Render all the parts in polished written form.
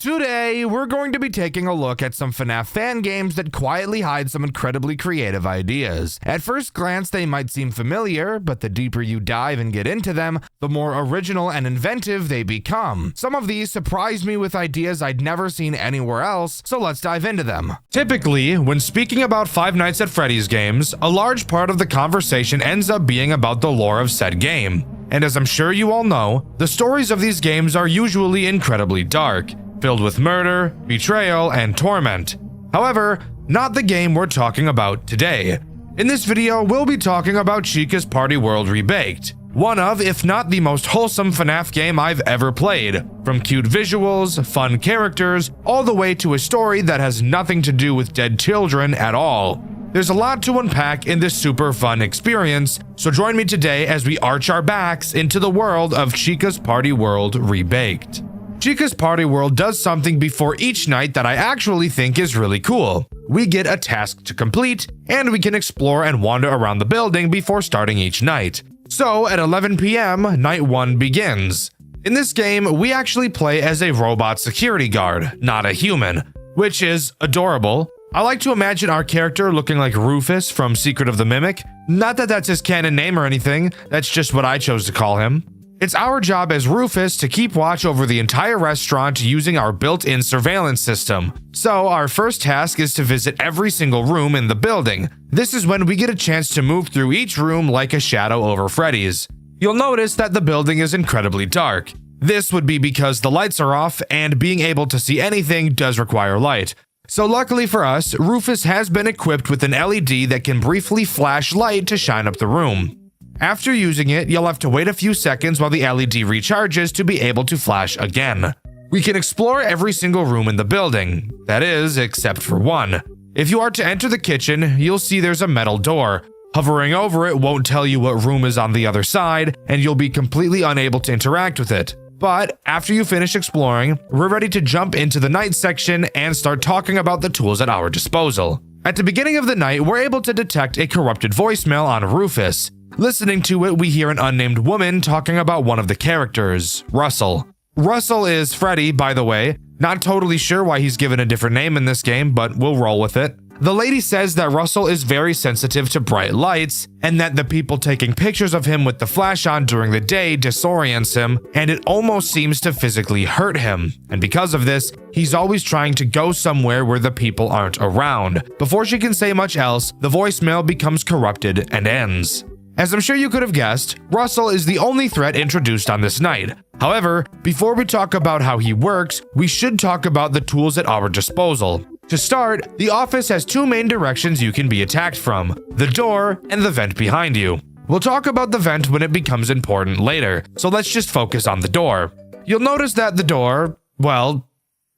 Today, we're going to be taking a look at some FNAF fan games that quietly hide some incredibly creative ideas. At first glance, they might seem familiar, but the deeper you dive and get into them, the more original and inventive they become. Some of these surprised me with ideas I'd never seen anywhere else, so let's dive into them. Typically, when speaking about Five Nights at Freddy's games, a large part of the conversation ends up being about the lore of said game. And as I'm sure you all know, the stories of these games are usually incredibly dark, filled with murder, betrayal, and torment. However, not the game we're talking about today. In this video, we'll be talking about Chica's Party World Rebaked, one of, if not the most wholesome FNAF game I've ever played. From cute visuals, fun characters, all the way to a story that has nothing to do with dead children at all. There's a lot to unpack in this super fun experience, so join me today as we arch our backs into the world of Chica's Party World Rebaked. Chica's Party World does something before each night that I actually think is really cool. We get a task to complete, and we can explore and wander around the building before starting each night. So at 11 p.m., night 1 begins. In this game, we actually play as a robot security guard, not a human, which is adorable. I like to imagine our character looking like Rufus from Secret of the Mimic. Not that that's his canon name or anything, that's just what I chose to call him. It's our job as Rufus to keep watch over the entire restaurant using our built-in surveillance system. So our first task is to visit every single room in the building. This is when we get a chance to move through each room like a shadow over Freddy's. You'll notice that the building is incredibly dark. This would be because the lights are off, and being able to see anything does require light. So luckily for us, Rufus has been equipped with an LED that can briefly flash light to shine up the room. After using it, you'll have to wait a few seconds while the LED recharges to be able to flash again. We can explore every single room in the building, that is, except for one. If you are to enter the kitchen, you'll see there's a metal door. Hovering over it won't tell you what room is on the other side, and you'll be completely unable to interact with it. But after you finish exploring, we're ready to jump into the night section and start talking about the tools at our disposal. At the beginning of the night, we're able to detect a corrupted voicemail on Rufus. Listening to it, we hear an unnamed woman talking about one of the characters, Russell. Russell is Freddy, by the way. Not totally sure why he's given a different name in this game, but we'll roll with it. The lady says that Russell is very sensitive to bright lights, and that the people taking pictures of him with the flash on during the day disorients him, and it almost seems to physically hurt him. And because of this, he's always trying to go somewhere where the people aren't around. Before she can say much else, the voicemail becomes corrupted and ends. As I'm sure you could have guessed, Russell is the only threat introduced on this night. However, before we talk about how he works, we should talk about the tools at our disposal. To start, the office has two main directions you can be attacked from, the door and the vent behind you. We'll talk about the vent when it becomes important later, so let's just focus on the door. You'll notice that the door, well,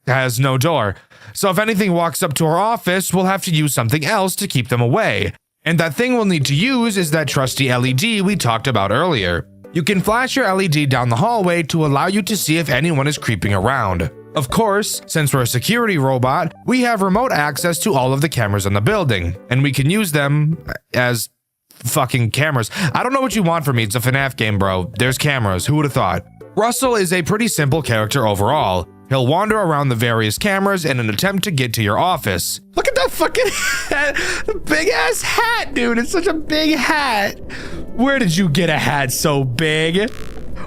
has no door. So if anything walks up to our office, we'll have to use something else to keep them away. And that thing we'll need to use is that trusty LED we talked about earlier. You can flash your LED down the hallway to allow you to see if anyone is creeping around. Of course, since we're a security robot, we have remote access to all of the cameras in the building, and we can use them as fucking cameras. I don't know what you want from me, it's a FNAF game, bro. There's cameras, who would have thought? Russell is a pretty simple character overall. He'll wander around the various cameras in an attempt to get to your office. Look at that fucking hat, big ass hat, dude. It's such a big hat. Where did you get a hat so big?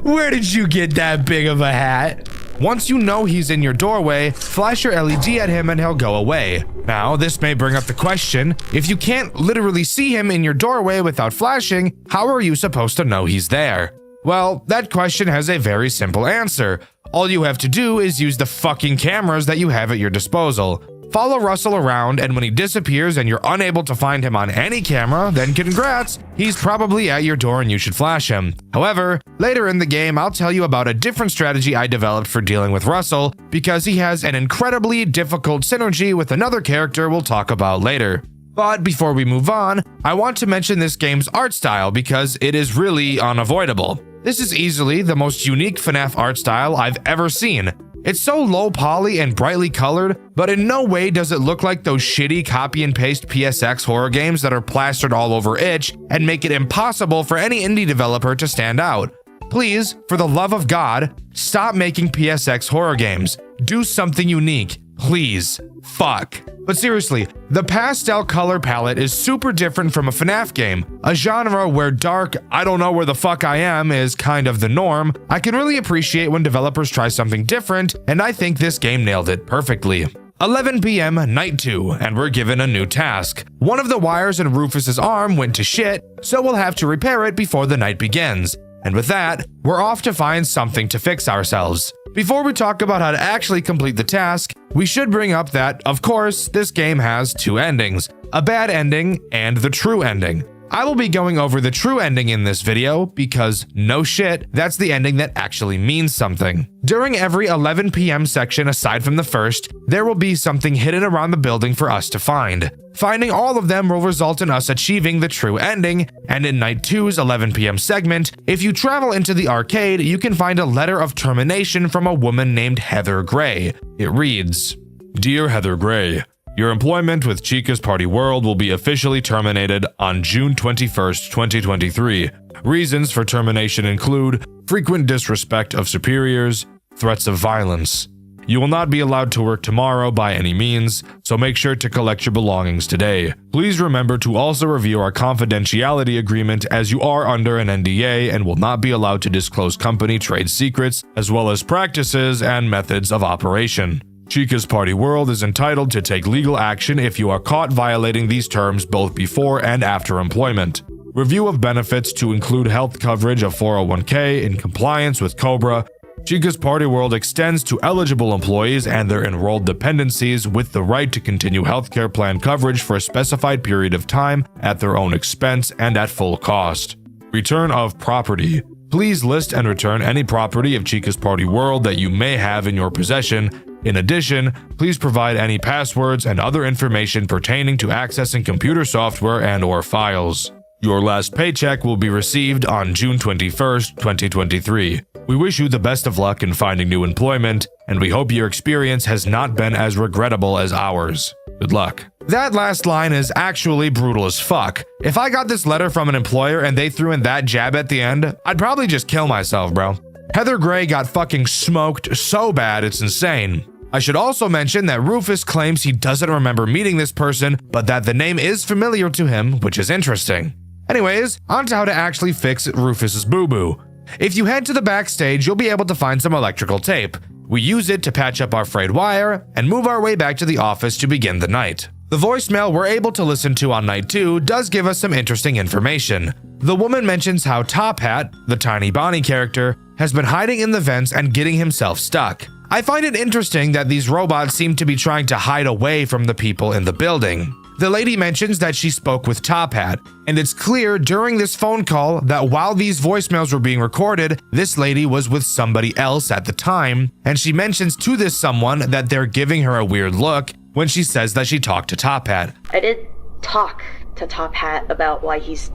Where did you get that big of a hat? Once you know he's in your doorway, flash your LED at him and he'll go away. Now, this may bring up the question, if you can't literally see him in your doorway without flashing, how are you supposed to know he's there? Well, that question has a very simple answer. All you have to do is use the fucking cameras that you have at your disposal. Follow Russell around, and when he disappears and you're unable to find him on any camera, then congrats, he's probably at your door and you should flash him. However, later in the game, I'll tell you about a different strategy I developed for dealing with Russell, because he has an incredibly difficult synergy with another character we'll talk about later. But before we move on, I want to mention this game's art style because it is really unavoidable. This is easily the most unique FNAF art style I've ever seen. It's so low poly and brightly colored, but in no way does it look like those shitty copy and paste PSX horror games that are plastered all over itch and make it impossible for any indie developer to stand out. Please, for the love of God, Stop making PSX horror games. Do something unique. Please. Fuck. But seriously, the pastel color palette is super different from a FNAF game, a genre where dark, I don't know where the fuck I am is kind of the norm. I can really appreciate when developers try something different, and I think this game nailed it perfectly. 11 p.m. night 2, and we're given a new task. One of the wires in Rufus's arm went to shit, so we'll have to repair it before the night begins. And with that, we're off to find something to fix ourselves. Before we talk about how to actually complete the task, we should bring up that, of course, this game has two endings, a bad ending and the true ending. I will be going over the true ending in this video because, no shit, that's the ending that actually means something. During every 11 p.m. section aside from the first, there will be something hidden around the building for us to find. Finding all of them will result in us achieving the true ending, and in Night 2's 11 p.m. segment, if you travel into the arcade, you can find a letter of termination from a woman named Heather Gray. It reads, "Dear Heather Gray, your employment with Chica's Party World will be officially terminated on June 21st, 2023. Reasons for termination include frequent disrespect of superiors, threats of violence. You will not be allowed to work tomorrow by any means, so make sure to collect your belongings today. Please remember to also review our confidentiality agreement as you are under an NDA and will not be allowed to disclose company trade secrets as well as practices and methods of operation. Chica's Party World is entitled to take legal action if you are caught violating these terms both before and after employment. Review of benefits to include health coverage of 401k in compliance with COBRA. Chica's Party World extends to eligible employees and their enrolled dependencies with the right to continue healthcare plan coverage for a specified period of time at their own expense and at full cost. Return of property. Please list and return any property of Chica's Party World that you may have in your possession. In addition, please provide any passwords and other information pertaining to accessing computer software and/or files. Your last paycheck will be received on June 21st, 2023. We wish you the best of luck in finding new employment, and we hope your experience has not been as regrettable as ours. Good luck." That last line is actually brutal as fuck. If I got this letter from an employer and they threw in that jab at the end, I'd probably just kill myself, bro. Heather Gray got fucking smoked so bad it's insane. I should also mention that Rufus claims he doesn't remember meeting this person, but that the name is familiar to him, which is interesting. Anyways, on to how to actually fix Rufus's boo-boo. If you head to the backstage, you'll be able to find some electrical tape. We use it to patch up our frayed wire and move our way back to the office to begin the night. The voicemail we're able to listen to on Night 2 does give us some interesting information. The woman mentions how Top Hat, the Tiny Bonnie character, has been hiding in the vents and getting himself stuck. I find it interesting that these robots seem to be trying to hide away from the people in the building. The lady mentions that she spoke with Top Hat, and it's clear during this phone call that while these voicemails were being recorded, this lady was with somebody else at the time, and she mentions to this someone that they're giving her a weird look when she says that she talked to Top Hat. I did talk to Top Hat about why he's...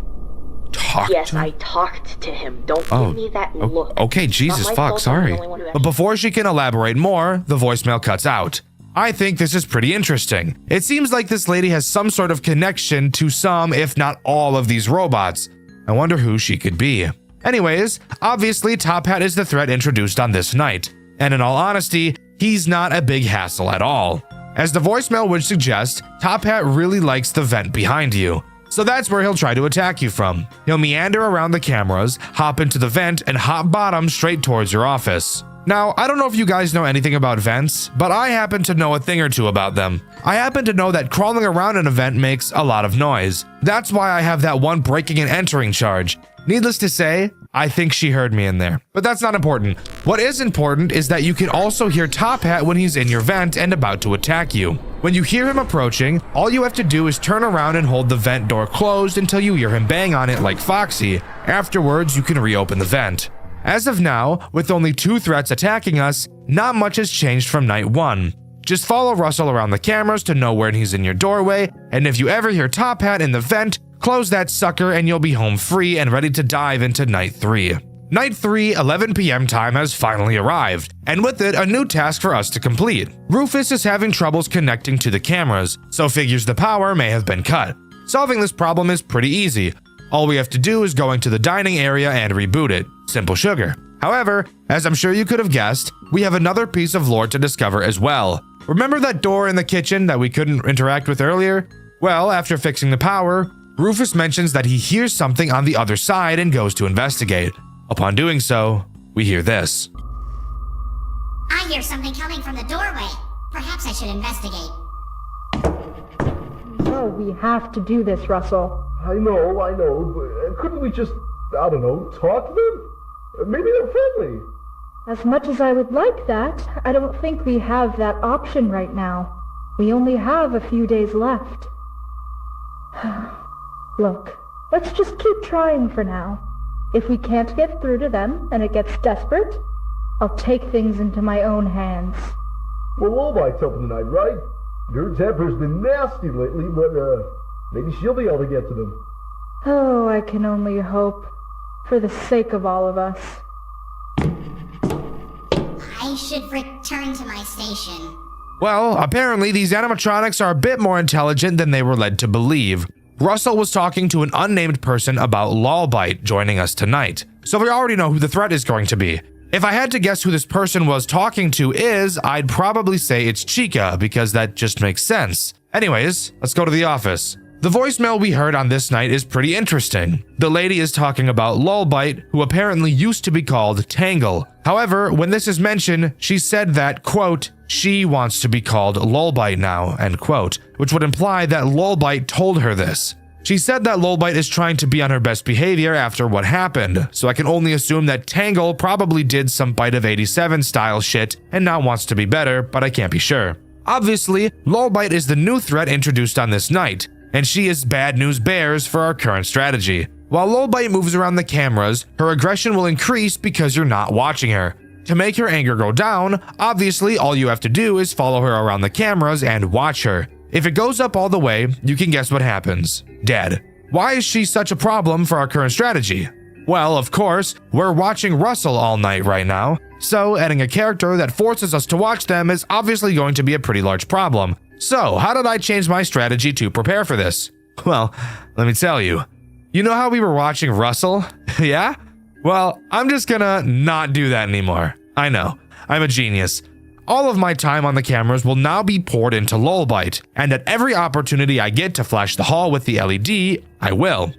Yes, I talked to him. Don't give me that look. Okay, Jesus fuck, sorry. But before she can elaborate more, the voicemail cuts out. I think this is pretty interesting. It seems like this lady has some sort of connection to some, if not all, of these robots. I wonder who she could be. Anyways, obviously Top Hat is the threat introduced on this night. And in all honesty, he's not a big hassle at all. As the voicemail would suggest, Top Hat really likes the vent behind you. So that's where he'll try to attack you from. He'll meander around the cameras, hop into the vent, and hop bottom straight towards your office. Now, I don't know if you guys know anything about vents, but I happen to know a thing or two about them. I happen to know that crawling around an event makes a lot of noise. That's why I have that one breaking and entering charge. Needless to say, I think she heard me in there. But that's not important. What is important is that you can also hear Top Hat when he's in your vent and about to attack you. When you hear him approaching, all you have to do is turn around and hold the vent door closed until you hear him bang on it like Foxy. Afterwards, you can reopen the vent. As of now, with only 2 threats attacking us, not much has changed from Night 1. Just follow Russell around the cameras to know when he's in your doorway, and if you ever hear Top Hat in the vent, close that sucker and you'll be home free and ready to dive into Night 3. Night 3, 11 p.m. time has finally arrived, and with it, a new task for us to complete. Rufus is having troubles connecting to the cameras, so figures the power may have been cut. Solving this problem is pretty easy. All we have to do is go into the dining area and reboot it. Simple sugar. However, as I'm sure you could have guessed, we have another piece of lore to discover as well. Remember that door in the kitchen that we couldn't interact with earlier? Well, after fixing the power, Rufus mentions that he hears something on the other side and goes to investigate. Upon doing so, we hear this. I hear something coming from the doorway. Perhaps I should investigate. No, we have to do this, Russell. I know, but couldn't we just, I don't know, talk to them? Maybe they're friendly. As much as I would like that, I don't think we have that option right now. We only have a few days left. Look, let's just keep trying for now. If we can't get through to them and it gets desperate, I'll take things into my own hands. Well, Lowbite's helping tonight, right? Her temper's been nasty lately, but maybe she'll be able to get to them. Oh, I can only hope. For the sake of all of us. I should return to my station. Well, apparently these animatronics are a bit more intelligent than they were led to believe. Russell was talking to an unnamed person about Lowbite joining us tonight, so we already know who the threat is going to be. If I had to guess who this person was talking to is, I'd probably say it's Chica, because that just makes sense. Anyways, let's go to the office. The voicemail we heard on this night is pretty interesting. The lady is talking about Lowbite, who apparently used to be called Tangle. However, when this is mentioned, she said that, quote, she wants to be called Lowbite now, end quote, which would imply that Lowbite told her this. She said that Lowbite is trying to be on her best behavior after what happened, so I can only assume that Tangle probably did some Bite of 87 style shit and now wants to be better, but I can't be sure. Obviously, Lowbite is the new threat introduced on this night, and she is bad news bears for our current strategy. While Lowbite moves around the cameras, her aggression will increase because you're not watching her. To make her anger go down, obviously all you have to do is follow her around the cameras and watch her. If it goes up all the way, you can guess what happens. Dead. Why is she such a problem for our current strategy? Well, of course, we're watching Russell all night right now, so adding a character that forces us to watch them is obviously going to be a pretty large problem. So, how did I change my strategy to prepare for this? Well, let me tell you. You know how we were watching Russell? Yeah? Well, I'm just gonna not do that anymore. I know, I'm a genius. All of my time on the cameras will now be poured into Lowbite, and at every opportunity I get to flash the hall with the LED, I will.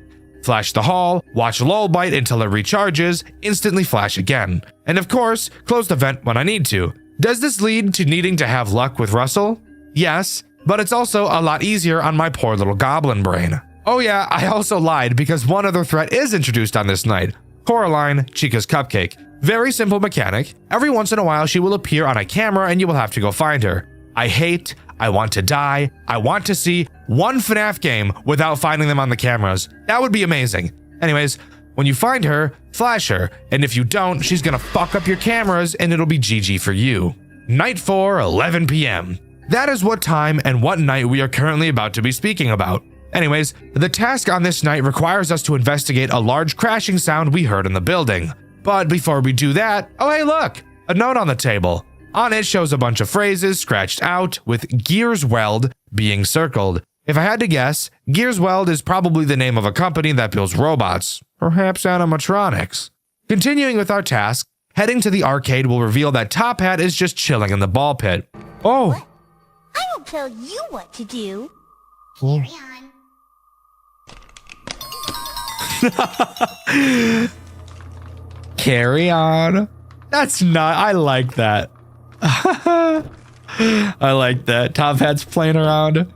Flash the hall, watch Lowbite until it recharges, instantly flash again. And of course, close the vent when I need to. Does this lead to needing to have luck with Russell? Yes, but it's also a lot easier on my poor little goblin brain. Oh yeah, I also lied because one other threat is introduced on this night. Coraline, Chica's cupcake. Very simple mechanic. Every once in a while she will appear on a camera and you will have to go find her. I want to die, I want to see one FNAF game without finding them on the cameras. That would be amazing. Anyways, when you find her, flash her, and if you don't, she's gonna fuck up your cameras and it'll be GG for you. Night 4, 11 p.m. That is what time and what night we are currently about to be speaking about. Anyways, the task on this night requires us to investigate a large crashing sound we heard in the building. But before we do that, oh hey look, a note on the table. On it shows a bunch of phrases scratched out with Gears Weld being circled. If I had to guess, Gears Weld is probably the name of a company that builds robots, perhaps animatronics. Continuing with our task, heading to the arcade will reveal that Top Hat is just chilling in the ball pit. Oh. What? I won't tell you what to do. Carry on. Carry on. That's not, I like that. I like that. Top Hat's playing around.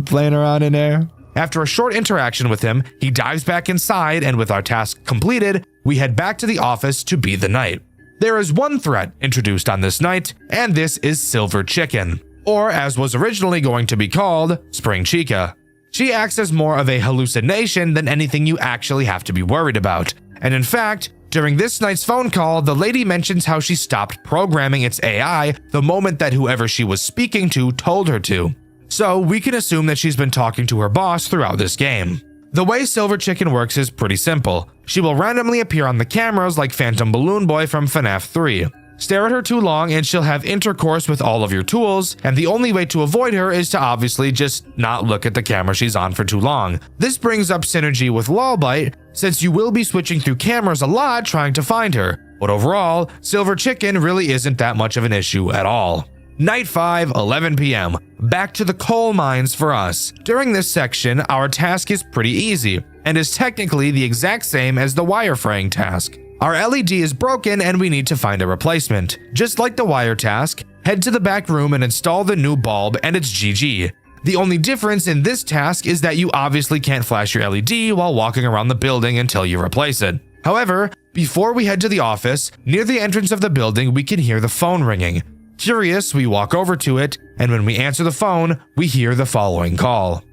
Playing around in there. After a short interaction with him, he dives back inside, and with our task completed, we head back to the office to beat the night. There is one threat introduced on this night, and this is Silver Chicken, or as was originally going to be called, Spring Chica. She acts as more of a hallucination than anything you actually have to be worried about. And in fact, during this night's phone call, the lady mentions how she stopped programming its AI the moment that whoever she was speaking to told her to. So we can assume that she's been talking to her boss throughout this game. The way Silver Chicken works is pretty simple. She will randomly appear on the cameras like Phantom Balloon Boy from FNAF 3. Stare at her too long and she'll have intercourse with all of your tools, and the only way to avoid her is to obviously just not look at the camera she's on for too long. This brings up synergy with Lowbite, since you will be switching through cameras a lot trying to find her. But overall, Silver Chicken really isn't that much of an issue at all. Night 5, 11 p.m. Back to the coal mines for us. During this section, our task is pretty easy, and is technically the exact same as the wire fraying task. Our LED is broken and we need to find a replacement. Just like the wire task, head to the back room and install the new bulb and it's GG. The only difference in this task is that you obviously can't flash your LED while walking around the building until you replace it. However, before we head to the office, near the entrance of the building we can hear the phone ringing. Curious, we walk over to it, and when we answer the phone, we hear the following call.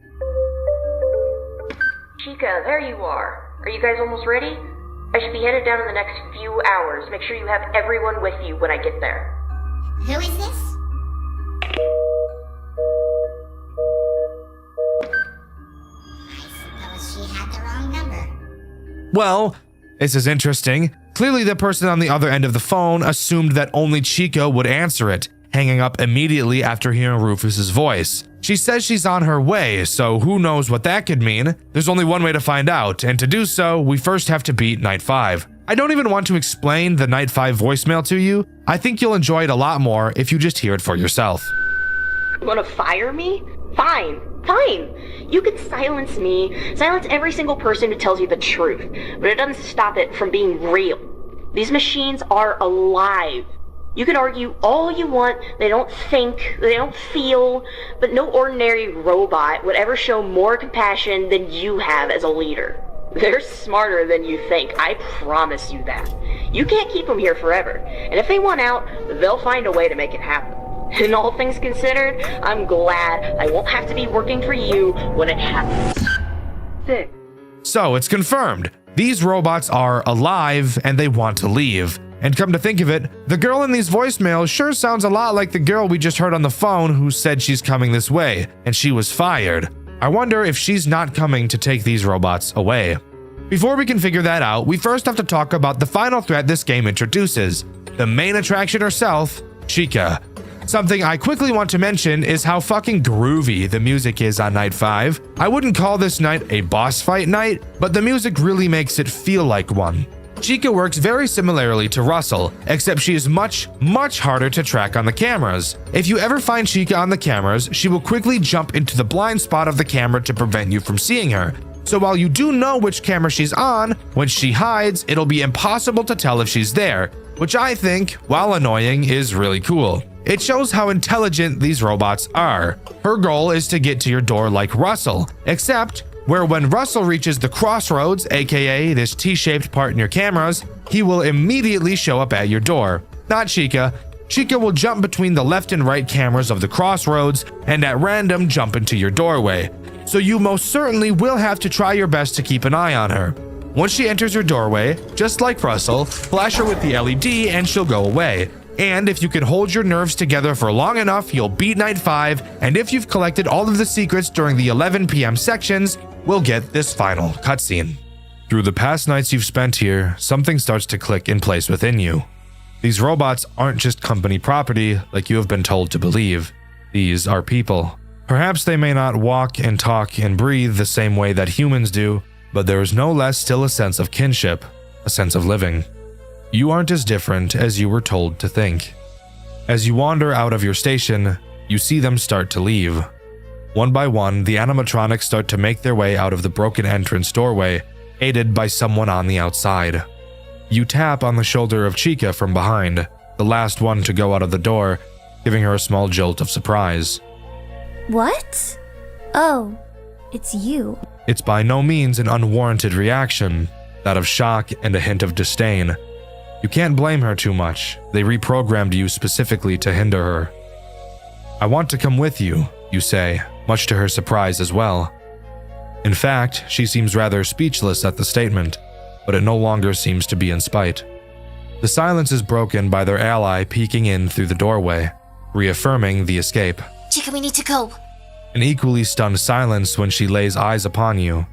Chica, there you are. Are you guys almost ready? I should be headed down in the next few hours. Make sure you have everyone with you when I get there. Who is this? I suppose she had the wrong number. Well, this is interesting. Clearly the person on the other end of the phone assumed that only Chica would answer it, hanging up immediately after hearing Rufus's voice. She says she's on her way, so who knows what that could mean. There's only one way to find out, and to do so, we first have to beat Night 5. I don't even want to explain the Night 5 voicemail to you. I think you'll enjoy it a lot more if you just hear it for yourself. You wanna fire me? Fine. You can silence me, silence every single person who tells you the truth, but it doesn't stop it from being real. These machines are alive. You can argue all you want, they don't think, they don't feel, but no ordinary robot would ever show more compassion than you have as a leader. They're smarter than you think, I promise you that. You can't keep them here forever, and if they want out, they'll find a way to make it happen. And all things considered, I'm glad I won't have to be working for you when it happens. 6. So it's confirmed. These robots are alive and they want to leave. And come to think of it, the girl in these voicemails sure sounds a lot like the girl we just heard on the phone who said she's coming this way, and she was fired. I wonder if she's not coming to take these robots away. Before we can figure that out, we first have to talk about the final threat this game introduces. The main attraction herself, Chica. Something I quickly want to mention is how fucking groovy the music is on Night 5. I wouldn't call this night a boss fight night, but the music really makes it feel like one. Chica works very similarly to Russell, except she is much harder to track on the cameras. If you ever find Chica on the cameras, she will quickly jump into the blind spot of the camera to prevent you from seeing her. So while you do know which camera she's on, when she hides, it'll be impossible to tell if she's there, which I think, while annoying, is really cool. It shows how intelligent these robots are. Her goal is to get to your door like Russell, except where when Russell reaches the crossroads, aka this T-shaped part in your cameras, he will immediately show up at your door. Not Chica. Chica will jump between the left and right cameras of the crossroads and at random jump into your doorway. So you most certainly will have to try your best to keep an eye on her. Once she enters your doorway, just like Russell, flash her with the LED and she'll go away. And if you can hold your nerves together for long enough, you'll beat Night 5, and if you've collected all of the secrets during the 11 p.m. sections, we'll get this final cutscene. Through the past nights you've spent here, something starts to click in place within you. These robots aren't just company property like you have been told to believe. These are people. Perhaps they may not walk and talk and breathe the same way that humans do, but there is no less still a sense of kinship, a sense of living. You aren't as different as you were told to think. As you wander out of your station, you see them start to leave. One by one, the animatronics start to make their way out of the broken entrance doorway, aided by someone on the outside. You tap on the shoulder of Chica from behind, the last one to go out of the door, giving her a small jolt of surprise. What? Oh, it's you. It's by no means an unwarranted reaction, that of shock and a hint of disdain. You can't blame her too much. They reprogrammed you specifically to hinder her. I want to come with you, you say, much to her surprise as well. In fact, she seems rather speechless at the statement, but it no longer seems to be in spite. The silence is broken by their ally peeking in through the doorway, reaffirming the escape. Chica, we need to go. An equally stunned silence when she lays eyes upon you.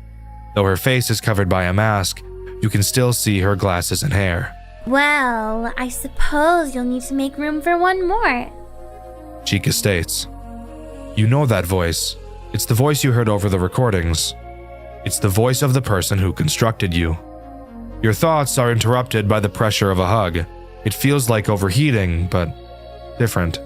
Though her face is covered by a mask, you can still see her glasses and hair. Well, I suppose you'll need to make room for one more. Chica states. You know that voice. It's the voice you heard over the recordings. It's the voice of the person who constructed you. Your thoughts are interrupted by the pressure of a hug. It feels like overheating, but different.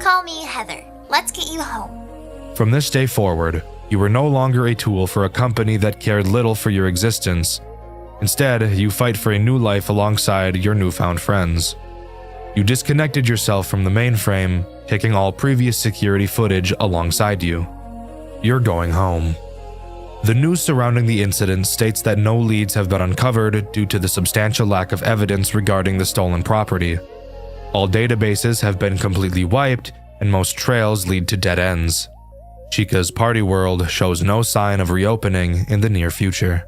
Call me Heather. Let's get you home. From this day forward, you were no longer a tool for a company that cared little for your existence. Instead, you fight for a new life alongside your newfound friends. You disconnected yourself from the mainframe, taking all previous security footage alongside you. You're going home. The news surrounding the incident states that no leads have been uncovered due to the substantial lack of evidence regarding the stolen property. All databases have been completely wiped, and most trails lead to dead ends. Chica's party world shows no sign of reopening in the near future.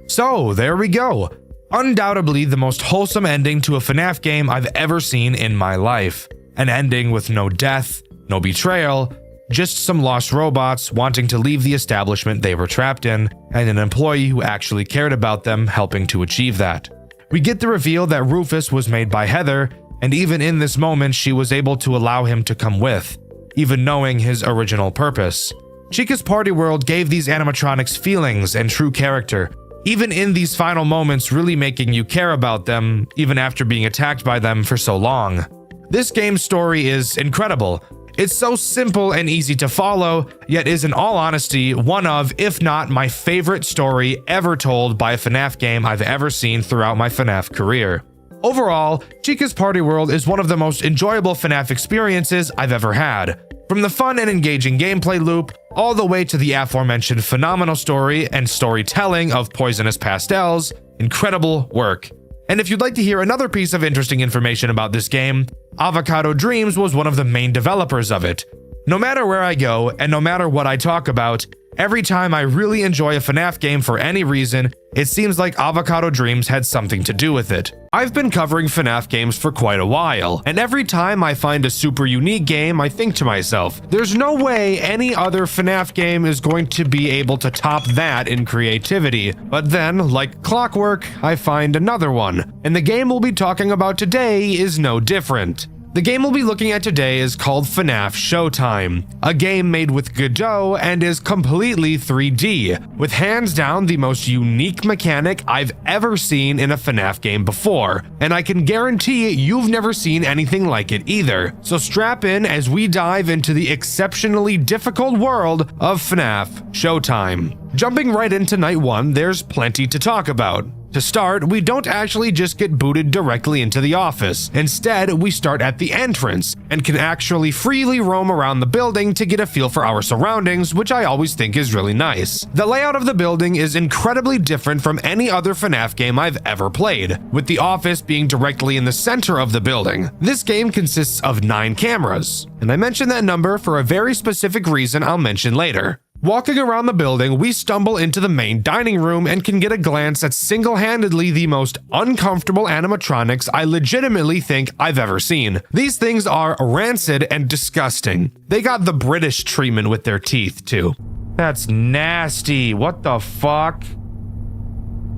So, there we go. Undoubtedly the most wholesome ending to a FNAF game I've ever seen in my life. An ending with no death, no betrayal, just some lost robots wanting to leave the establishment they were trapped in, and an employee who actually cared about them helping to achieve that. We get the reveal that Rufus was made by Heather, and even in this moment she was able to allow him to come with, even knowing his original purpose. Chica's Party World gave these animatronics feelings and true character, even in these final moments really making you care about them, even after being attacked by them for so long. This game's story is incredible. It's so simple and easy to follow, yet is in all honesty one of, if not my favorite story ever told by a FNAF game I've ever seen throughout my FNAF career. Overall, Chica's Party World is one of the most enjoyable FNAF experiences I've ever had. From the fun and engaging gameplay loop, all the way to the aforementioned phenomenal story and storytelling of Poisonous Pastels, incredible work. And if you'd like to hear another piece of interesting information about this game, Avocado Dreams was one of the main developers of it. No matter where I go, and no matter what I talk about, every time I really enjoy a FNAF game for any reason, it seems like Avocado Dreams had something to do with it. I've been covering FNAF games for quite a while, and every time I find a super unique game, I think to myself, there's no way any other FNAF game is going to be able to top that in creativity. But then, like clockwork, I find another one, and the game we'll be talking about today is no different. The game we'll be looking at today is called FNAF Showtime, a game made with Godot and is completely 3D, with hands down the most unique mechanic I've ever seen in a FNAF game before, and I can guarantee you've never seen anything like it either. So strap in as we dive into the exceptionally difficult world of FNAF Showtime. Jumping right into night one, there's plenty to talk about. To start, we don't actually just get booted directly into the office. Instead, we start at the entrance and can actually freely roam around the building to get a feel for our surroundings, which I always think is really nice. The layout of the building is incredibly different from any other FNAF game I've ever played, with the office being directly in the center of the building. This game consists of 9 cameras, and I mention that number for a very specific reason I'll mention later. Walking around the building, we stumble into the main dining room and can get a glance at single-handedly the most uncomfortable animatronics I legitimately think I've ever seen. These things are rancid and disgusting. They got the British treatment with their teeth, too. That's nasty. What the fuck?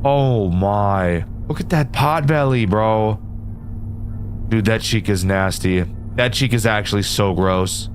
Oh my. Look at that pot belly, bro. Dude, that cheek is nasty. That cheek is actually so gross.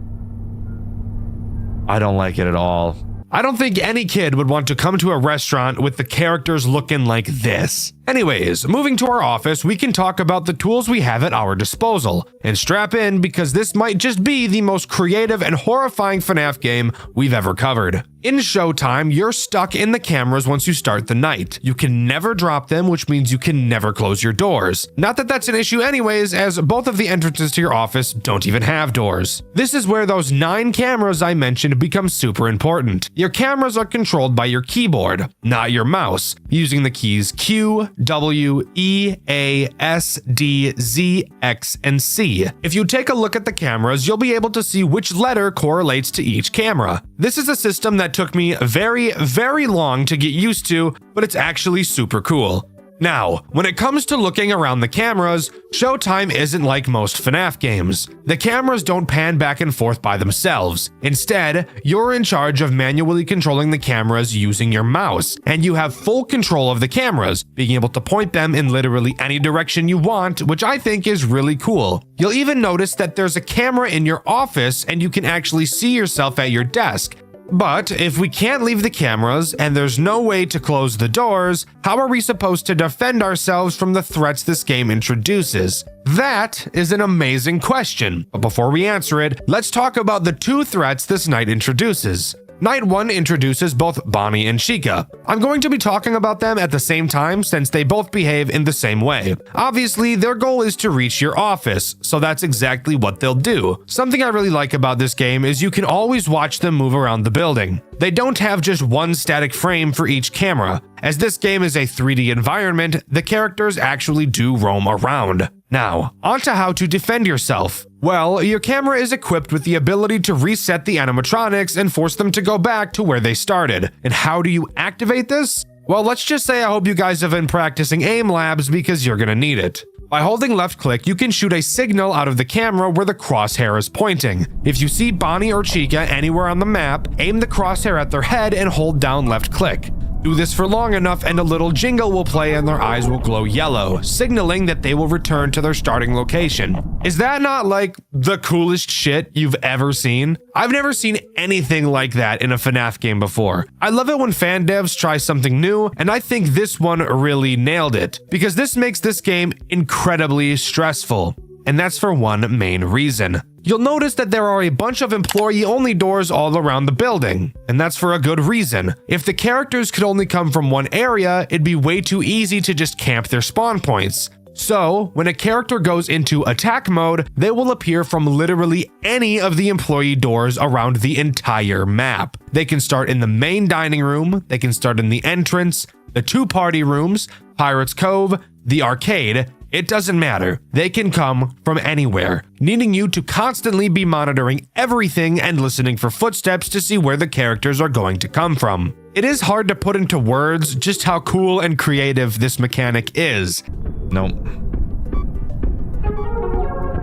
I don't like it at all. I don't think any kid would want to come to a restaurant with the characters looking like this. Anyways, moving to our office, we can talk about the tools we have at our disposal. And strap in because this might just be the most creative and horrifying FNAF game we've ever covered. In Showtime, you're stuck in the cameras once you start the night. You can never drop them, which means you can never close your doors. Not that that's an issue anyways, as both of the entrances to your office don't even have doors. This is where those 9 cameras I mentioned become super important. Your cameras are controlled by your keyboard, not your mouse, using the keys Q, W, E, A, S, D, Z, X, and C. If you take a look at the cameras, you'll be able to see which letter correlates to each camera. This is a system that took me very, very long to get used to, but it's actually super cool. Now, when it comes to looking around the cameras, Showtime isn't like most FNAF games. The cameras don't pan back and forth by themselves. Instead, you're in charge of manually controlling the cameras using your mouse, and you have full control of the cameras, being able to point them in literally any direction you want, which I think is really cool. You'll even notice that there's a camera in your office and you can actually see yourself at your desk. But if we can't leave the cameras and there's no way to close the doors, how are we supposed to defend ourselves from the threats this game introduces? That is an amazing question. But before we answer it, let's talk about the 2 threats this night introduces. Night 1 introduces both Bonnie and Chica. I'm going to be talking about them at the same time since they both behave in the same way. Obviously, their goal is to reach your office, so that's exactly what they'll do. Something I really like about this game is you can always watch them move around the building. They don't have just one static frame for each camera. As this game is a 3D environment, the characters actually do roam around. Now, onto how to defend yourself. Well, your camera is equipped with the ability to reset the animatronics and force them to go back to where they started. And how do you activate this? Well, let's just say I hope you guys have been practicing aim labs because you're gonna need it. By holding left click, you can shoot a signal out of the camera where the crosshair is pointing. If you see Bonnie or Chica anywhere on the map, aim the crosshair at their head and hold down left click. Do this for long enough and a little jingle will play and their eyes will glow yellow, signaling that they will return to their starting location. Is that not like the coolest shit you've ever seen? I've never seen anything like that in a FNAF game before. I love it when fan devs try something new, and I think this one really nailed it, because this makes this game incredibly stressful. And that's for one main reason. You'll notice that there are a bunch of employee-only doors all around the building, and that's for a good reason. If the characters could only come from one area, it'd be way too easy to just camp their spawn points. So, when a character goes into attack mode, they will appear from literally any of the employee doors around the entire map. They can start in the main dining room, they can start in the entrance, the 2 party rooms, Pirates Cove, the arcade. It doesn't matter. They can come from anywhere, needing you to constantly be monitoring everything and listening for footsteps to see where the characters are going to come from. It is hard to put into words just how cool and creative this mechanic is. Nope.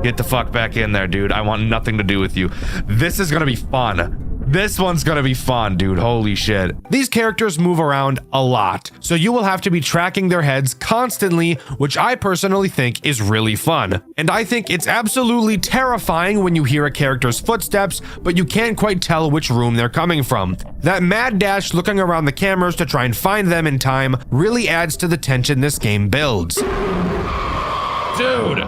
Get the fuck back in there, dude. I want nothing to do with you. This is gonna be fun. This one's gonna be fun, dude. Holy shit. These characters move around a lot, so you will have to be tracking their heads constantly, which I personally think is really fun. And I think it's absolutely terrifying when you hear a character's footsteps, but you can't quite tell which room they're coming from. That mad dash looking around the cameras to try and find them in time really adds to the tension this game builds. Dude,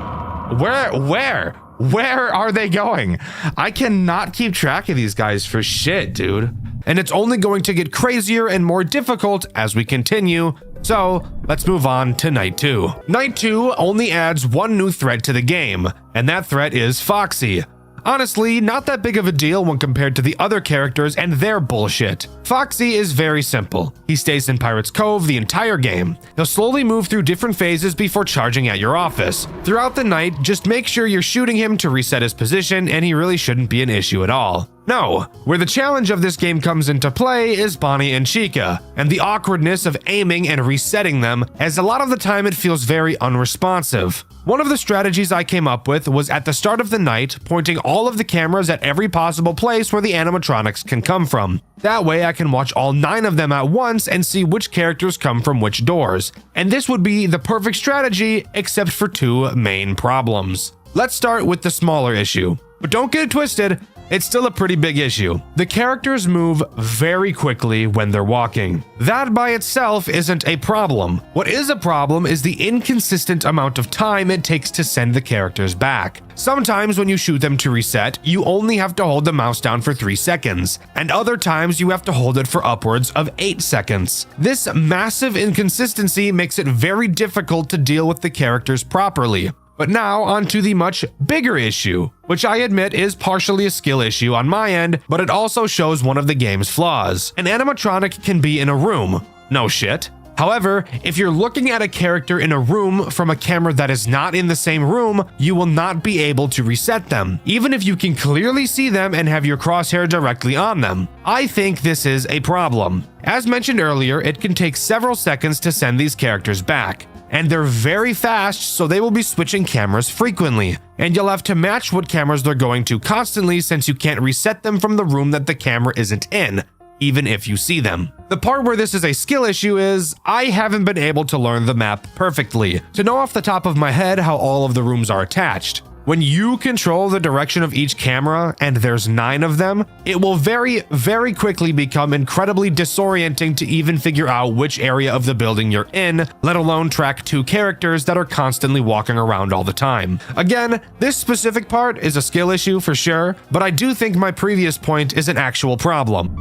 where are they going? I cannot keep track of these guys for shit, dude. And it's only going to get crazier and more difficult as we continue. So let's move on to Night 2. Night 2 only adds one new threat to the game, and that threat is Foxy. Honestly, not that big of a deal when compared to the other characters and their bullshit. Foxy is very simple. He stays in Pirates Cove the entire game. He'll slowly move through different phases before charging at your office. Throughout the night, just make sure you're shooting him to reset his position, and he really shouldn't be an issue at all. No, where the challenge of this game comes into play is Bonnie and Chica, and the awkwardness of aiming and resetting them, as a lot of the time it feels very unresponsive. One of the strategies I came up with was at the start of the night, pointing all of the cameras at every possible place where the animatronics can come from. That way I can watch all 9 of them at once and see which characters come from which doors. And this would be the perfect strategy, except for 2 main problems. Let's start with the smaller issue. But don't get it twisted, it's still a pretty big issue. The characters move very quickly when they're walking. That by itself isn't a problem. What is a problem is the inconsistent amount of time it takes to send the characters back. Sometimes when you shoot them to reset, you only have to hold the mouse down for 3 seconds, and other times you have to hold it for upwards of 8 seconds. This massive inconsistency makes it very difficult to deal with the characters properly. But now onto the much bigger issue, which I admit is partially a skill issue on my end, but it also shows one of the game's flaws. An animatronic can be in a room. No shit. However, if you're looking at a character in a room from a camera that is not in the same room, you will not be able to reset them, even if you can clearly see them and have your crosshair directly on them. I think this is a problem. As mentioned earlier, it can take several seconds to send these characters back. And they're very fast, so they will be switching cameras frequently. And you'll have to match what cameras they're going to constantly since you can't reset them from the room that the camera isn't in, even if you see them. The part where this is a skill issue is, I haven't been able to learn the map perfectly, to know off the top of my head how all of the rooms are attached. When you control the direction of each camera, and there's 9 of them, it will very, very quickly become incredibly disorienting to even figure out which area of the building you're in, let alone track 2 characters that are constantly walking around all the time. Again, this specific part is a skill issue for sure, but I do think my previous point is an actual problem.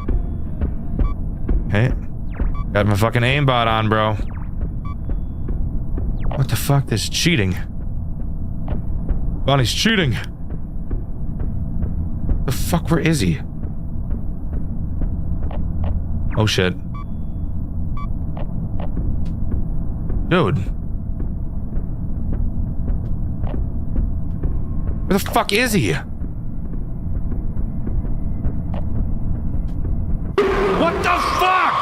Okay. Got my fucking aimbot on, bro. What the fuck? This is cheating. Bonnie's cheating. The fuck, where is he? Oh shit. Dude. Where the fuck is he? What the fuck?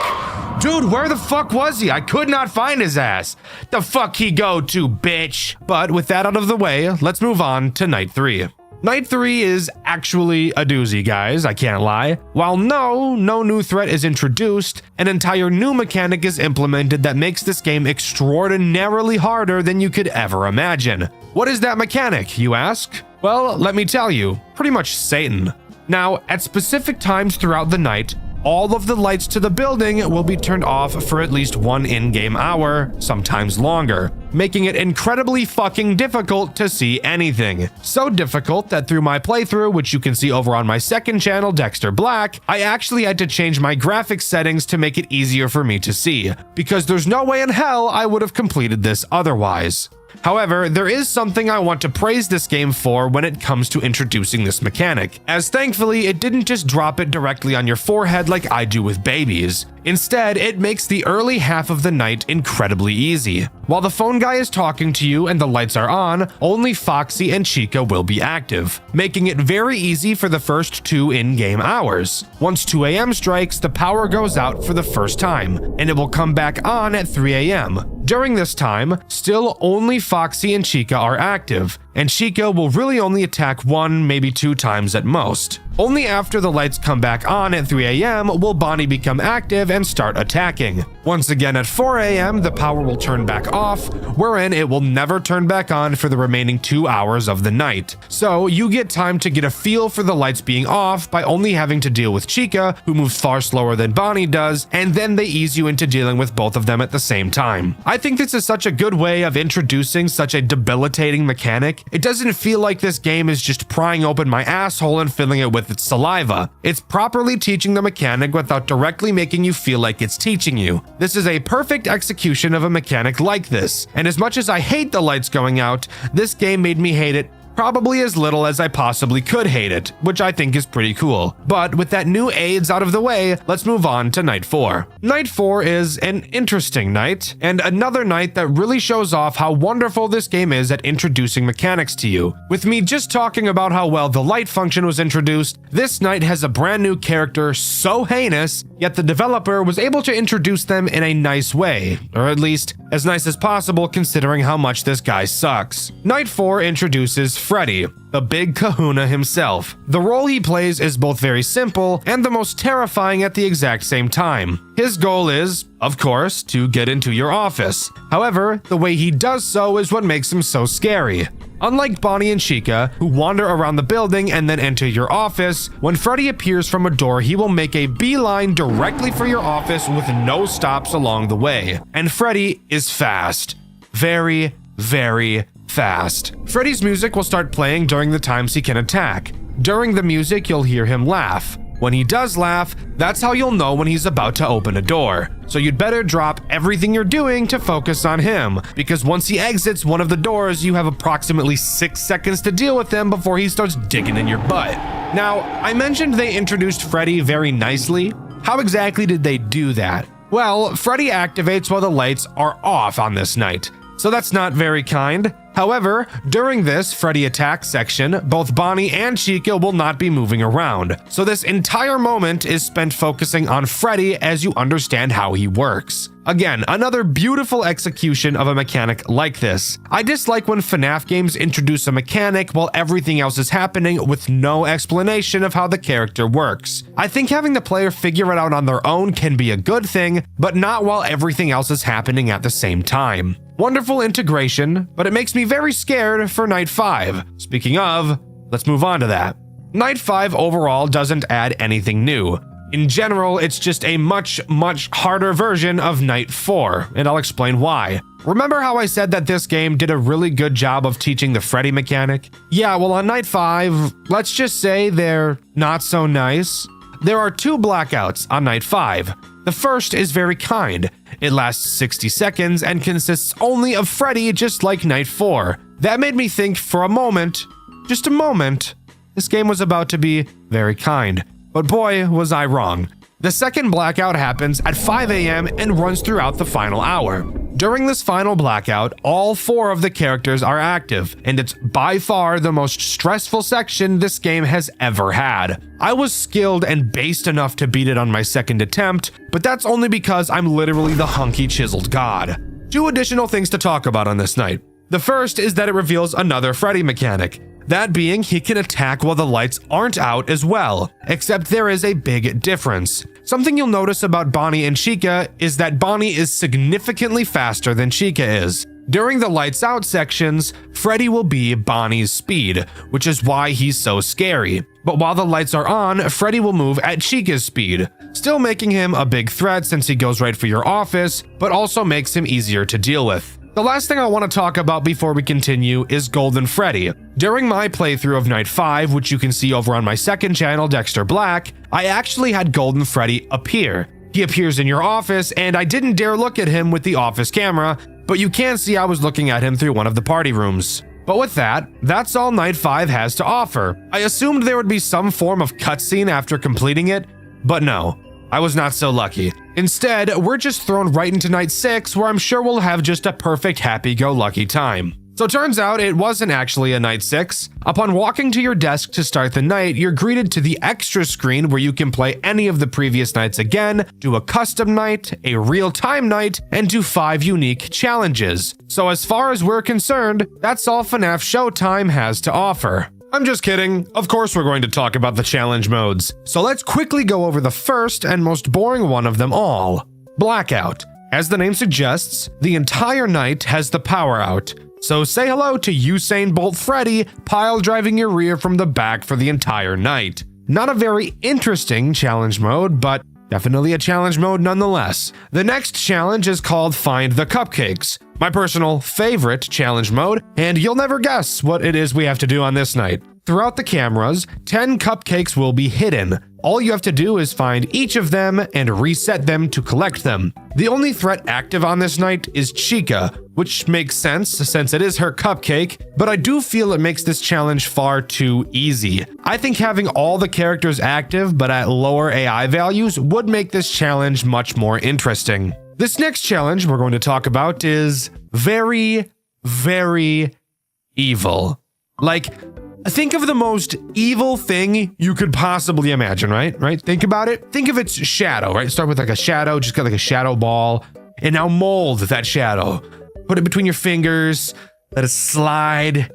Dude, where the fuck was he? I could not find his ass. The fuck he go to, bitch? But with that out of the way, let's move on to night 3. Night 3 is actually a doozy, guys, I can't lie. While no new threat is introduced, an entire new mechanic is implemented that makes this game extraordinarily harder than you could ever imagine. What is that mechanic, you ask? Well, let me tell you, pretty much Satan. Now, at specific times throughout the night, all of the lights to the building will be turned off for at least 1 in-game hour, sometimes longer, making it incredibly fucking difficult to see anything. So difficult that through my playthrough, which you can see over on my second channel, Dexter Black, I actually had to change my graphics settings to make it easier for me to see, because there's no way in hell I would have completed this otherwise. However, there is something I want to praise this game for when it comes to introducing this mechanic, as thankfully it didn't just drop it directly on your forehead like I do with babies. Instead, it makes the early half of the night incredibly easy. While the phone guy is talking to you and the lights are on, only Foxy and Chica will be active, making it very easy for the first 2 in-game hours. Once 2 a.m. strikes, the power goes out for the first time, and it will come back on at 3 a.m. During this time, still only Foxy and Chica are active, and Chica will really only attack 1, maybe 2 times at most. Only after the lights come back on at 3 a.m. will Bonnie become active and start attacking. Once again at 4 a.m. the power will turn back off, wherein it will never turn back on for the remaining 2 hours of the night. So you get time to get a feel for the lights being off by only having to deal with Chica, who moves far slower than Bonnie does, and then they ease you into dealing with both of them at the same time. I think this is such a good way of introducing such a debilitating mechanic. It doesn't feel like this game is just prying open my asshole and filling it with its saliva. It's properly teaching the mechanic without directly making you feel like it's teaching you. This is a perfect execution of a mechanic like this, and as much as I hate the lights going out, this game made me hate it probably as little as I possibly could hate it, which I think is pretty cool. But with that new aids out of the way, let's move on to night 4. Night 4 is an interesting night, and another night that really shows off how wonderful this game is at introducing mechanics to you. With me just talking about how well the light function was introduced, this night has a brand new character so heinous, yet the developer was able to introduce them in a nice way, or at least as nice as possible considering how much this guy sucks. Night 4 introduces Freddy, the big kahuna himself. The role he plays is both very simple and the most terrifying at the exact same time. His goal is, of course, to get into your office. However, the way he does so is what makes him so scary. Unlike Bonnie and Chica, who wander around the building and then enter your office, when Freddy appears from a door, he will make a beeline directly for your office with no stops along the way. And Freddy is fast. Very, very fast. Freddy's music will start playing during the times he can attack. During the music, you'll hear him laugh. When he does laugh, that's how you'll know when he's about to open a door. So you'd better drop everything you're doing to focus on him, because once he exits one of the doors, you have approximately 6 seconds to deal with him before he starts digging in your butt. Now, I mentioned they introduced Freddy very nicely. How exactly did they do that? Well, Freddy activates while the lights are off on this night, so that's not very kind. However, during this Freddy attack section, both Bonnie and Chica will not be moving around, so this entire moment is spent focusing on Freddy as you understand how he works. Again, another beautiful execution of a mechanic like this. I dislike when FNAF games introduce a mechanic while everything else is happening with no explanation of how the character works. I think having the player figure it out on their own can be a good thing, but not while everything else is happening at the same time. Wonderful integration, but it makes me very scared for Night 5. Speaking of, let's move on to that. Night 5 overall doesn't add anything new. In general, it's just a much harder version of Night 4, and I'll explain why. Remember how I said that this game did a really good job of teaching the Freddy mechanic? Yeah, well on Night 5, let's just say they're not so nice. There are 2 blackouts on Night 5. The first is very kind. It lasts 60 seconds and consists only of Freddy, just like Night 4. That made me think for a moment, just a moment, this game was about to be very kind. But boy, was I wrong. The second blackout happens at 5 a.m. and runs throughout the final hour. During this final blackout, all 4 of the characters are active, and it's by far the most stressful section this game has ever had. I was skilled and based enough to beat it on my second attempt, but that's only because I'm literally the hunky chiseled god. 2 additional things to talk about on this night. The first is that it reveals another Freddy mechanic. That being, he can attack while the lights aren't out as well, except there is a big difference. Something you'll notice about Bonnie and Chica is that Bonnie is significantly faster than Chica is. During the lights out sections, Freddy will be Bonnie's speed, which is why he's so scary. But while the lights are on, Freddy will move at Chica's speed, still making him a big threat since he goes right for your office, but also makes him easier to deal with. The last thing I want to talk about before we continue is Golden Freddy. During my playthrough of Night 5, which you can see over on my second channel, Dexter Black, I actually had Golden Freddy appear. He appears in your office, and I didn't dare look at him with the office camera, but you can see I was looking at him through one of the party rooms. But with that, that's all Night 5 has to offer. I assumed there would be some form of cutscene after completing it, but no. I was not so lucky. Instead, we're just thrown right into Night 6, where I'm sure we'll have just a perfect happy-go-lucky time. So turns out it wasn't actually a Night 6. Upon walking to your desk to start the night, you're greeted to the extra screen where you can play any of the previous nights again, do a custom night, a real-time night, and do 5 unique challenges. So as far as we're concerned, that's all FNAF Showtime has to offer. I'm just kidding. Of course we're going to talk about the challenge modes. So let's quickly go over the first and most boring one of them all. Blackout. As the name suggests, the entire night has the power out. So say hello to Usain Bolt Freddy pile driving your rear from the back for the entire night. Not a very interesting challenge mode, but definitely a challenge mode nonetheless. The next challenge is called Find the Cupcakes, my personal favorite challenge mode, and you'll never guess what it is we have to do on this night. Throughout the cameras, 10 cupcakes will be hidden. All you have to do is find each of them and reset them to collect them. The only threat active on this night is Chica, which makes sense since it is her cupcake, but I do feel it makes this challenge far too easy. I think having all the characters active but at lower AI values would make this challenge much more interesting. This next challenge we're going to talk about is very, very evil. Like, think of the most evil thing you could possibly imagine, right? Think about it. Think of its shadow, right? Start with like a shadow, just got like a shadow ball, and now mold that shadow. Put it between your fingers, let it slide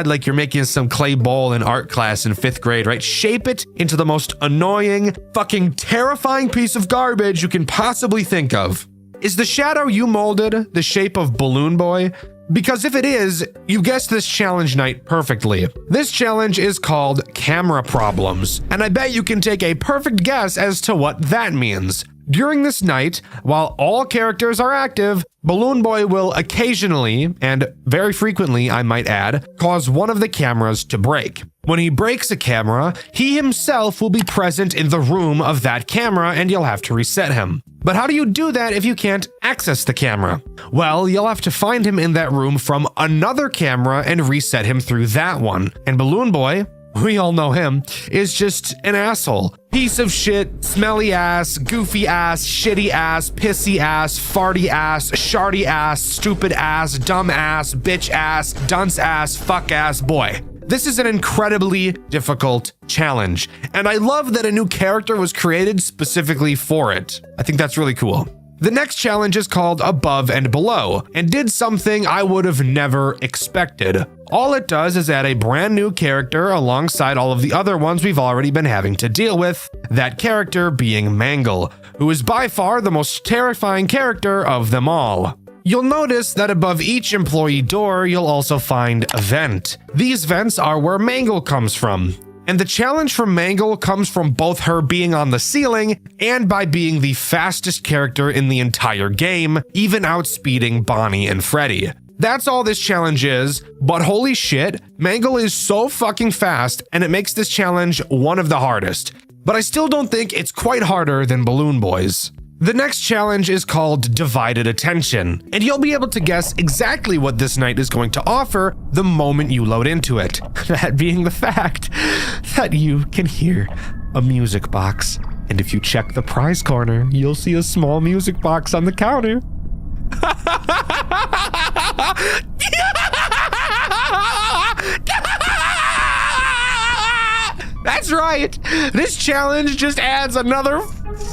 like you're making some clay ball in art class in 5th grade, right? Shape it into the most annoying, fucking terrifying piece of garbage you can possibly think of. Is the shadow you molded the shape of Balloon Boy? Because if it is, you guessed this challenge night perfectly. This challenge is called Camera Problems, and I bet you can take a perfect guess as to what that means. During this night, while all characters are active, Balloon Boy will occasionally, and very frequently I might add, cause one of the cameras to break. When he breaks a camera, he himself will be present in the room of that camera and you'll have to reset him. But how do you do that if you can't access the camera? Well, you'll have to find him in that room from another camera and reset him through that one. And Balloon Boy, we all know him, is just an asshole. Piece of shit, smelly ass, goofy ass, shitty ass, pissy ass, farty ass, sharty ass, stupid ass, dumb ass, bitch ass, dunce ass, fuck ass boy. This is an incredibly difficult challenge, and I love that a new character was created specifically for it. I think that's really cool. The next challenge is called Above and Below, and did something I would have never expected. All it does is add a brand new character alongside all of the other ones we've already been having to deal with, that character being Mangle, who is by far the most terrifying character of them all. You'll notice that above each employee door, you'll also find a vent. These vents are where Mangle comes from. And the challenge for Mangle comes from both her being on the ceiling and by being the fastest character in the entire game, even outspeeding Bonnie and Freddy. That's all this challenge is, but holy shit, Mangle is so fucking fast and it makes this challenge one of the hardest. But I still don't think it's quite harder than Balloon Boys. The next challenge is called Divided Attention, and you'll be able to guess exactly what this night is going to offer the moment you load into it. That being the fact that you can hear a music box. And if you check the prize corner, you'll see a small music box on the counter. That's right! This challenge just adds another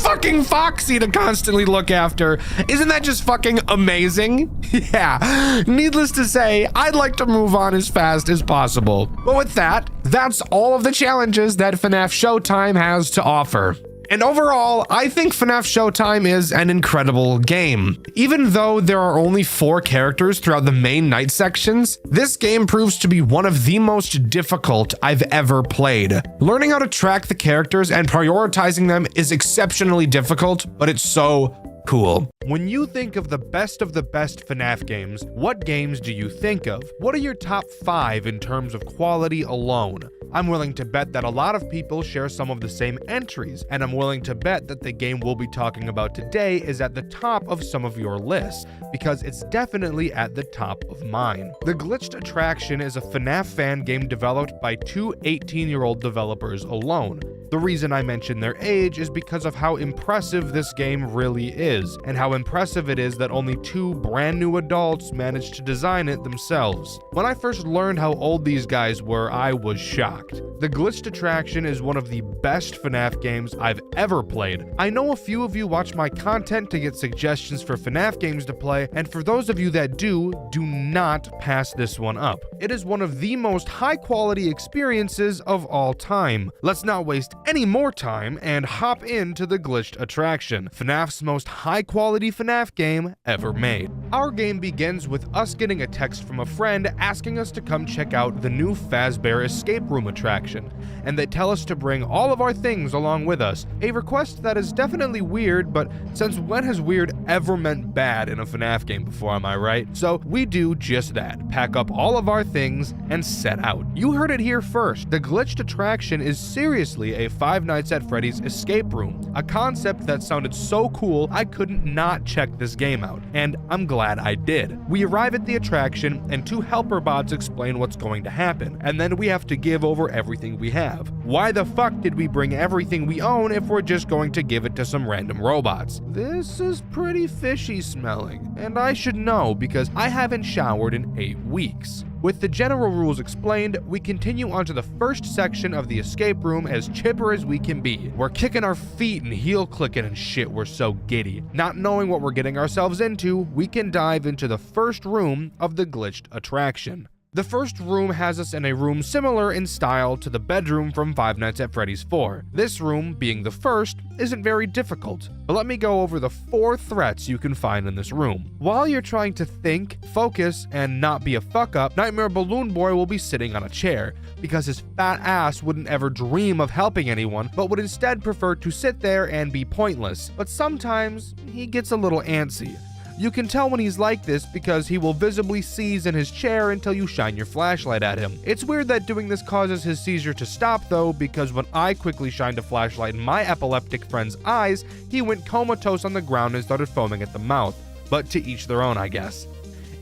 fucking Foxy to constantly look after. Isn't that just fucking amazing? Yeah, needless to say, I'd like to move on as fast as possible. But with that, that's all of the challenges that FNAF Showtime has to offer. And overall, I think FNAF Showtime is an incredible game. Even though there are only 4 characters throughout the main night sections, this game proves to be one of the most difficult I've ever played. Learning how to track the characters and prioritizing them is exceptionally difficult, but it's so cool. When you think of the best FNAF games, what games do you think of? What are your top 5 in terms of quality alone? I'm willing to bet that a lot of people share some of the same entries, and I'm willing to bet that the game we'll be talking about today is at the top of some of your lists, because it's definitely at the top of mine. The Glitched Attraction is a FNAF fan game developed by 2 18-year-old developers alone. The reason I mention their age is because of how impressive this game really is, and how impressive it is that only 2 brand new adults managed to design it themselves. When I first learned how old these guys were, I was shocked. The Glitched Attraction is one of the best FNAF games I've ever played. I know a few of you watch my content to get suggestions for FNAF games to play, and for those of you that do not pass this one up. It is one of the most high-quality experiences of all time. Let's not waste any more time and hop into the Glitched Attraction, FNAF's most high-quality FNAF game ever made. Our game begins with us getting a text from a friend asking us to come check out the new Fazbear escape room attraction, and they tell us to bring all of our things along with us. A request that is definitely weird, but since when has weird ever meant bad in a FNAF game before, am I right? So we do just that, pack up all of our things and set out. You heard it here first. The Glitched Attraction is seriously a Five Nights at Freddy's escape room, a concept that sounded so cool I couldn't not check this game out, and I'm glad I did. We arrive at the attraction and 2 helper bots explain what's going to happen, and then we have to give over everything we have. Why the fuck did we bring everything we own if we're just going to give it to some random robots? This is pretty fishy smelling, and I should know because I haven't showered in 8 weeks. With the general rules explained, we continue onto the first section of the escape room as chipper as we can be. We're kicking our feet and heel clicking and shit, we're so giddy. Not knowing what we're getting ourselves into, we can dive into the first room of the Glitched Attraction. The first room has us in a room similar in style to the bedroom from Five Nights at Freddy's 4. This room, being the first, isn't very difficult, but let me go over the 4 threats you can find in this room. While you're trying to think, focus, and not be a fuck-up, Nightmare Balloon Boy will be sitting on a chair, because his fat ass wouldn't ever dream of helping anyone, but would instead prefer to sit there and be pointless. But sometimes, he gets a little antsy. You can tell when he's like this because he will visibly seize in his chair until you shine your flashlight at him. It's weird that doing this causes his seizure to stop though, because when I quickly shined a flashlight in my epileptic friend's eyes, he went comatose on the ground and started foaming at the mouth. But to each their own, I guess.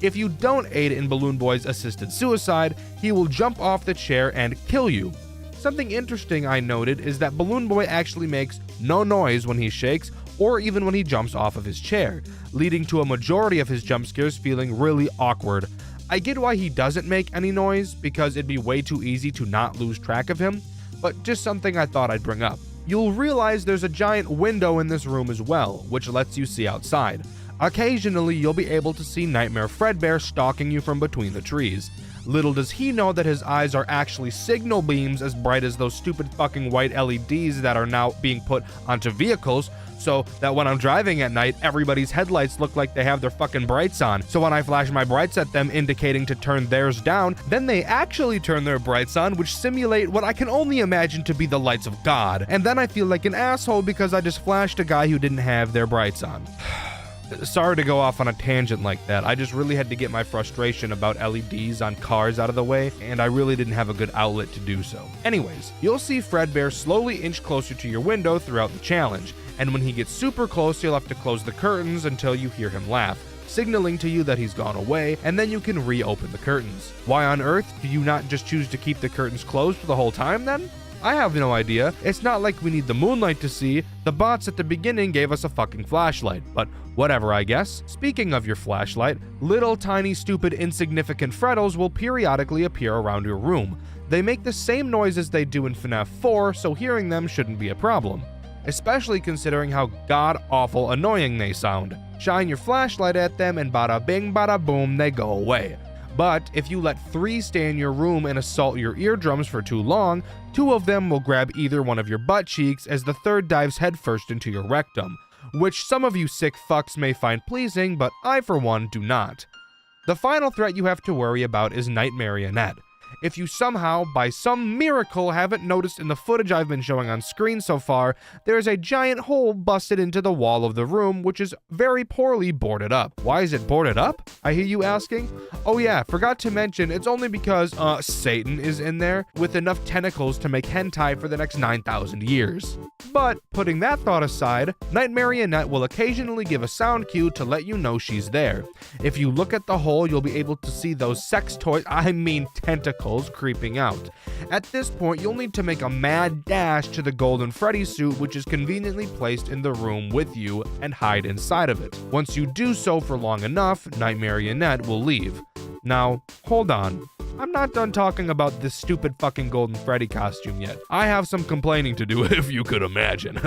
If you don't aid in Balloon Boy's assisted suicide, he will jump off the chair and kill you. Something interesting I noted is that Balloon Boy actually makes no noise when he shakes, or even when he jumps off of his chair, leading to a majority of his jump scares feeling really awkward. I get why he doesn't make any noise, because it'd be way too easy to not lose track of him, but just something I thought I'd bring up. You'll realize there's a giant window in this room as well, which lets you see outside. Occasionally, you'll be able to see Nightmare Fredbear stalking you from between the trees. Little does he know that his eyes are actually signal beams as bright as those stupid fucking white LEDs that are now being put onto vehicles, so that when I'm driving at night, everybody's headlights look like they have their fucking brights on. So when I flash my brights at them indicating to turn theirs down, then they actually turn their brights on, which simulate what I can only imagine to be the lights of God. And then I feel like an asshole because I just flashed a guy who didn't have their brights on. Sorry to go off on a tangent like that. I just really had to get my frustration about LEDs on cars out of the way, and I really didn't have a good outlet to do so. Anyways, you'll see Fredbear slowly inch closer to your window throughout the challenge, and when he gets super close, you'll have to close the curtains until you hear him laugh, signaling to you that he's gone away, and then you can reopen the curtains. Why on earth do you not just choose to keep the curtains closed for the whole time then? I have no idea. It's not like we need the moonlight to see. The bots at the beginning gave us a fucking flashlight, but whatever, I guess. Speaking of your flashlight, little tiny stupid insignificant Freddles will periodically appear around your room. They make the same noise as they do in FNAF 4, so hearing them shouldn't be a problem, especially considering how god-awful annoying they sound. Shine your flashlight at them and bada bing bada boom, they go away. But if you let 3 stay in your room and assault your eardrums for too long, 2 of them will grab either one of your butt cheeks as the third dives headfirst into your rectum, which some of you sick fucks may find pleasing, but I for one do not. The final threat you have to worry about is Night Marionette. If you somehow, by some miracle, haven't noticed in the footage I've been showing on screen so far, there is a giant hole busted into the wall of the room, which is very poorly boarded up. Why is it boarded up? I hear you asking? Oh yeah, forgot to mention, it's only because, Satan is in there with enough tentacles to make hentai for the next 9,000 years. But, putting that thought aside, Night Marionette will occasionally give a sound cue to let you know she's there. If you look at the hole, you'll be able to see those tentacles creeping out. At this point, you'll need to make a mad dash to the Golden Freddy suit, which is conveniently placed in the room with you, and hide inside of it. Once you do so for long enough, Night Marionette will leave. Now, hold on. I'm not done talking about this stupid fucking Golden Freddy costume yet. I have some complaining to do, if you could imagine.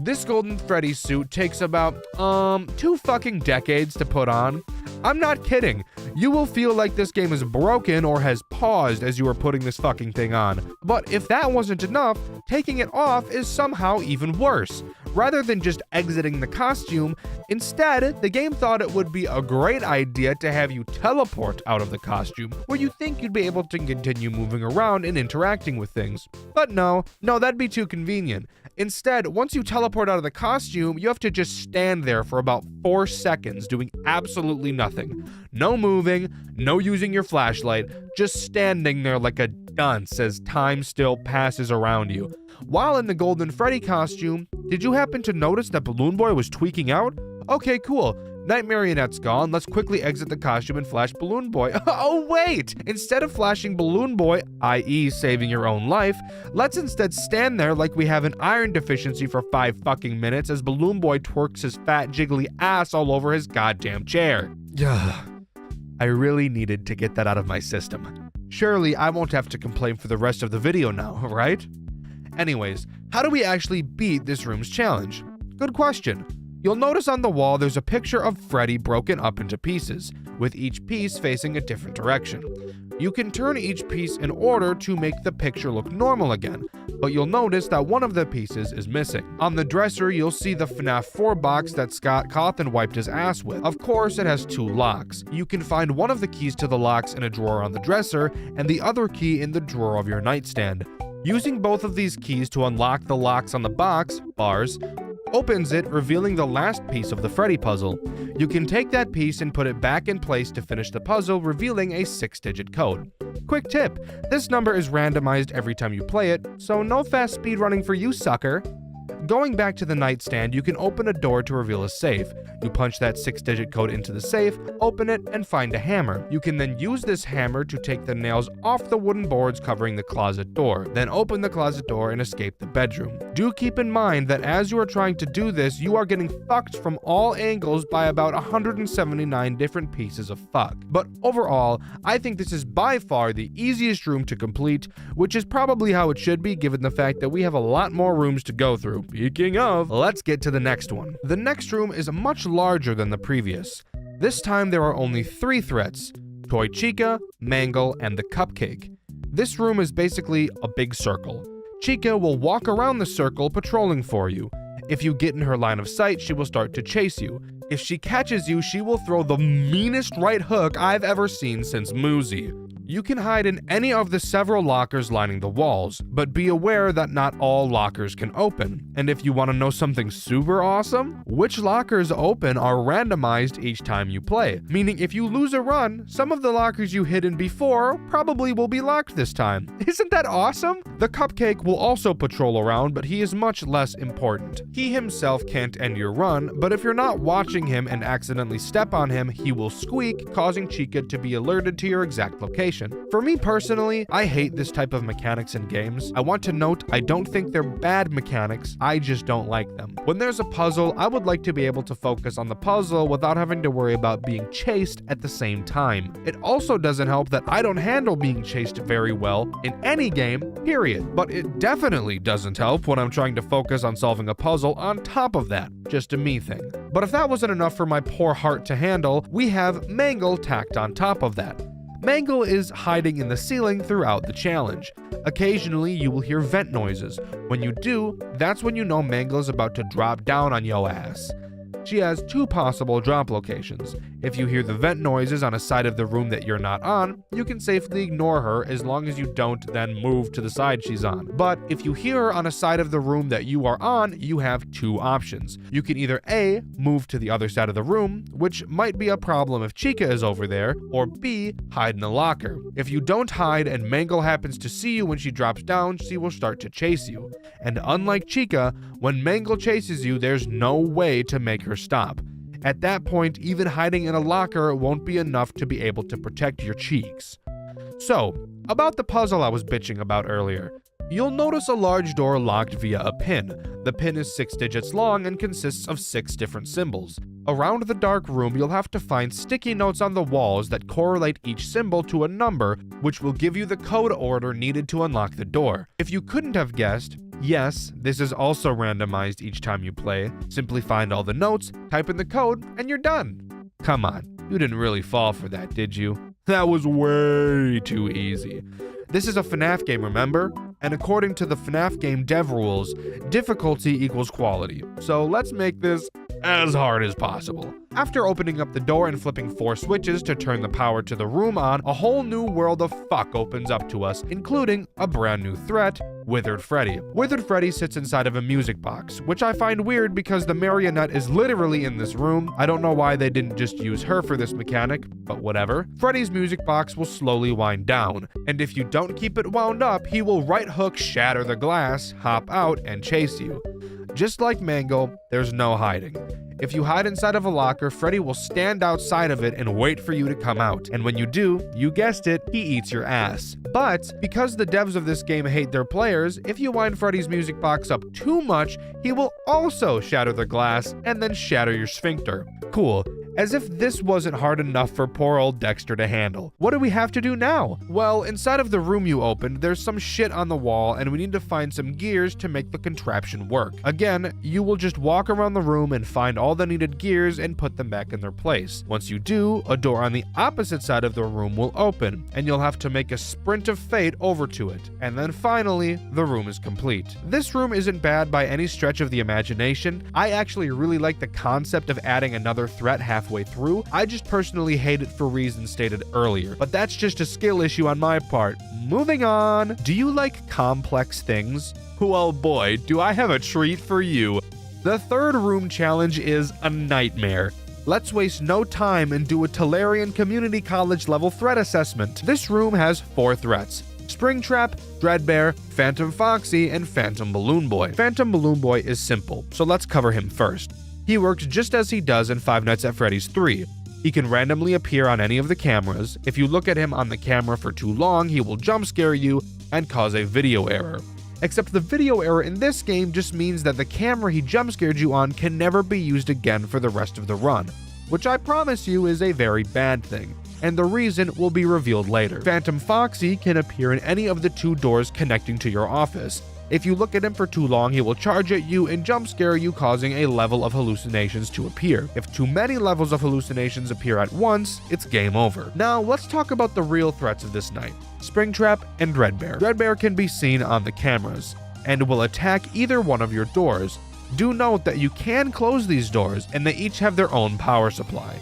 This Golden Freddy suit takes about, 2 fucking decades to put on. I'm not kidding. You will feel like this game is broken or has paused as you are putting this fucking thing on. But if that wasn't enough, taking it off is somehow even worse. Rather than just exiting the costume, instead, the game thought it would be a great idea to have you teleport out of the costume, where you think you'd be able to continue moving around and interacting with things. But no, that'd be too convenient. Instead, once you teleport out of the costume, you have to just stand there for about 4 seconds doing absolutely nothing. No moving, no using your flashlight, just standing there like a dunce as time still passes around you. While in the Golden Freddy costume, did you happen to notice that Balloon Boy was tweaking out? Okay, cool. Night Marionette's gone, let's quickly exit the costume and flash Balloon Boy. Oh wait! Instead of flashing Balloon Boy, i.e. saving your own life, let's instead stand there like we have an iron deficiency for 5 fucking minutes as Balloon Boy twerks his fat jiggly ass all over his goddamn chair. I really needed to get that out of my system. Surely I won't have to complain for the rest of the video now, right? Anyways, how do we actually beat this room's challenge? Good question. You'll notice on the wall there's a picture of Freddy broken up into pieces, with each piece facing a different direction. You can turn each piece in order to make the picture look normal again, but you'll notice that one of the pieces is missing. On the dresser, you'll see the FNAF 4 box that Scott Cawthon wiped his ass with. Of course, it has 2 locks. You can find one of the keys to the locks in a drawer on the dresser, and the other key in the drawer of your nightstand. Using both of these keys to unlock the locks on the box, bars, opens it, revealing the last piece of the Freddy puzzle. You can take that piece and put it back in place to finish the puzzle, revealing a 6-digit code. Quick tip, this number is randomized every time you play it, so no fast speed running for you, sucker. Going back to the nightstand, you can open a door to reveal a safe. You punch that 6-digit code into the safe, open it, and find a hammer. You can then use this hammer to take the nails off the wooden boards covering the closet door, then open the closet door and escape the bedroom. Do keep in mind that as you are trying to do this, you are getting fucked from all angles by about 179 different pieces of fuck. But overall, I think this is by far the easiest room to complete, which is probably how it should be given the fact that we have a lot more rooms to go through. Speaking of, let's get to the next one. The next room is much larger than the previous. This time there are only 3 threats. Toy Chica, Mangle, and the Cupcake. This room is basically a big circle. Chica will walk around the circle patrolling for you. If you get in her line of sight, she will start to chase you. If she catches you, she will throw the meanest right hook I've ever seen since Muzi. You can hide in any of the several lockers lining the walls, but be aware that not all lockers can open. And if you want to know something super awesome, which lockers open are randomized each time you play. Meaning if you lose a run, some of the lockers you hid in before probably will be locked this time. Isn't that awesome? The Cupcake will also patrol around, but he is much less important. He himself can't end your run, but if you're not watching him and accidentally step on him, he will squeak, causing Chica to be alerted to your exact location. For me personally, I hate this type of mechanics in games. I want to note I don't think they're bad mechanics, I just don't like them. When there's a puzzle, I would like to be able to focus on the puzzle without having to worry about being chased at the same time. It also doesn't help that I don't handle being chased very well in any game, period. But it definitely doesn't help when I'm trying to focus on solving a puzzle on top of that. Just a me thing. But if that wasn't enough for my poor heart to handle, we have Mangle tacked on top of that. Mangle is hiding in the ceiling throughout the challenge. Occasionally, you will hear vent noises. When you do, that's when you know Mangle is about to drop down on yo ass. She has two possible drop locations. If you hear the vent noises on a side of the room that you're not on, you can safely ignore her as long as you don't then move to the side she's on. But if you hear her on a side of the room that you are on, you have two options. You can either A, move to the other side of the room, which might be a problem if Chica is over there, or B, hide in a locker. If you don't hide and Mangle happens to see you when she drops down, she will start to chase you. And unlike Chica, when Mangle chases you, there's no way to make her stop. At that point, even hiding in a locker won't be enough to be able to protect your cheeks. So, about the puzzle I was bitching about earlier. You'll notice a large door locked via a pin. The pin is 6 digits long and consists of 6 different symbols. Around the dark room, you'll have to find sticky notes on the walls that correlate each symbol to a number, which will give you the code order needed to unlock the door. If you couldn't have guessed, yes, this is also randomized each time you play. Simply find all the notes, type in the code, and you're done. Come on, you didn't really fall for that, did you? That was way too easy. This is a FNAF game, remember? And according to the FNAF game dev rules, difficulty equals quality. So let's make this as hard as possible. After opening up the door and flipping 4 switches to turn the power to the room on, a whole new world of fuck opens up to us, including a brand new threat, Withered Freddy. Withered Freddy sits inside of a music box, which I find weird because the marionette is literally in this room. I don't know why they didn't just use her for this mechanic, but whatever. Freddy's music box will slowly wind down, and if you don't keep it wound up, he will right hook, shatter the glass, hop out, and chase you. Just like Mangle, there's no hiding. If you hide inside of a locker, Freddy will stand outside of it and wait for you to come out. And when you do, you guessed it, he eats your ass. But because the devs of this game hate their players, if you wind Freddy's music box up too much, he will also shatter the glass and then shatter your sphincter. Cool. As if this wasn't hard enough for poor old Dexter to handle. What do we have to do now? Well, inside of the room you opened, there's some shit on the wall and we need to find some gears to make the contraption work. Again, you will just walk around the room and find all the needed gears and put them back in their place. Once you do, a door on the opposite side of the room will open and you'll have to make a sprint of fate over to it. And then finally, the room is complete. This room isn't bad by any stretch of the imagination. I actually really like the concept of adding another threat halfway through. I just personally hate it for reasons stated earlier, but that's just a skill issue on my part. Moving on. Do you like complex things? Well boy, do I have a treat for you. The third room challenge is a nightmare. Let's waste no time and do a Tolarian Community College level threat assessment. This room has 4 threats: Springtrap, Dreadbear, Phantom Foxy, and Phantom Balloon Boy. Phantom Balloon Boy is simple, so let's cover him first. He works just as he does in Five Nights at Freddy's 3. He can randomly appear on any of the cameras. If you look at him on the camera for too long, he will jump scare you and cause a video error. Except the video error in this game just means that the camera he jump scared you on can never be used again for the rest of the run, which I promise you is a very bad thing, and the reason will be revealed later. Phantom Foxy can appear in any of the 2 doors connecting to your office. If you look at him for too long, he will charge at you and jump scare you, causing a level of hallucinations to appear. If too many levels of hallucinations appear at once, it's game over. Now, let's talk about the real threats of this night: Springtrap and Dreadbear. Dreadbear can be seen on the cameras and will attack either one of your doors. Do note that you can close these doors and they each have their own power supply.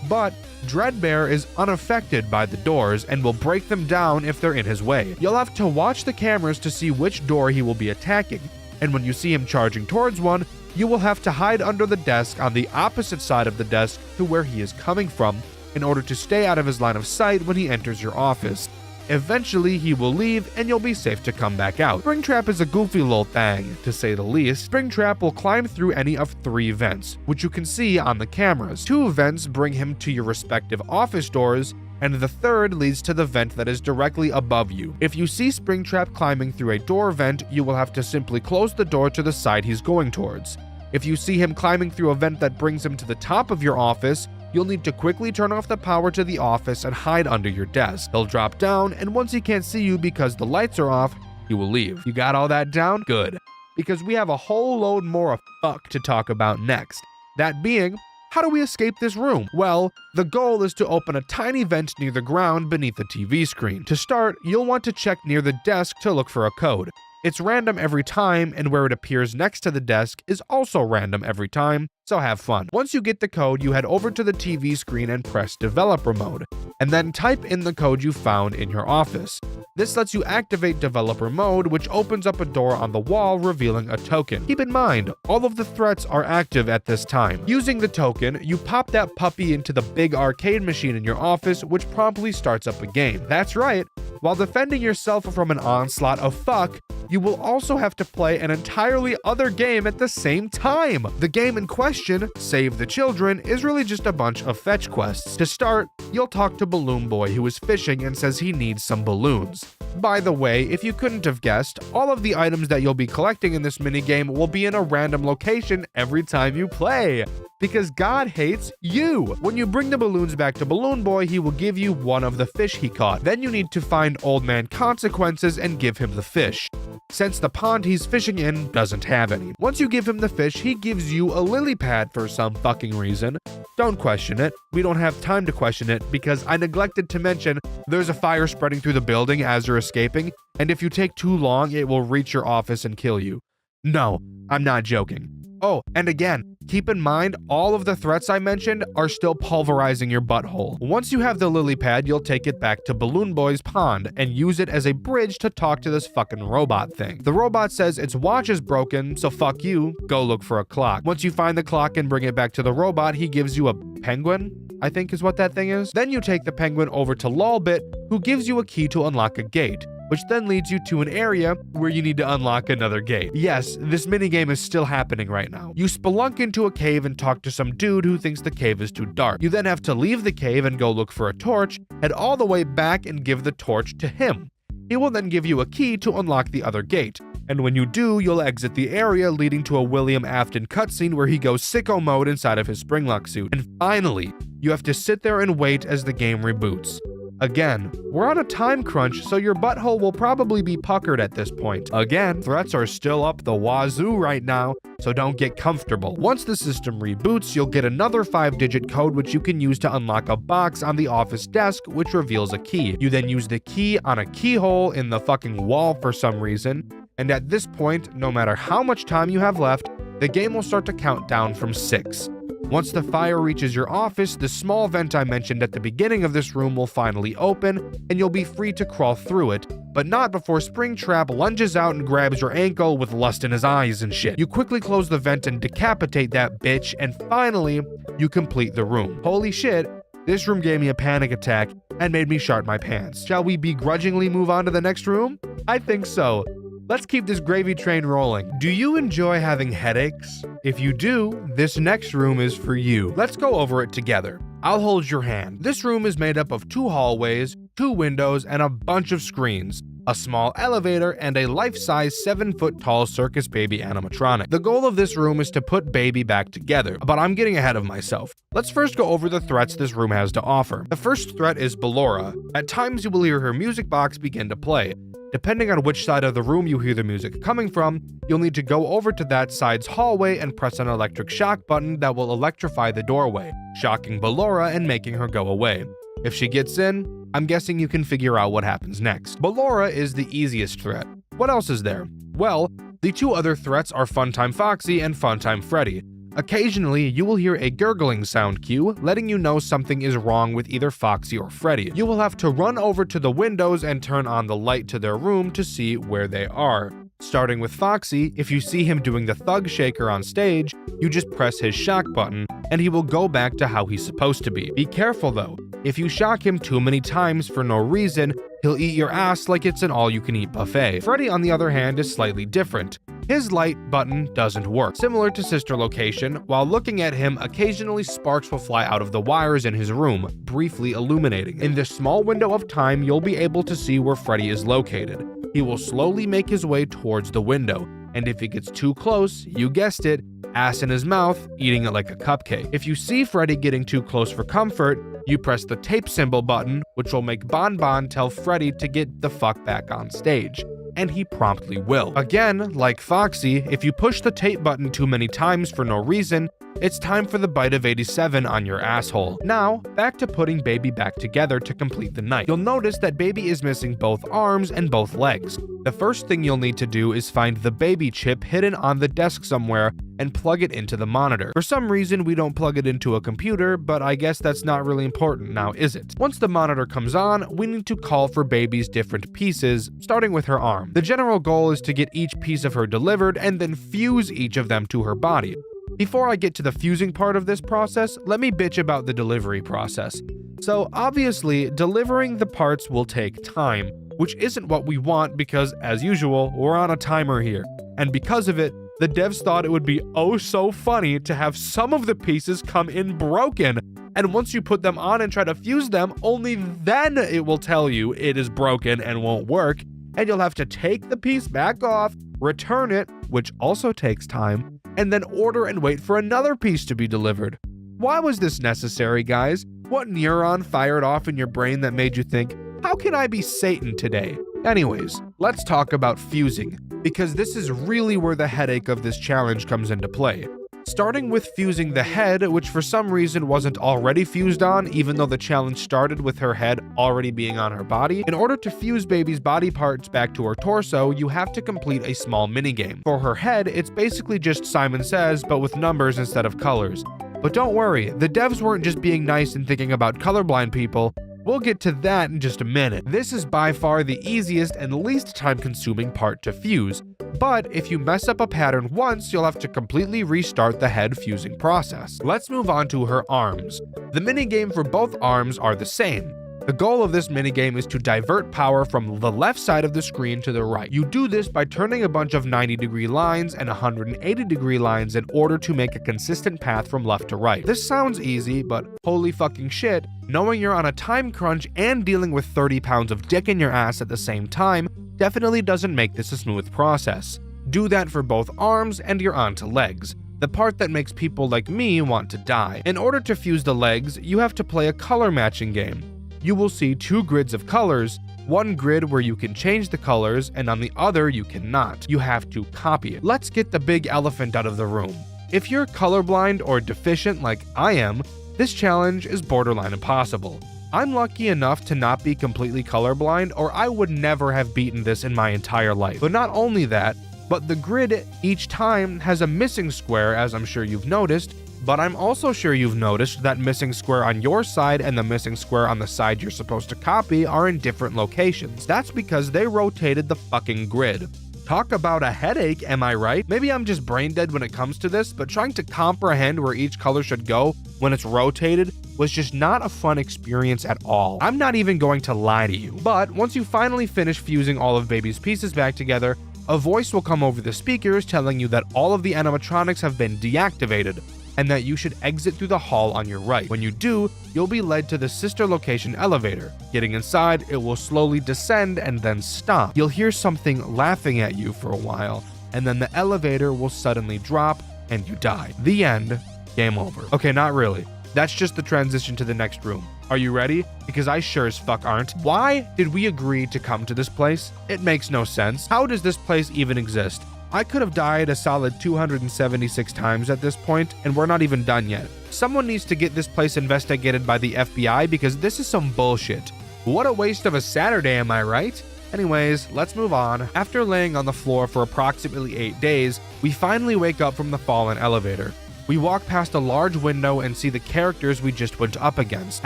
But Dreadbear is unaffected by the doors and will break them down if they're in his way. You'll have to watch the cameras to see which door he will be attacking, and when you see him charging towards one, you will have to hide under the desk on the opposite side of the desk to where he is coming from in order to stay out of his line of sight when he enters your office. Eventually, he will leave and you'll be safe to come back out. Springtrap is a goofy little thing, to say the least. Springtrap will climb through any of 3 vents, which you can see on the cameras. 2 vents bring him to your respective office doors, and the 3rd leads to the vent that is directly above you. If you see Springtrap climbing through a door vent, you will have to simply close the door to the side he's going towards. If you see him climbing through a vent that brings him to the top of your office, you'll need to quickly turn off the power to the office and hide under your desk. He'll drop down, and once he can't see you because the lights are off, he will leave. You got all that down? Good. Because we have a whole load more of fuck to talk about next. That being, how do we escape this room? Well, the goal is to open a tiny vent near the ground beneath the TV screen. To start, you'll want to check near the desk to look for a code. It's random every time, and where it appears next to the desk is also random every time, so have fun. Once you get the code, you head over to the TV screen and press Developer Mode, and then type in the code you found in your office. This lets you activate Developer Mode, which opens up a door on the wall revealing a token. Keep in mind, all of the threats are active at this time. Using the token, you pop that puppy into the big arcade machine in your office, which promptly starts up a game. That's right, while defending yourself from an onslaught of fuck, you will also have to play an entirely other game at the same time. The game in question, Save the Children, is really just a bunch of fetch quests. To start, you'll talk to Balloon Boy, who is fishing and says he needs some balloons. By the way, if you couldn't have guessed, all of the items that you'll be collecting in this minigame will be in a random location every time you play. Because God hates you. When you bring the balloons back to Balloon Boy, he will give you one of the fish he caught. Then you need to find Old Man Consequences and give him the fish, since the pond he's fishing in doesn't have any. Once you give him the fish, he gives you a lily pad for some fucking reason. Don't question it. We don't have time to question it because I neglected to mention there's a fire spreading through the building as you're escaping, and if you take too long, it will reach your office and kill you. No, I'm not joking. Oh, and again, keep in mind, all of the threats I mentioned are still pulverizing your butthole. Once you have the lily pad, you'll take it back to Balloon Boy's pond and use it as a bridge to talk to this fucking robot thing. The robot says its watch is broken, so fuck you, go look for a clock. Once you find the clock and bring it back to the robot, he gives you a penguin, I think is what that thing is. Then you take the penguin over to Lolbit, who gives you a key to unlock a gate, which then leads you to an area where you need to unlock another gate. Yes, this minigame is still happening right now. You spelunk into a cave and talk to some dude who thinks the cave is too dark. You then have to leave the cave and go look for a torch, head all the way back and give the torch to him. He will then give you a key to unlock the other gate, and when you do, you'll exit the area leading to a William Afton cutscene where he goes sicko mode inside of his Springlock suit. And finally, you have to sit there and wait as the game reboots. Again, we're on a time crunch, so your butthole will probably be puckered at this point. Again, threats are still up the wazoo right now, so don't get comfortable. Once the system reboots, you'll get another 5-digit code which you can use to unlock a box on the office desk which reveals a key. You then use the key on a keyhole in the fucking wall for some reason, and at this point, no matter how much time you have left, the game will start to count down from 6. Once the fire reaches your office, the small vent I mentioned at the beginning of this room will finally open, and you'll be free to crawl through it, but not before Springtrap lunges out and grabs your ankle with lust in his eyes and shit. You quickly close the vent and decapitate that bitch, and finally, you complete the room. Holy shit, this room gave me a panic attack and made me shart my pants. Shall we begrudgingly move on to the next room? I think so. Let's keep this gravy train rolling. Do you enjoy having headaches? If you do, this next room is for you. Let's go over it together. I'll hold your hand. This room is made up of 2 hallways, 2 windows, and a bunch of screens, a small elevator, and a life-size 7-foot-tall circus baby animatronic. The goal of this room is to put baby back together, but I'm getting ahead of myself. Let's first go over the threats this room has to offer. The first threat is Ballora. At times you will hear her music box begin to play. Depending on which side of the room you hear the music coming from, you'll need to go over to that side's hallway and press an electric shock button that will electrify the doorway, shocking Ballora and making her go away. If she gets in, I'm guessing you can figure out what happens next. Ballora is the easiest threat. What else is there? Well, the two other threats are Funtime Foxy and Funtime Freddy. Occasionally, you will hear a gurgling sound cue, letting you know something is wrong with either Foxy or Freddy. You will have to run over to the windows and turn on the light to their room to see where they are. Starting with Foxy, if you see him doing the thug shaker on stage, you just press his shock button, and he will go back to how he's supposed to be. Be careful though, if you shock him too many times for no reason, he'll eat your ass like it's an all-you-can-eat buffet. Freddy, on the other hand, is slightly different. His light button doesn't work. Similar to Sister Location, while looking at him, occasionally sparks will fly out of the wires in his room, briefly illuminating. In this small window of time, you'll be able to see where Freddy is located. He will slowly make his way towards the window, and if he gets too close, you guessed it, ass in his mouth, eating it like a cupcake. If you see Freddy getting too close for comfort, you press the tape symbol button, which will make Bon Bon tell Freddy to get the fuck back on stage. And he promptly will. Again, like Foxy, if you push the tape button too many times for no reason, it's time for the bite of 87 on your asshole. Now, back to putting Baby back together to complete the night. You'll notice that Baby is missing both arms and both legs. The first thing you'll need to do is find the Baby chip hidden on the desk somewhere and plug it into the monitor. For some reason, we don't plug it into a computer, but I guess that's not really important now, is it? Once the monitor comes on, we need to call for Baby's different pieces, starting with her arm. The general goal is to get each piece of her delivered and then fuse each of them to her body. Before I get to the fusing part of this process, let me bitch about the delivery process. So obviously, delivering the parts will take time, which isn't what we want because, as usual, we're on a timer here. And because of it, the devs thought it would be oh so funny to have some of the pieces come in broken, and once you put them on and try to fuse them, only then it will tell you it is broken and won't work, and you'll have to take the piece back off, return it, which also takes time, and then order and wait for another piece to be delivered. Why was this necessary, guys? What neuron fired off in your brain that made you think, how can I be Satan today? Anyways, let's talk about fusing, because this is really where the headache of this challenge comes into play. Starting with fusing the head, which for some reason wasn't already fused on, even though the challenge started with her head already being on her body. In order to fuse Baby's body parts back to her torso, you have to complete a small minigame. For her head, it's basically just Simon Says, but with numbers instead of colors. But don't worry, the devs weren't just being nice and thinking about colorblind people. We'll get to that in just a minute. This is by far the easiest and least time-consuming part to fuse, but if you mess up a pattern once, you'll have to completely restart the head fusing process. Let's move on to her arms. The minigame for both arms are the same. The goal of this minigame is to divert power from the left side of the screen to the right. You do this by turning a bunch of 90-degree lines and 180-degree lines in order to make a consistent path from left to right. This sounds easy, but holy fucking shit, knowing you're on a time crunch and dealing with 30 pounds of dick in your ass at the same time definitely doesn't make this a smooth process. Do that for both arms and you're on to legs, the part that makes people like me want to die. In order to fuse the legs, you have to play a color matching game. You will see two grids of colors, one grid where you can change the colors and on the other you cannot. You have to copy it. Let's get the big elephant out of the room. If you're colorblind or deficient like I am, this challenge is borderline impossible. I'm lucky enough to not be completely colorblind or I would never have beaten this in my entire life. But not only that, but the grid each time has a missing square, as I'm sure you've noticed, but I'm also sure you've noticed that missing square on your side and the missing square on the side you're supposed to copy are in different locations. That's because they rotated the fucking grid. Talk about a headache, am I right? Maybe I'm just brain dead when it comes to this, but trying to comprehend where each color should go when it's rotated was just not a fun experience at all. I'm not even going to lie to you. But once you finally finish fusing all of Baby's pieces back together, a voice will come over the speakers telling you that all of the animatronics have been deactivated, and that you should exit through the hall on your right. When you do, you'll be led to the sister location elevator. Getting inside, it will slowly descend and then stop. You'll hear something laughing at you for a while, and then the elevator will suddenly drop and you die. The end. Game over. Okay, not really. That's just the transition to the next room. Are you ready? Because I sure as fuck aren't. Why did we agree to come to this place? It makes no sense. How does this place even exist? I could have died a solid 276 times at this point, and we're not even done yet. Someone needs to get this place investigated by the FBI because this is some bullshit. What a waste of a Saturday, am I right? Anyways, let's move on. After laying on the floor for approximately 8 days, we finally wake up from the fallen elevator. We walk past a large window and see the characters we just went up against.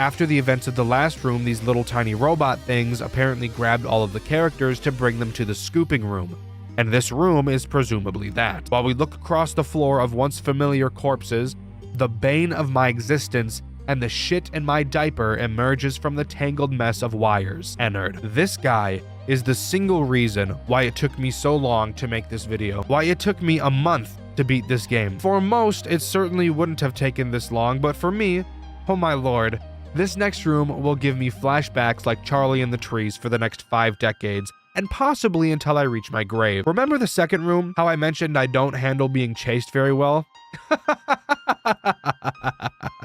After the events of the last room, these little tiny robot things apparently grabbed all of the characters to bring them to the scooping room. And this room is presumably that. While we look across the floor of once familiar corpses, the bane of my existence and the shit in my diaper emerges from the tangled mess of wires. Ennard. This guy is the single reason why it took me so long to make this video. Why it took me a month to beat this game. For most, it certainly wouldn't have taken this long, but for me, oh my lord, this next room will give me flashbacks like Charlie in the Trees for the next 5 decades. And possibly until I reach my grave. Remember the second room? How I mentioned I don't handle being chased very well?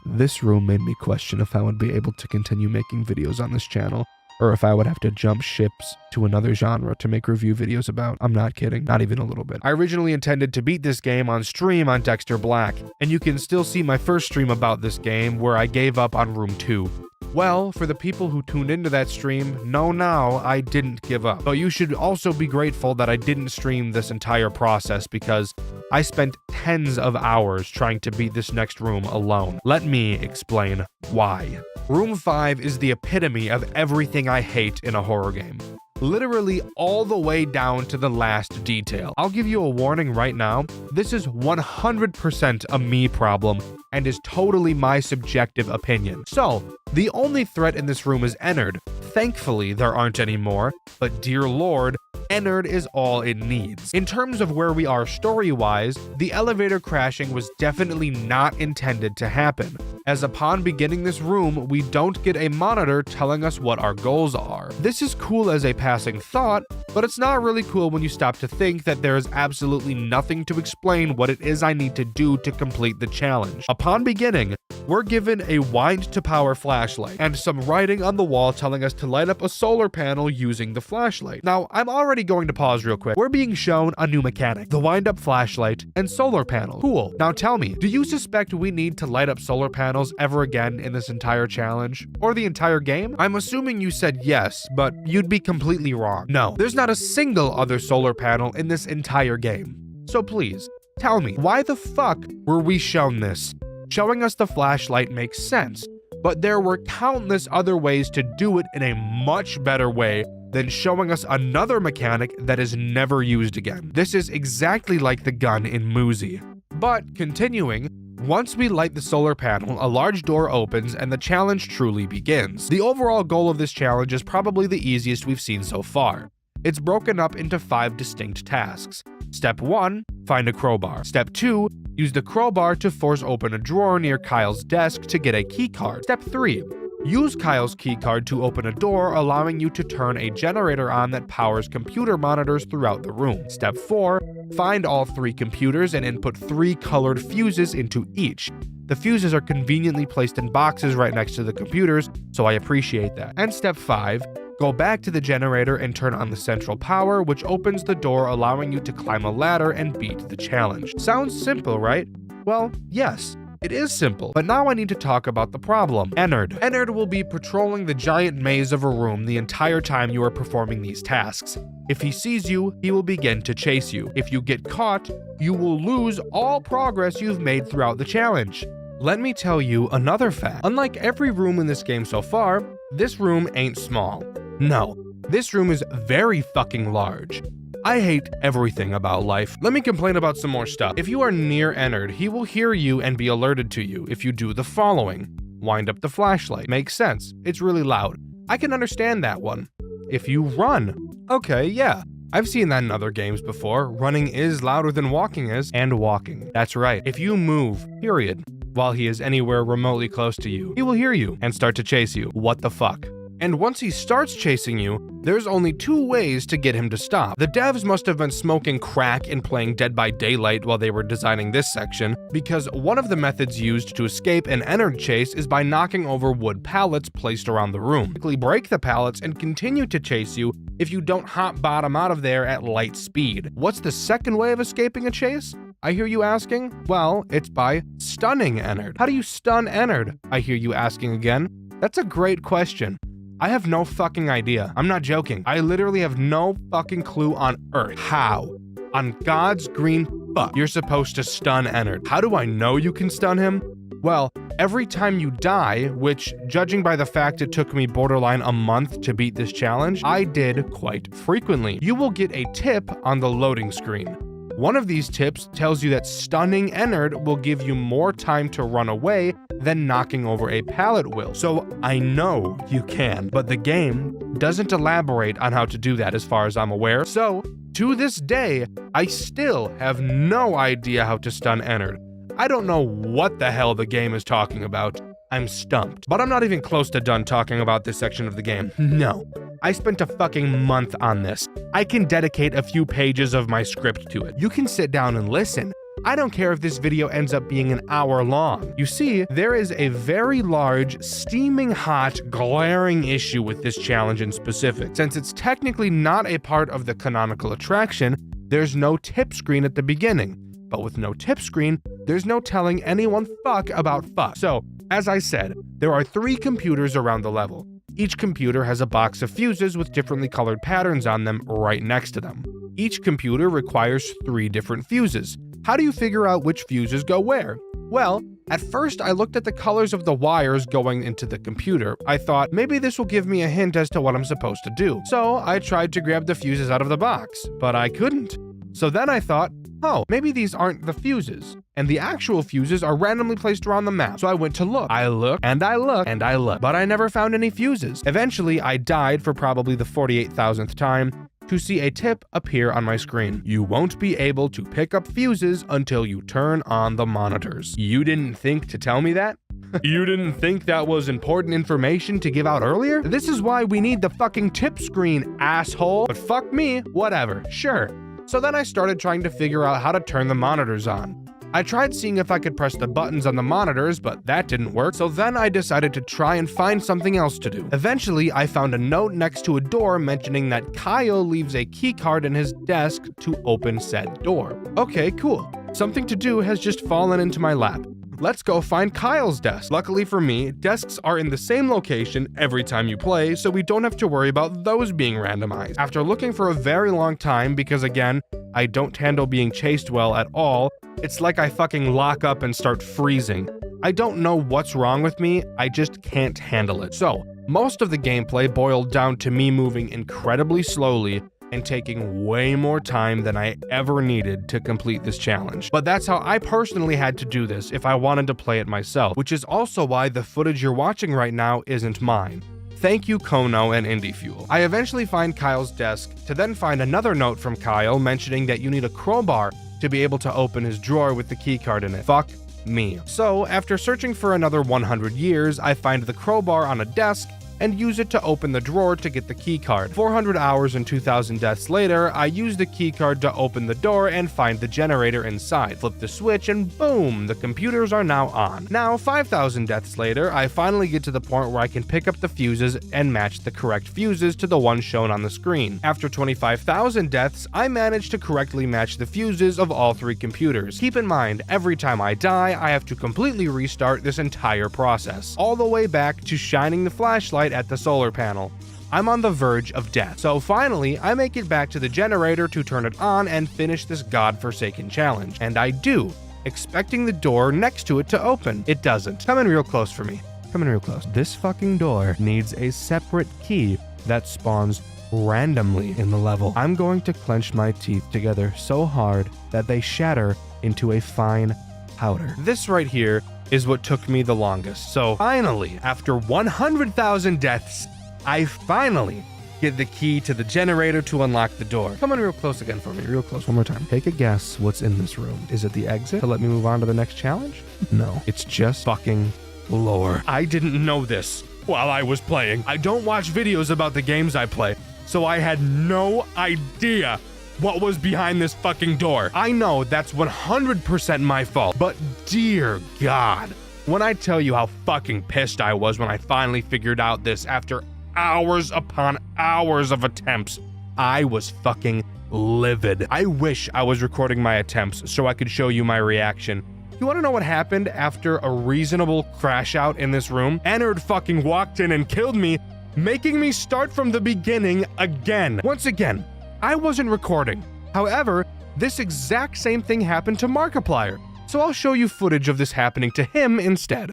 This room made me question if I would be able to continue making videos on this channel, or if I would have to jump ships to another genre to make review videos about. I'm not kidding, not even a little bit. I originally intended to beat this game on stream on Dexter Black, and you can still see my first stream about this game where I gave up on room 2. Well, for the people who tuned into that stream, know now I didn't give up. But you should also be grateful that I didn't stream this entire process because I spent tens of hours trying to beat this next room alone. Let me explain why. Room 5 is the epitome of everything I hate in a horror game. Literally all the way down to the last detail. I'll give you a warning right now. This is 100% a me problem and is totally my subjective opinion. So, the only threat in this room is Ennard. Thankfully, there aren't any more, but dear lord, Ennard is all it needs. In terms of where we are story-wise, the elevator crashing was definitely not intended to happen, as upon beginning this room, we don't get a monitor telling us what our goals are. This is cool as a passing thought, but it's not really cool when you stop to think that there is absolutely nothing to explain what it is I need to do to complete the challenge. Upon beginning, we're given a wind to power flashlight and some writing on the wall telling us to light up a solar panel using the flashlight. Now, I'm already going to pause real quick. We're being shown a new mechanic, the wind up flashlight and solar panel. Cool. Now tell me, do you suspect we need to light up solar panels ever again in this entire challenge? Or the entire game? I'm assuming you said yes, but you'd be completely wrong. No, there's not a single other solar panel in this entire game. So please, tell me, why the fuck were we shown this? Showing us the flashlight makes sense, but there were countless other ways to do it in a much better way than showing us another mechanic that is never used again. This is exactly like the gun in Muzi. But continuing, once we light the solar panel, a large door opens and the challenge truly begins. The overall goal of this challenge is probably the easiest we've seen so far. It's broken up into 5 distinct tasks. Step 1, find a crowbar. Step 2, use the crowbar to force open a drawer near Kyle's desk to get a keycard. Step 3, use Kyle's keycard to open a door, allowing you to turn a generator on that powers computer monitors throughout the room. Step 4, find all 3 computers and input 3 colored fuses into each. The fuses are conveniently placed in boxes right next to the computers, so I appreciate that. And step 5, go back to the generator and turn on the central power, which opens the door, allowing you to climb a ladder and beat the challenge. Sounds simple, right? Well, yes. It is simple, but now I need to talk about the problem. Ennard. Ennard will be patrolling the giant maze of a room the entire time you are performing these tasks. If he sees you, he will begin to chase you. If you get caught, you will lose all progress you've made throughout the challenge. Let me tell you another fact. Unlike every room in this game so far, this room ain't small. No, this room is very fucking large. I hate everything about life. Let me complain about some more stuff. If you are near Ennard, he will hear you and be alerted to you if you do the following. Wind up the flashlight. Makes sense. It's really loud. I can understand that one. If you run. Okay, yeah. I've seen that in other games before. Running is louder than walking is, and walking. That's right. If you move, period, while he is anywhere remotely close to you, he will hear you and start to chase you. What the fuck? And once he starts chasing you, there's only 2 ways to get him to stop. The devs must have been smoking crack and playing Dead by Daylight while they were designing this section, because one of the methods used to escape an Ennard chase is by knocking over wood pallets placed around the room. Quickly break the pallets and continue to chase you if you don't hop bottom out of there at light speed. What's the second way of escaping a chase? I hear you asking? Well, it's by stunning Ennard. How do you stun Ennard? I hear you asking again. That's a great question. I have no fucking idea. I'm not joking. I literally have no fucking clue on earth how, on God's green fuck, you're supposed to stun Ennard. How do I know you can stun him? Well, every time you die, which, judging by the fact it took me borderline a month to beat this challenge, I did quite frequently, you will get a tip on the loading screen. One of these tips tells you that stunning Ennard will give you more time to run away than knocking over a pallet will. So I know you can, but the game doesn't elaborate on how to do that as far as I'm aware. So to this day, I still have no idea how to stun Ennard. I don't know what the hell the game is talking about. I'm stumped. But I'm not even close to done talking about this section of the game. No. I spent a fucking month on this. I can dedicate a few pages of my script to it. You can sit down and listen. I don't care if this video ends up being an hour long. You see, there is a very large, steaming hot, glaring issue with this challenge in specific. Since it's technically not a part of the canonical attraction, there's no tip screen at the beginning. But with no tip screen, there's no telling anyone fuck about fuck. So, as I said, there are 3 computers around the level. Each computer has a box of fuses with differently colored patterns on them right next to them. Each computer requires 3 different fuses. How do you figure out which fuses go where? Well, at first I looked at the colors of the wires going into the computer. I thought, maybe this will give me a hint as to what I'm supposed to do. So I tried to grab the fuses out of the box, but I couldn't. So then I thought, oh, maybe these aren't the fuses, and the actual fuses are randomly placed around the map. So I went to look. I looked, and I looked, and I looked, but I never found any fuses. Eventually, I died for probably the 48,000th time to see a tip appear on my screen. You won't be able to pick up fuses until you turn on the monitors. You didn't think to tell me that? You didn't think that was important information to give out earlier? This is why we need the fucking tip screen, asshole. But fuck me, whatever, sure. So then I started trying to figure out how to turn the monitors on. I tried seeing if I could press the buttons on the monitors, but that didn't work, so then I decided to try and find something else to do. Eventually, I found a note next to a door mentioning that Kyle leaves a keycard in his desk to open said door. Okay, cool. Something to do has just fallen into my lap. Let's go find Kyle's desk. Luckily for me, desks are in the same location every time you play, so we don't have to worry about those being randomized. After looking for a very long time, because again, I don't handle being chased well at all, it's like I fucking lock up and start freezing. I don't know what's wrong with me, I just can't handle it. So, most of the gameplay boiled down to me moving incredibly slowly and taking way more time than I ever needed to complete this challenge. But that's how I personally had to do this if I wanted to play it myself, which is also why the footage you're watching right now isn't mine. Thank you, Kono and Indie Fuel. I eventually find Kyle's desk to then find another note from Kyle mentioning that you need a crowbar to be able to open his drawer with the keycard in it. Fuck me. So, after searching for another 100 years, I find the crowbar on a desk and use it to open the drawer to get the keycard. 400 hours and 2,000 deaths later, I use the keycard to open the door and find the generator inside. Flip the switch and boom, the computers are now on. Now, 5,000 deaths later, I finally get to the point where I can pick up the fuses and match the correct fuses to the one shown on the screen. After 25,000 deaths, I managed to correctly match the fuses of all 3 computers. Keep in mind, every time I die, I have to completely restart this entire process, all the way back to shining the flashlight at the solar panel. I'm on the verge of death. So finally, I make it back to the generator to turn it on and finish this godforsaken challenge. And I do, expecting the door next to it to open. It doesn't. Come in real close for me. Come in real close. This fucking door needs a separate key that spawns randomly in the level. I'm going to clench my teeth together so hard that they shatter into a fine powder. This right here is what took me the longest. So finally, after 100,000 deaths, I finally get the key to the generator to unlock the door. Come on real close again for me, real close, one more time. Take a guess what's in this room. Is it the exit to let me move on to the next challenge? No, it's just fucking lore. I didn't know this, while I was playing. I don't watch videos about the games I play, so I had no idea what was behind this fucking door. I know that's 100% my fault, but dear God, when I tell you how fucking pissed I was when I finally figured out this after hours upon hours of attempts, I was fucking livid. I wish I was recording my attempts so I could show you my reaction. You want to know what happened after a reasonable crash out in this room? Ennard fucking walked in and killed me, making me start from the beginning again. Once again, I wasn't recording. However, this exact same thing happened to Markiplier, so I'll show you footage of this happening to him instead.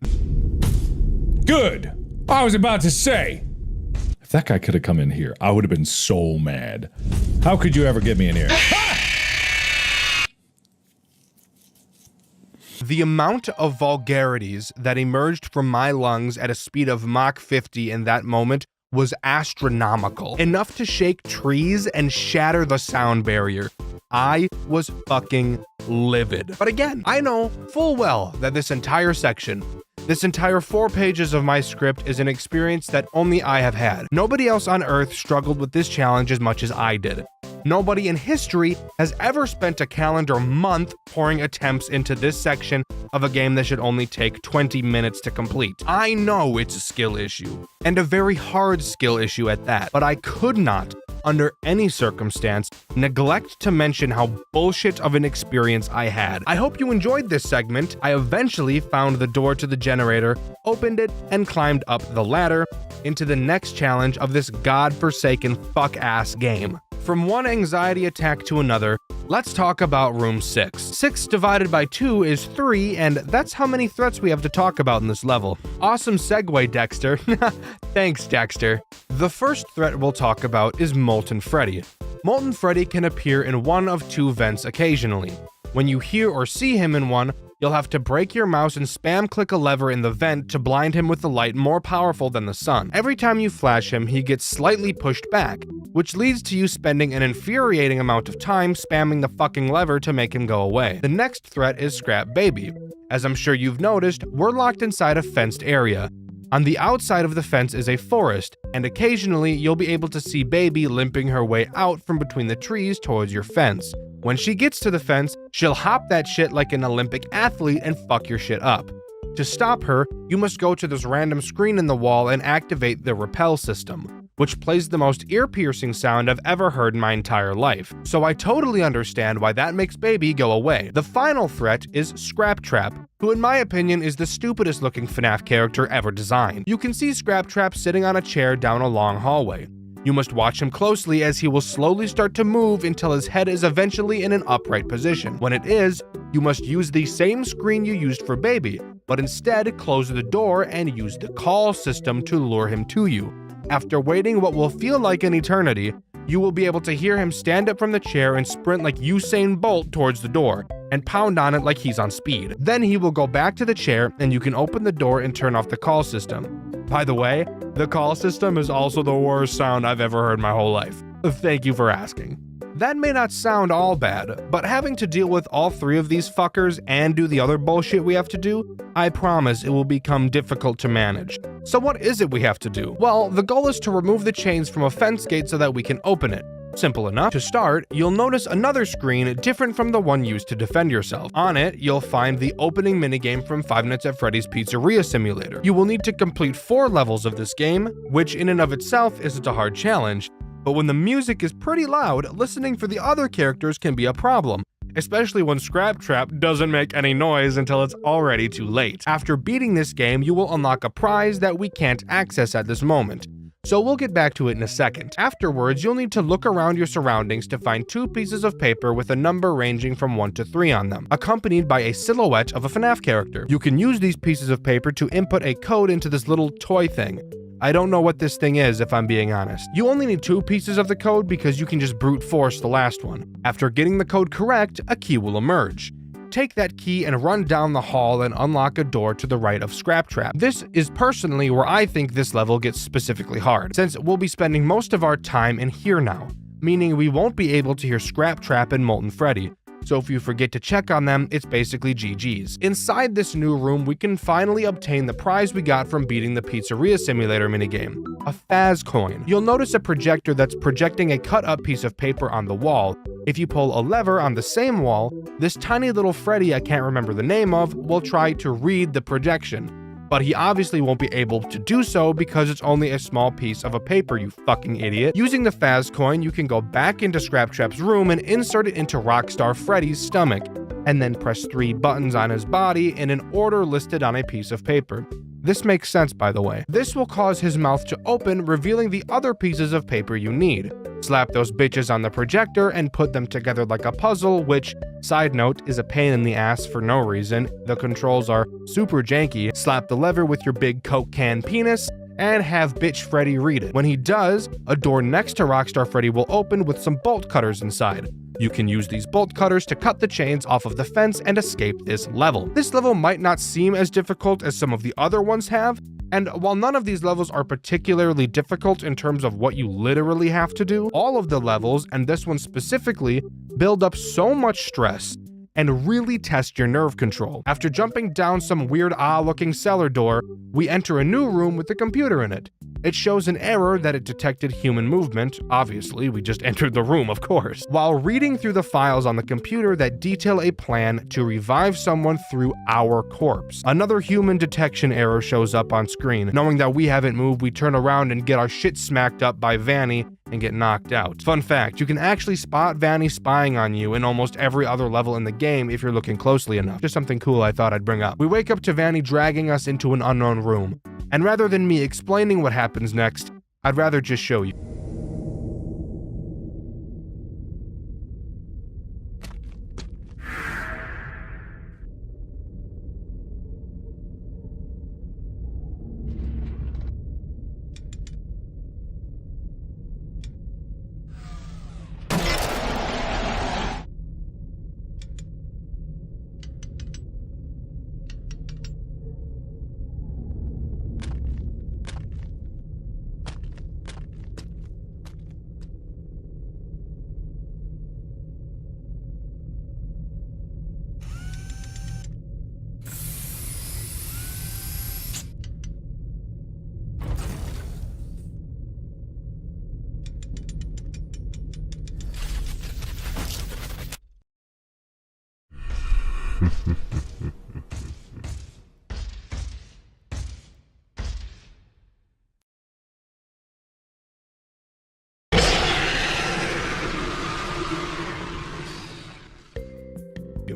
Good. I was about to say, if that guy could have come in here, I would have been so mad. How could you ever get me in here? The amount of vulgarities that emerged from my lungs at a speed of Mach 50 in that moment was astronomical. Enough to shake trees and shatter the sound barrier. I was fucking livid. But again, I know full well that this entire section, this entire 4 pages of my script is an experience that only I have had. Nobody else on Earth struggled with this challenge as much as I did. Nobody in history has ever spent a calendar month pouring attempts into this section of a game that should only take 20 minutes to complete. I know it's a skill issue, and a very hard skill issue at that, but I could not, under any circumstance, neglect to mention how bullshit of an experience I had. I hope you enjoyed this segment. I eventually found the door to the generator, opened it, and climbed up the ladder into the next challenge of this godforsaken fuck-ass game. From one anxiety attack to another, let's talk about room 6. 6 divided by 2 is 3, and that's how many threats we have to talk about in this level. Awesome segue, Dexter. Thanks, Dexter. The first threat we'll talk about is Molten Freddy. Molten Freddy can appear in one of 2 vents occasionally. When you hear or see him in one, you'll have to break your mouse and spam click a lever in the vent to blind him with a light more powerful than the sun. Every time you flash him, he gets slightly pushed back, which leads to you spending an infuriating amount of time spamming the fucking lever to make him go away. The next threat is Scrap Baby. As I'm sure you've noticed, we're locked inside a fenced area. On the outside of the fence is a forest, and occasionally you'll be able to see Baby limping her way out from between the trees towards your fence. When she gets to the fence, she'll hop that shit like an Olympic athlete and fuck your shit up. To stop her, you must go to this random screen in the wall and activate the repel system, which plays the most ear-piercing sound I've ever heard in my entire life. So I totally understand why that makes Baby go away. The final threat is Scrap Trap, who in my opinion is the stupidest looking FNAF character ever designed. You can see Scrap Trap sitting on a chair down a long hallway. You must watch him closely as he will slowly start to move until his head is eventually in an upright position. When it is, you must use the same screen you used for Baby, but instead close the door and use the call system to lure him to you. After waiting what will feel like an eternity, you will be able to hear him stand up from the chair and sprint like Usain Bolt towards the door, and pound on it like he's on speed. Then he will go back to the chair and you can open the door and turn off the call system. By the way, the call system is also the worst sound I've ever heard in my whole life. Thank you for asking. That may not sound all bad, but having to deal with all 3 of these fuckers and do the other bullshit we have to do, I promise it will become difficult to manage. So what is it we have to do? Well, the goal is to remove the chains from a fence gate so that we can open it. Simple enough. To start, you'll notice another screen different from the one used to defend yourself. On it, you'll find the opening minigame from Five Nights at Freddy's Pizzeria Simulator. You will need to complete 4 levels of this game, which in and of itself isn't a hard challenge, but when the music is pretty loud, listening for the other characters can be a problem, especially when Scrap Trap doesn't make any noise until it's already too late. After beating this game, you will unlock a prize that we can't access at this moment, so we'll get back to it in a second. Afterwards, you'll need to look around your surroundings to find 2 pieces of paper with a number ranging from 1 to 3 on them, accompanied by a silhouette of a FNAF character. You can use these pieces of paper to input a code into this little toy thing. I don't know what this thing is, if I'm being honest. You only need 2 pieces of the code because you can just brute force the last one. After getting the code correct, a key will emerge. Take that key and run down the hall and unlock a door to the right of Scrap Trap. This is personally where I think this level gets specifically hard, since we'll be spending most of our time in here now, meaning we won't be able to hear Scrap Trap and Molten Freddy. so if you forget to check on them, it's basically GG's. Inside this new room, we can finally obtain the prize we got from beating the Pizzeria Simulator minigame, a Faz coin. You'll notice a projector that's projecting a cut-up piece of paper on the wall. If you pull a lever on the same wall, this tiny little Freddy I can't remember the name of will try to read the projection. But he obviously won't be able to do so because it's only a small piece of a paper, you fucking idiot. Using the Faz coin, you can go back into Scraptrap's room and insert it into Rockstar Freddy's stomach, and then press 3 buttons on his body in an order listed on a piece of paper. This makes sense, by the way. This will cause his mouth to open, revealing the other pieces of paper you need. Slap those bitches on the projector and put them together like a puzzle, which, side note, is a pain in the ass for no reason. The controls are super janky. Slap the lever with your big Coke can penis and have bitch Freddy read it. When he does, a door next to Rockstar Freddy will open with some bolt cutters inside. You can use these bolt cutters to cut the chains off of the fence and escape this level. This level might not seem as difficult as some of the other ones have, and while none of these levels are particularly difficult in terms of what you literally have to do, all of the levels, and this one specifically, build up so much stress and really test your nerve control. After jumping down some weird looking cellar door, we enter a new room with a computer in it. It shows an error that it detected human movement. Obviously, we just entered the room, of course. While reading through the files on the computer that detail a plan to revive someone through our corpse. Another human detection error shows up on screen. Knowing that we haven't moved, we turn around and get our shit smacked up by Vanny and get knocked out. Fun fact, you can actually spot Vanny spying on you in almost every other level in the game if you're looking closely enough. Just something cool I thought I'd bring up. We wake up to Vanny dragging us into an unknown room. And rather than me explaining what happens next, I'd rather just show you.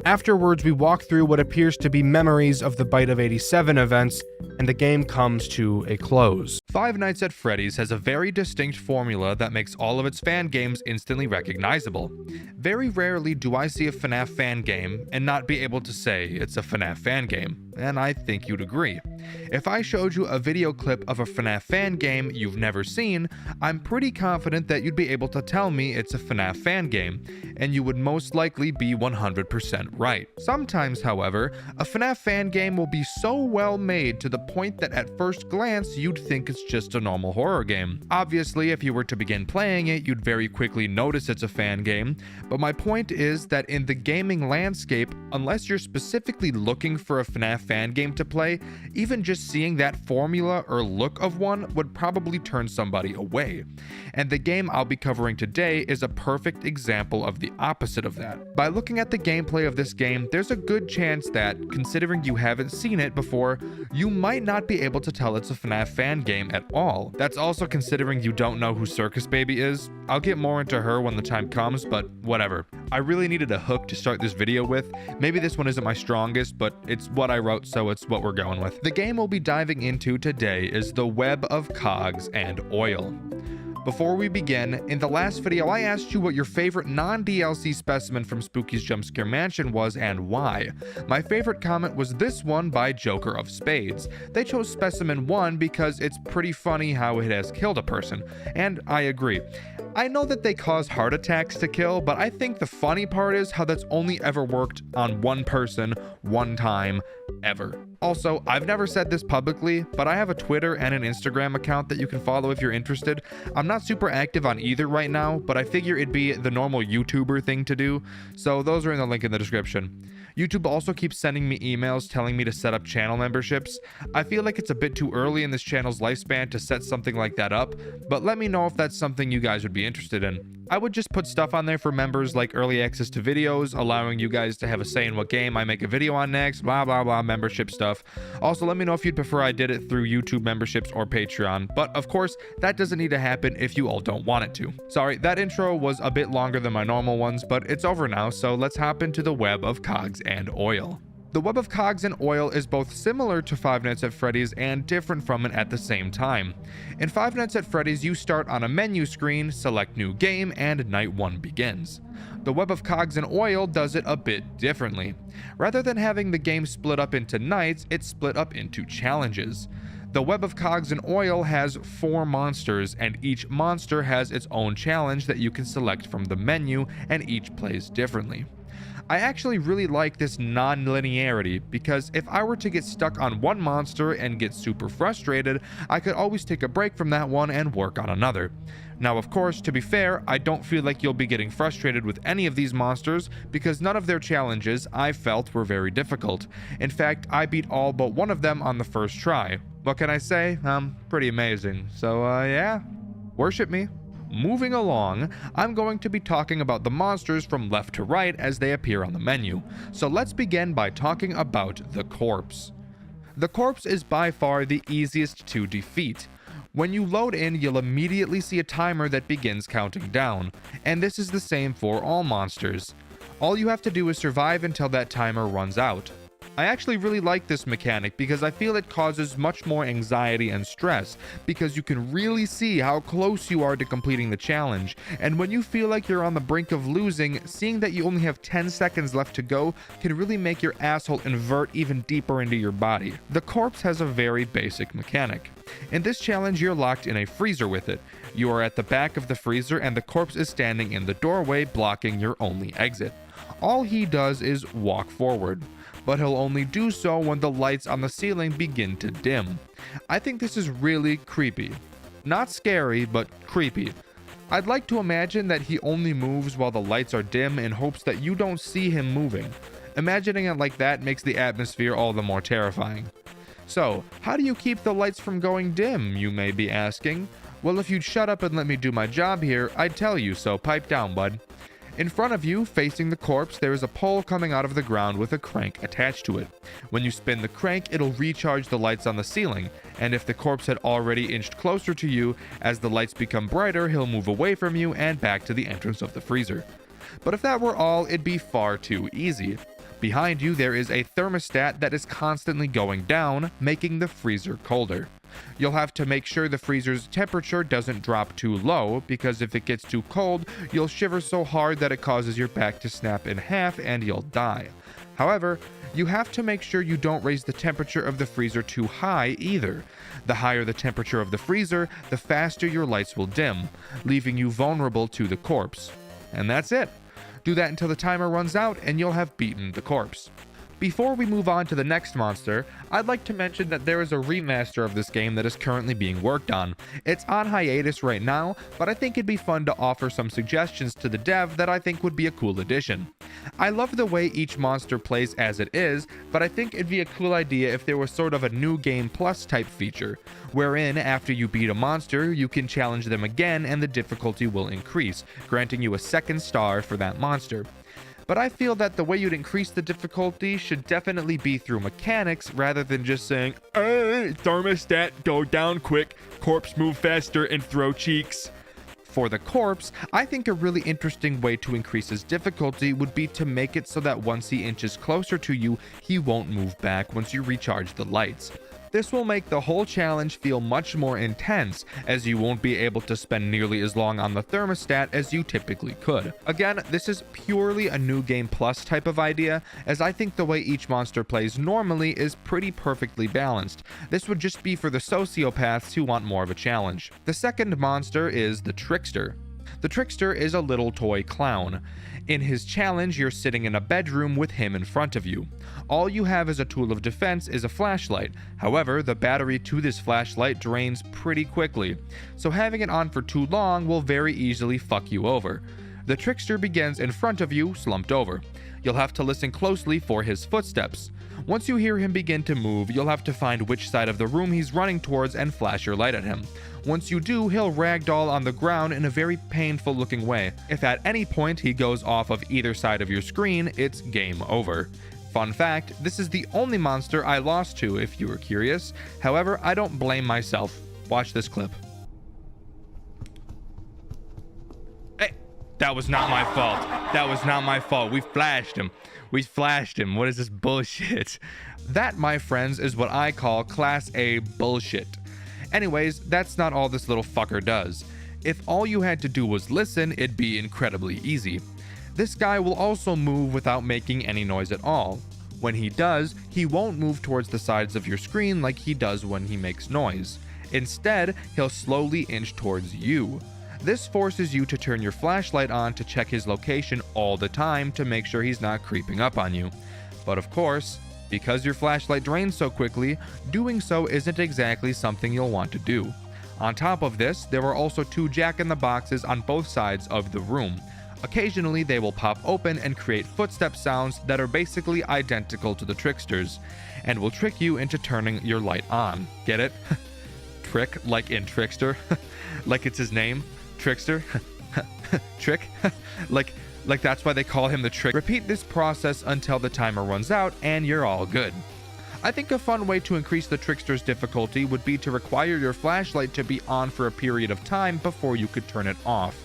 Afterwards, we walk through what appears to be memories of the Bite of 87 events, and the game comes to a close. Five Nights at Freddy's has a very distinct formula that makes all of its fan games instantly recognizable. Very rarely do I see a FNAF fan game and not be able to say it's a FNAF fan game, and I think you'd agree. If I showed you a video clip of a FNAF fan game you've never seen, I'm pretty confident that you'd be able to tell me it's a FNAF fan game, and you would most likely be 100% right. Sometimes, however, a FNAF fan game will be so well made to the point that at first glance you'd think it's just a normal horror game. Obviously, if you were to begin playing it, you'd very quickly notice it's a fan game, but my point is that in the gaming landscape, unless you're specifically looking for a FNAF fan game to play, even just seeing that formula or look of one would probably turn somebody away. And the game I'll be covering today is a perfect example of the opposite of that. By looking at the gameplay of this game, there's a good chance that, considering you haven't seen it before, you might not be able to tell it's a FNAF fan game at all. That's also considering you don't know who Circus Baby is. I'll get more into her when the time comes, but whatever. I really needed a hook to start this video with. Maybe this one isn't my strongest, but it's what I wrote, so it's what we're going with. The game we'll be diving into today is the web of cogs and oil. Before we begin, in the last video I asked you what your favorite non-DLC specimen from Spooky's Jumpscare Mansion was and why. My favorite comment was this one by Joker of Spades. They chose Specimen 1 because it's pretty funny how it has killed a person, and I agree. I know that they cause heart attacks to kill, but I think the funny part is how that's only ever worked on one person, one time, ever. Also, I've never said this publicly, but I have a Twitter and an Instagram account that you can follow if you're interested. I'm not super active on either right now, but I figure it'd be the normal YouTuber thing to do, so those are in the link in the description. YouTube also keeps sending me emails telling me to set up channel memberships. I feel like it's a bit too early in this channel's lifespan to set something like that up, but let me know if that's something you guys would be interested in. I would just put stuff on there for members like early access to videos, allowing you guys to have a say in what game I make a video on next, blah blah blah, membership stuff. Also, let me know if you'd prefer I did it through YouTube memberships or Patreon, but of course, that doesn't need to happen if you all don't want it to. Sorry, that intro was a bit longer than my normal ones, but it's over now, so let's hop into the web of cogs and oil. The web of cogs and oil is both similar to Five Nights at Freddy's and different from it at the same time. In Five Nights at Freddy's, you start on a menu screen, select new game, and night 1 begins. The web of cogs and oil does it a bit differently. Rather than having the game split up into nights, it's split up into challenges. The web of cogs and oil has 4 monsters, and each monster has its own challenge that you can select from the menu, and each plays differently. I actually really like this non-linearity because if I were to get stuck on one monster and get super frustrated, I could always take a break from that one and work on another. Now, of course, to be fair, I don't feel like you'll be getting frustrated with any of these monsters because none of their challenges I felt were very difficult. In fact, I beat all but one of them on the first try. What can I say? Pretty amazing. So, yeah, worship me. Moving along, I'm going to be talking about the monsters from left to right as they appear on the menu. So let's begin by talking about the corpse. The corpse is by far the easiest to defeat. When you load in, you'll immediately see a timer that begins counting down, and this is the same for all monsters. All you have to do is survive until that timer runs out. I actually really like this mechanic because I feel it causes much more anxiety and stress because you can really see how close you are to completing the challenge, and when you feel like you're on the brink of losing, seeing that you only have 10 seconds left to go can really make your asshole invert even deeper into your body. The corpse has a very basic mechanic. In this challenge, you're locked in a freezer with it. You are at the back of the freezer and the corpse is standing in the doorway blocking your only exit. All he does is walk forward, but he'll only do so when the lights on the ceiling begin to dim. I think this is really creepy. Not scary, but creepy. I'd like to imagine that he only moves while the lights are dim in hopes that you don't see him moving. Imagining it like that makes the atmosphere all the more terrifying. So, how do you keep the lights from going dim, you may be asking? Well, if you'd shut up and let me do my job here, I'd tell you, so pipe down, bud. In front of you, facing the corpse, there is a pole coming out of the ground with a crank attached to it. When you spin the crank, it'll recharge the lights on the ceiling, and if the corpse had already inched closer to you, as the lights become brighter, he'll move away from you and back to the entrance of the freezer. But if that were all, it'd be far too easy. Behind you, there is a thermostat that is constantly going down, making the freezer colder. You'll have to make sure the freezer's temperature doesn't drop too low, because if it gets too cold, you'll shiver so hard that it causes your back to snap in half and you'll die. However, you have to make sure you don't raise the temperature of the freezer too high either. The higher the temperature of the freezer, the faster your lights will dim, leaving you vulnerable to the corpse. And that's it. Do that until the timer runs out and you'll have beaten the corpse. Before we move on to the next monster, I'd like to mention that there is a remaster of this game that is currently being worked on. It's on hiatus right now, but I think it'd be fun to offer some suggestions to the dev that I think would be a cool addition. I love the way each monster plays as it is, but I think it'd be a cool idea if there was sort of a new game plus type feature, wherein after you beat a monster, you can challenge them again and the difficulty will increase, granting you a second star for that monster. But I feel that the way you'd increase the difficulty should definitely be through mechanics rather than just saying, "Hey, thermostat, go down quick, corpse move faster and throw cheeks." For the corpse, I think a really interesting way to increase his difficulty would be to make it so that once he inches closer to you, he won't move back once you recharge the lights. This will make the whole challenge feel much more intense, as you won't be able to spend nearly as long on the thermostat as you typically could. Again, this is purely a new game plus type of idea, as I think the way each monster plays normally is pretty perfectly balanced. This would just be for the sociopaths who want more of a challenge. The second monster is the Trickster. The trickster is a little toy clown. In his challenge, you're sitting in a bedroom with him in front of you. All you have as a tool of defense is a flashlight. However, the battery to this flashlight drains pretty quickly, so having it on for too long will very easily fuck you over. The trickster begins in front of you, slumped over. You'll have to listen closely for his footsteps. Once you hear him begin to move, you'll have to find which side of the room he's running towards and flash your light at him. Once you do, he'll ragdoll on the ground in a very painful looking way. If at any point he goes off of either side of your screen, it's game over. Fun fact, this is the only monster I lost to, if you were curious. However, I don't blame myself. Watch this clip. Hey, that was not my fault. That was not my fault. We flashed him. We flashed him. What is this bullshit? That, my friends, is what I call Class A bullshit. Anyways, that's not all this little fucker does. If all you had to do was listen, it'd be incredibly easy. This guy will also move without making any noise at all. When he does, he won't move towards the sides of your screen like he does when he makes noise. Instead, he'll slowly inch towards you. This forces you to turn your flashlight on to check his location all the time to make sure he's not creeping up on you. But of course, because your flashlight drains so quickly, doing so isn't exactly something you'll want to do. On top of this, there are also two jack-in-the-boxes on both sides of the room. Occasionally, they will pop open and create footstep sounds that are basically identical to the trickster's, and will trick you into turning your light on. Get it? Trick, like in trickster? Like it's his name? Trickster? Trick? Like that's why they call him the trick. Repeat this process until the timer runs out and you're all good. I think a fun way to increase the trickster's difficulty would be to require your flashlight to be on for a period of time before you could turn it off.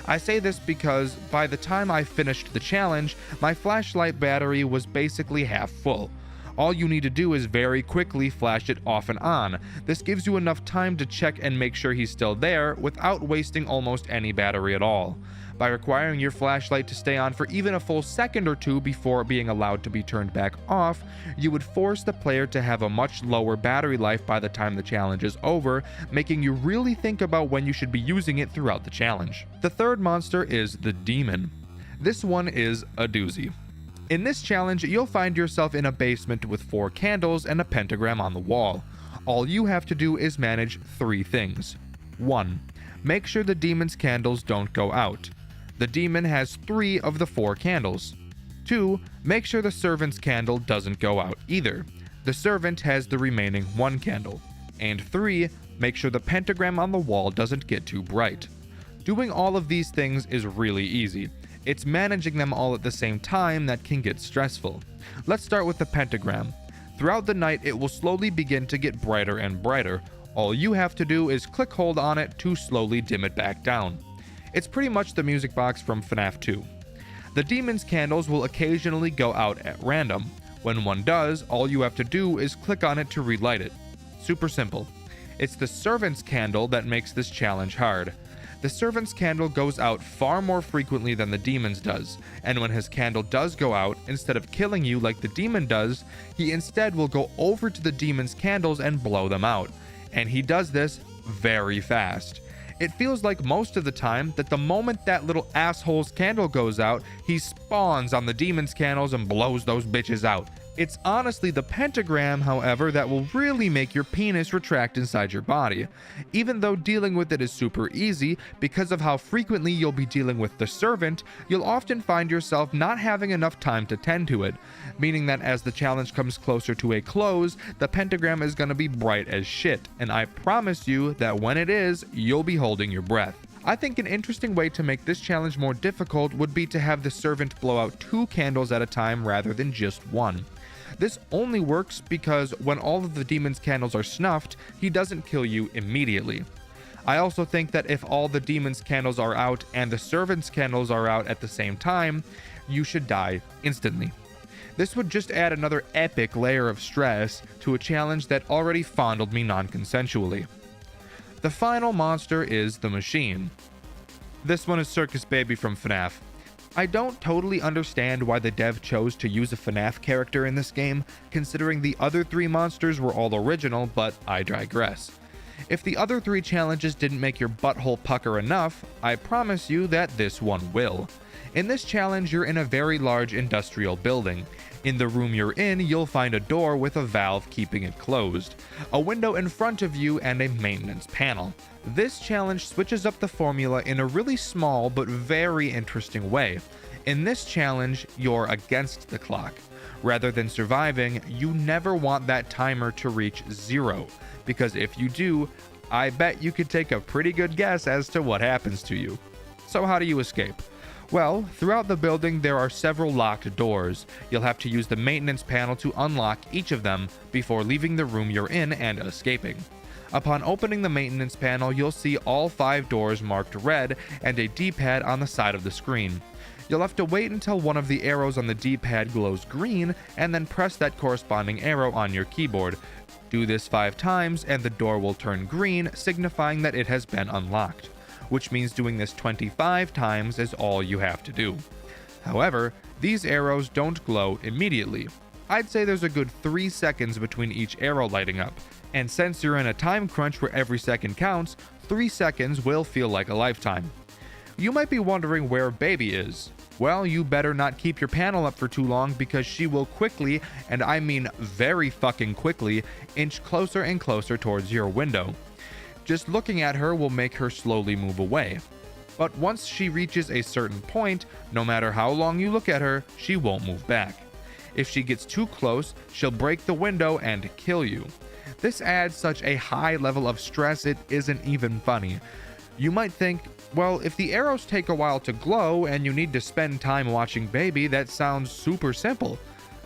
I say this because by the time I finished the challenge, my flashlight battery was basically half full. All you need to do is very quickly flash it off and on. This gives you enough time to check and make sure he's still there without wasting almost any battery at all. By requiring your flashlight to stay on for even a full second or two before being allowed to be turned back off, you would force the player to have a much lower battery life by the time the challenge is over, making you really think about when you should be using it throughout the challenge. The third monster is the Demon. This one is a doozy. In this challenge, you'll find yourself in a basement with 4 candles and a pentagram on the wall. All you have to do is manage 3 things. 1. Make sure the demon's candles don't go out. The demon has 3 of the 4 candles. 2. Make sure the servant's candle doesn't go out either. The servant has the remaining 1 candle. And 3. Make sure the pentagram on the wall doesn't get too bright. Doing all of these things is really easy. It's managing them all at the same time that can get stressful. Let's start with the pentagram. Throughout the night, it will slowly begin to get brighter and brighter. All you have to do is click hold on it to slowly dim it back down. It's pretty much the music box from FNAF 2. The demon's candles will occasionally go out at random. When one does, all you have to do is click on it to relight it. Super simple. It's the servant's candle that makes this challenge hard. The servant's candle goes out far more frequently than the demon's does, and when his candle does go out, instead of killing you like the demon does, he instead will go over to the demon's candles and blow them out. And he does this very fast. It feels like most of the time that the moment that little asshole's candle goes out, he spawns on the demon's candles and blows those bitches out. It's honestly the pentagram, however, that will really make your penis retract inside your body. Even though dealing with it is super easy, because of how frequently you'll be dealing with the servant, you'll often find yourself not having enough time to tend to it, meaning that as the challenge comes closer to a close, the pentagram is going to be bright as shit, and I promise you that when it is, you'll be holding your breath. I think an interesting way to make this challenge more difficult would be to have the servant blow out 2 candles at a time rather than just 1. This only works because when all of the demon's candles are snuffed, he doesn't kill you immediately. I also think that if all the demon's candles are out and the servant's candles are out at the same time, you should die instantly. This would just add another epic layer of stress to a challenge that already fondled me non-consensually. The final monster is the Machine. This one is Circus Baby from FNAF. I don't totally understand why the dev chose to use a FNAF character in this game, considering the other 3 monsters were all original, but I digress. If the other 3 challenges didn't make your butthole pucker enough, I promise you that this one will. In this challenge, you're in a very large industrial building. In the room you're in, you'll find a door with a valve keeping it closed, a window in front of you, and a maintenance panel. This challenge switches up the formula in a really small but very interesting way. In this challenge, you're against the clock. Rather than surviving, you never want that timer to reach 0, because if you do, I bet you could take a pretty good guess as to what happens to you. So how do you escape? Well, throughout the building there are several locked doors. You'll have to use the maintenance panel to unlock each of them before leaving the room you're in and escaping. Upon opening the maintenance panel, you'll see all 5 doors marked red and a D-pad on the side of the screen. You'll have to wait until one of the arrows on the D-pad glows green and then press that corresponding arrow on your keyboard. Do this 5 times and the door will turn green, signifying that it has been unlocked, which means doing this 25 times is all you have to do. However, these arrows don't glow immediately. I'd say there's a good 3 seconds between each arrow lighting up, and since you're in a time crunch where every second counts, 3 seconds will feel like a lifetime. You might be wondering where Baby is. Well, you better not keep your panel up for too long because she will quickly, and I mean very fucking quickly, inch closer and closer towards your window. Just looking at her will make her slowly move away. But once she reaches a certain point, no matter how long you look at her, she won't move back. If she gets too close, she'll break the window and kill you. This adds such a high level of stress it isn't even funny. You might think, well, if the arrows take a while to glow and you need to spend time watching Baby, that sounds super simple.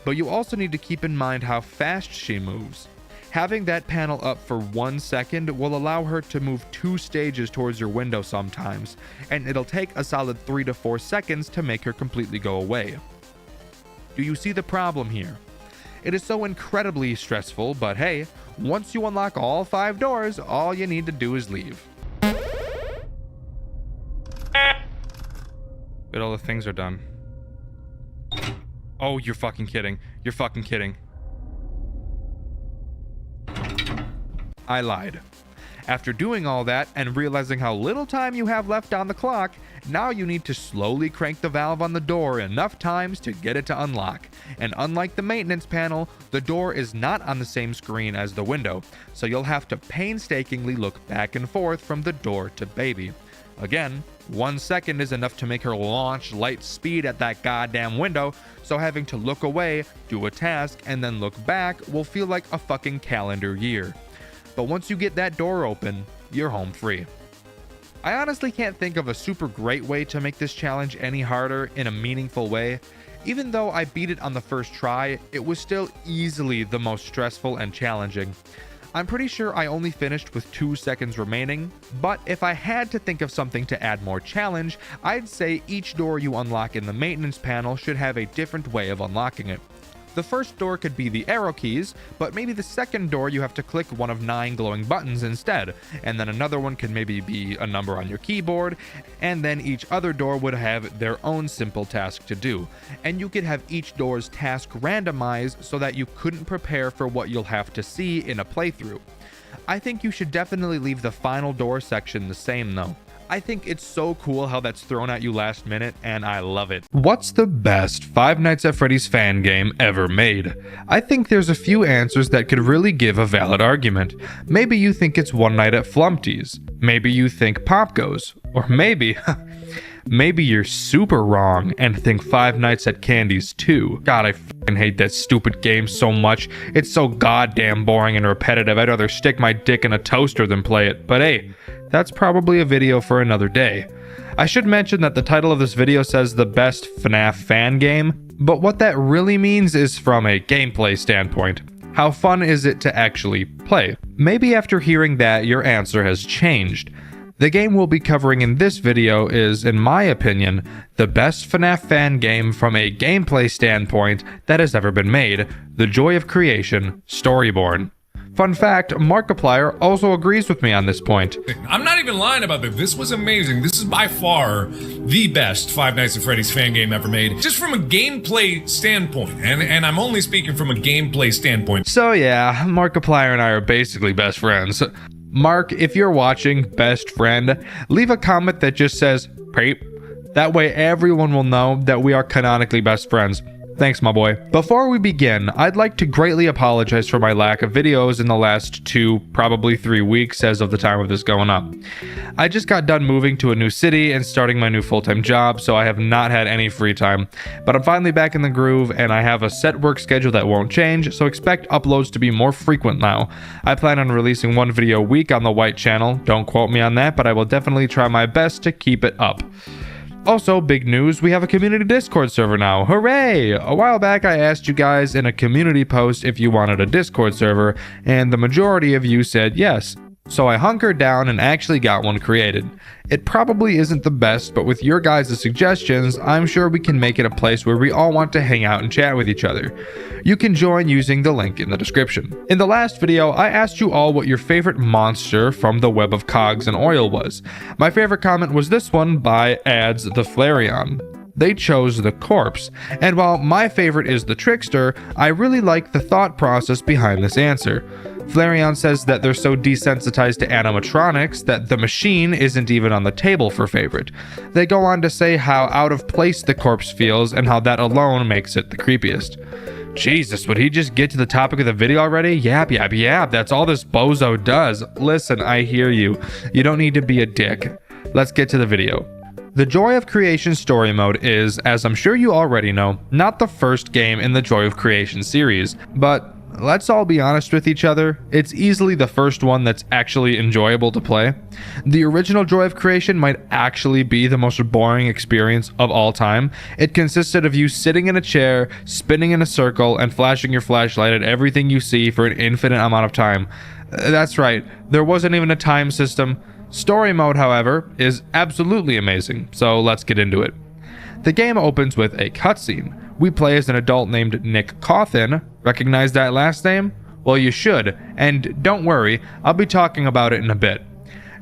But you also need to keep in mind how fast she moves. Having that panel up for 1 second will allow her to move 2 stages towards your window sometimes, and it'll take a solid 3 to 4 seconds to make her completely go away. Do you see the problem here? It is so incredibly stressful, but hey, once you unlock all 5 doors, all you need to do is leave. But all the things are done. Oh, you're fucking kidding. You're fucking kidding. I lied. After doing all that and realizing how little time you have left on the clock, now you need to slowly crank the valve on the door enough times to get it to unlock. And unlike the maintenance panel, the door is not on the same screen as the window, so you'll have to painstakingly look back and forth from the door to Baby. Again, 1 second is enough to make her launch light speed at that goddamn window, so having to look away, do a task, and then look back will feel like a fucking calendar year. But once you get that door open, you're home free. I honestly can't think of a super great way to make this challenge any harder in a meaningful way. Even though I beat it on the first try, it was still easily the most stressful and challenging. I'm pretty sure I only finished with 2 seconds remaining, but if I had to think of something to add more challenge, I'd say each door you unlock in the maintenance panel should have a different way of unlocking it. The first door could be the arrow keys, but maybe the second door you have to click one of 9 glowing buttons instead, and then another one could maybe be a number on your keyboard, and then each other door would have their own simple task to do. And you could have each door's task randomized so that you couldn't prepare for what you'll have to see in a playthrough. I think you should definitely leave the final door section the same though. I think it's so cool how that's thrown at you last minute, and I love it. What's the best Five Nights at Freddy's fan game ever made? I think there's a few answers that could really give a valid argument. Maybe you think it's One Night at Flumpty's. Maybe you think Pop Goes. Or maybe... maybe you're super wrong and think Five Nights at Candy's 2. God, I fucking hate that stupid game so much. It's so goddamn boring and repetitive. I'd rather stick my dick in a toaster than play it. But hey, that's probably a video for another day. I should mention that the title of this video says the best FNAF fan game, but what that really means is from a gameplay standpoint. How fun is it to actually play? Maybe after hearing that, your answer has changed. The game we'll be covering in this video is, in my opinion, the best FNAF fan game from a gameplay standpoint that has ever been made, The Joy of Creation, Storyborn. Fun fact, Markiplier also agrees with me on this point. I'm not even lying about that. This was amazing. This is by far the best Five Nights at Freddy's fan game ever made, just from a gameplay standpoint. And I'm only speaking from a gameplay standpoint. So yeah, Markiplier and I are basically best friends. Mark, if you're watching, best friend, leave a comment that just says, "Peep." That way everyone will know that we are canonically best friends. Thanks, my boy. Before we begin, I'd like to greatly apologize for my lack of videos in the last 2, probably 3 weeks as of the time of this going up. I just got done moving to a new city and starting my new full-time job, so I have not had any free time. But I'm finally back in the groove, and I have a set work schedule that won't change, so expect uploads to be more frequent now. I plan on releasing 1 video a week on the White channel. Don't quote me on that, but I will definitely try my best to keep it up. Also, big news, we have a community Discord server now. Hooray! A while back I asked you guys in a community post if you wanted a Discord server, and the majority of you said yes. So I hunkered down and actually got one created. It probably isn't the best, but with your guys' suggestions, I'm sure we can make it a place where we all want to hang out and chat with each other. You can join using the link in the description. In the last video, I asked you all what your favorite monster from the web of cogs and oil was. My favorite comment was this one by Ads the Flareon. They chose the corpse, and while my favorite is the trickster, I really like the thought process behind this answer. Flareon says that they're so desensitized to animatronics that the machine isn't even on the table for favorite. They go on to say how out of place the corpse feels and how that alone makes it the creepiest. Jesus, would he just get to the topic of the video already? Yap, that's all this bozo does. Listen, I hear you. You don't need to be a dick. Let's get to the video. The Joy of Creation story mode is, as I'm sure you already know, not the first game in the Joy of Creation series, but let's all be honest with each other, it's easily the first one that's actually enjoyable to play. The original Joy of Creation might actually be the most boring experience of all time. It consisted of you sitting in a chair, spinning in a circle, and flashing your flashlight at everything you see for an infinite amount of time. That's right, there wasn't even a time system. Story mode, however, is absolutely amazing, so let's get into it. The game opens with a cutscene. We play as an adult named Nick Cawthon. Recognize that last name? Well, you should, and don't worry, I'll be talking about it in a bit.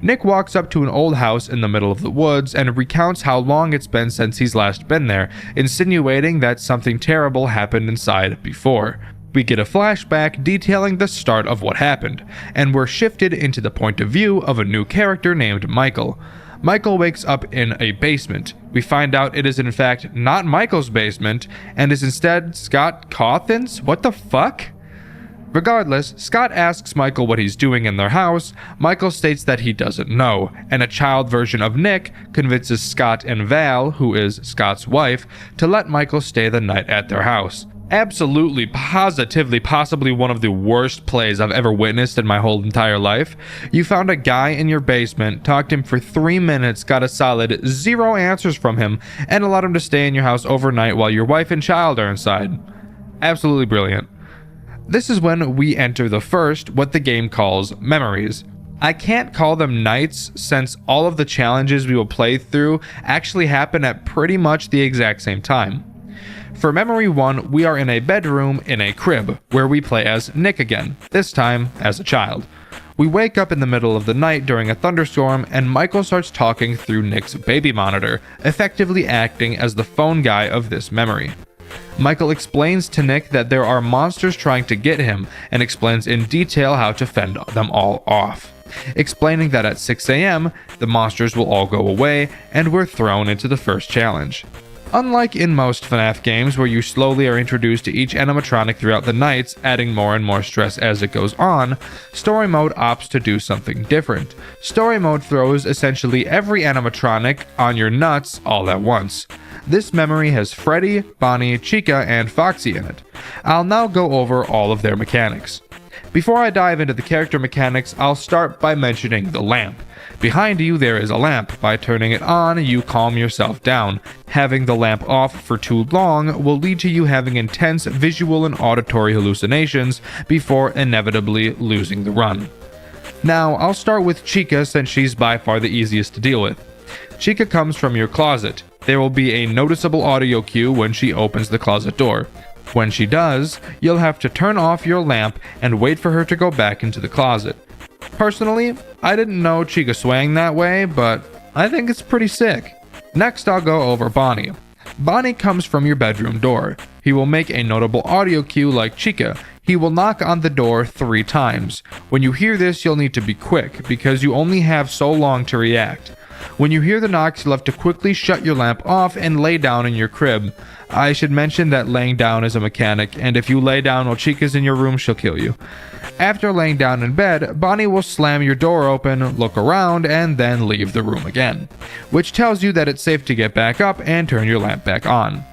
Nick walks up to an old house in the middle of the woods and recounts how long it's been since he's last been there, insinuating that something terrible happened inside before. We get a flashback detailing the start of what happened, and we're shifted into the point of view of a new character named Michael. Michael wakes up in a basement. We find out it is in fact not Michael's basement, and is instead Scott Cawthon's? What the fuck? Regardless, Scott asks Michael what he's doing in their house. Michael states that he doesn't know, and a child version of Nick convinces Scott and Val, who is Scott's wife, to let Michael stay the night at their house. Absolutely, positively, possibly one of the worst plays I've ever witnessed in my whole entire life. You found a guy in your basement, talked to him for 3 minutes, got a solid 0 answers from him, and allowed him to stay in your house overnight while your wife and child are inside. Absolutely brilliant. This is when we enter the first, what the game calls, memories. I can't call them nights since all of the challenges we will play through actually happen at pretty much the exact same time. For Memory 1, we are in a bedroom in a crib, where we play as Nick again, this time as a child. We wake up in the middle of the night during a thunderstorm, and Michael starts talking through Nick's baby monitor, effectively acting as the phone guy of this memory. Michael explains to Nick that there are monsters trying to get him, and explains in detail how to fend them all off, explaining that at 6 a.m., the monsters will all go away, and we're thrown into the first challenge. Unlike in most FNAF games where you slowly are introduced to each animatronic throughout the nights, adding more and more stress as it goes on, Story Mode opts to do something different. Story Mode throws essentially every animatronic on your nuts all at once. This memory has Freddy, Bonnie, Chica, and Foxy in it. I'll now go over all of their mechanics. Before I dive into the character mechanics, I'll start by mentioning the lamp. Behind you there is a lamp. By turning it on, you calm yourself down. Having the lamp off for too long will lead to you having intense visual and auditory hallucinations before inevitably losing the run. Now, I'll start with Chica since she's by far the easiest to deal with. Chica comes from your closet. There will be a noticeable audio cue when she opens the closet door. When she does, you'll have to turn off your lamp and wait for her to go back into the closet. Personally, I didn't know Chica swang that way, but I think it's pretty sick. Next, I'll go over Bonnie. Bonnie comes from your bedroom door. He will make a notable audio cue like Chica. He will knock on the door 3 times. When you hear this, you'll need to be quick, because you only have so long to react. When you hear the knocks, you'll have to quickly shut your lamp off and lay down in your crib. I should mention that laying down is a mechanic, and if you lay down while Chica's in your room, she'll kill you. After laying down in bed, Bonnie will slam your door open, look around, and then leave the room again, which tells you that it's safe to get back up and turn your lamp back on.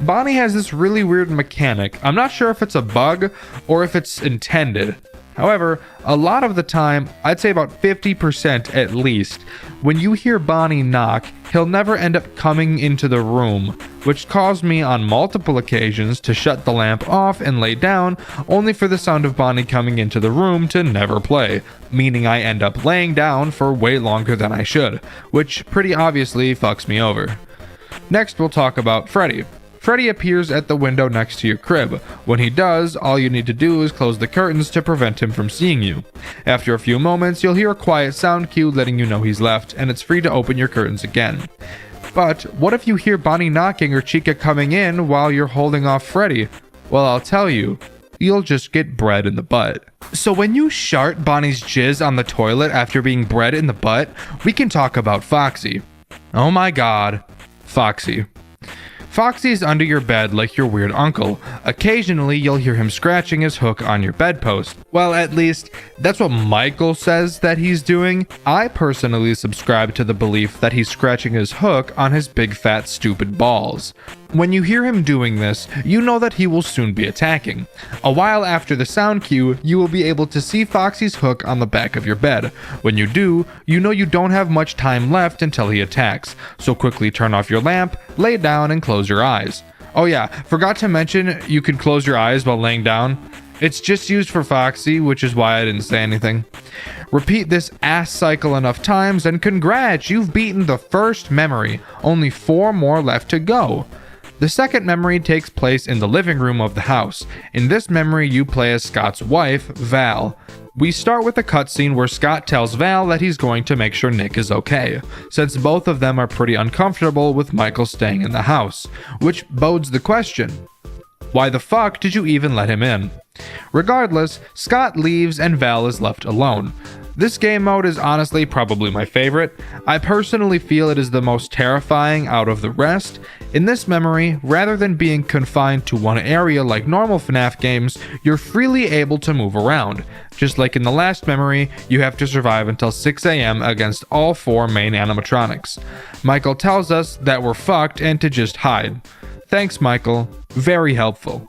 Bonnie has this really weird mechanic. I'm not sure if it's a bug or if it's intended. However, a lot of the time, I'd say about 50% at least, when you hear Bonnie knock, he'll never end up coming into the room, which caused me on multiple occasions to shut the lamp off and lay down, only for the sound of Bonnie coming into the room to never play, meaning I end up laying down for way longer than I should, which pretty obviously fucks me over. Next, we'll talk about Freddy. Freddy appears at the window next to your crib. When he does, all you need to do is close the curtains to prevent him from seeing you. After a few moments, you'll hear a quiet sound cue letting you know he's left, and it's free to open your curtains again. But what if you hear Bonnie knocking or Chica coming in while you're holding off Freddy? Well, I'll tell you, you'll just get bread in the butt. So when you shart Bonnie's jizz on the toilet after being bread in the butt, we can talk about Foxy. Oh my god, Foxy. Foxy's under your bed like your weird uncle. Occasionally, you'll hear him scratching his hook on your bedpost. Well, at least, that's what Michael says that he's doing. I personally subscribe to the belief that he's scratching his hook on his big fat stupid balls. When you hear him doing this, you know that he will soon be attacking. A while after the sound cue, you will be able to see Foxy's hook on the back of your bed. When you do, you know you don't have much time left until he attacks, so quickly turn off your lamp, lay down, and close your eyes. Oh yeah, forgot to mention you can close your eyes while laying down. It's just used for Foxy, which is why I didn't say anything. Repeat this ass cycle enough times, and congrats, you've beaten the first memory. Only 4 more left to go. The second memory takes place in the living room of the house. In this memory, you play as Scott's wife, Val. We start with a cutscene where Scott tells Val that he's going to make sure Nick is okay, since both of them are pretty uncomfortable with Michael staying in the house, which bodes the question, why the fuck did you even let him in? Regardless, Scott leaves and Val is left alone. This game mode is honestly probably my favorite. I personally feel it is the most terrifying out of the rest. In this memory, rather than being confined to one area like normal FNAF games, you're freely able to move around. Just like in the last memory, you have to survive until 6 AM against all 4 main animatronics. Michael tells us that we're fucked and to just hide. Thanks, Michael. Very helpful.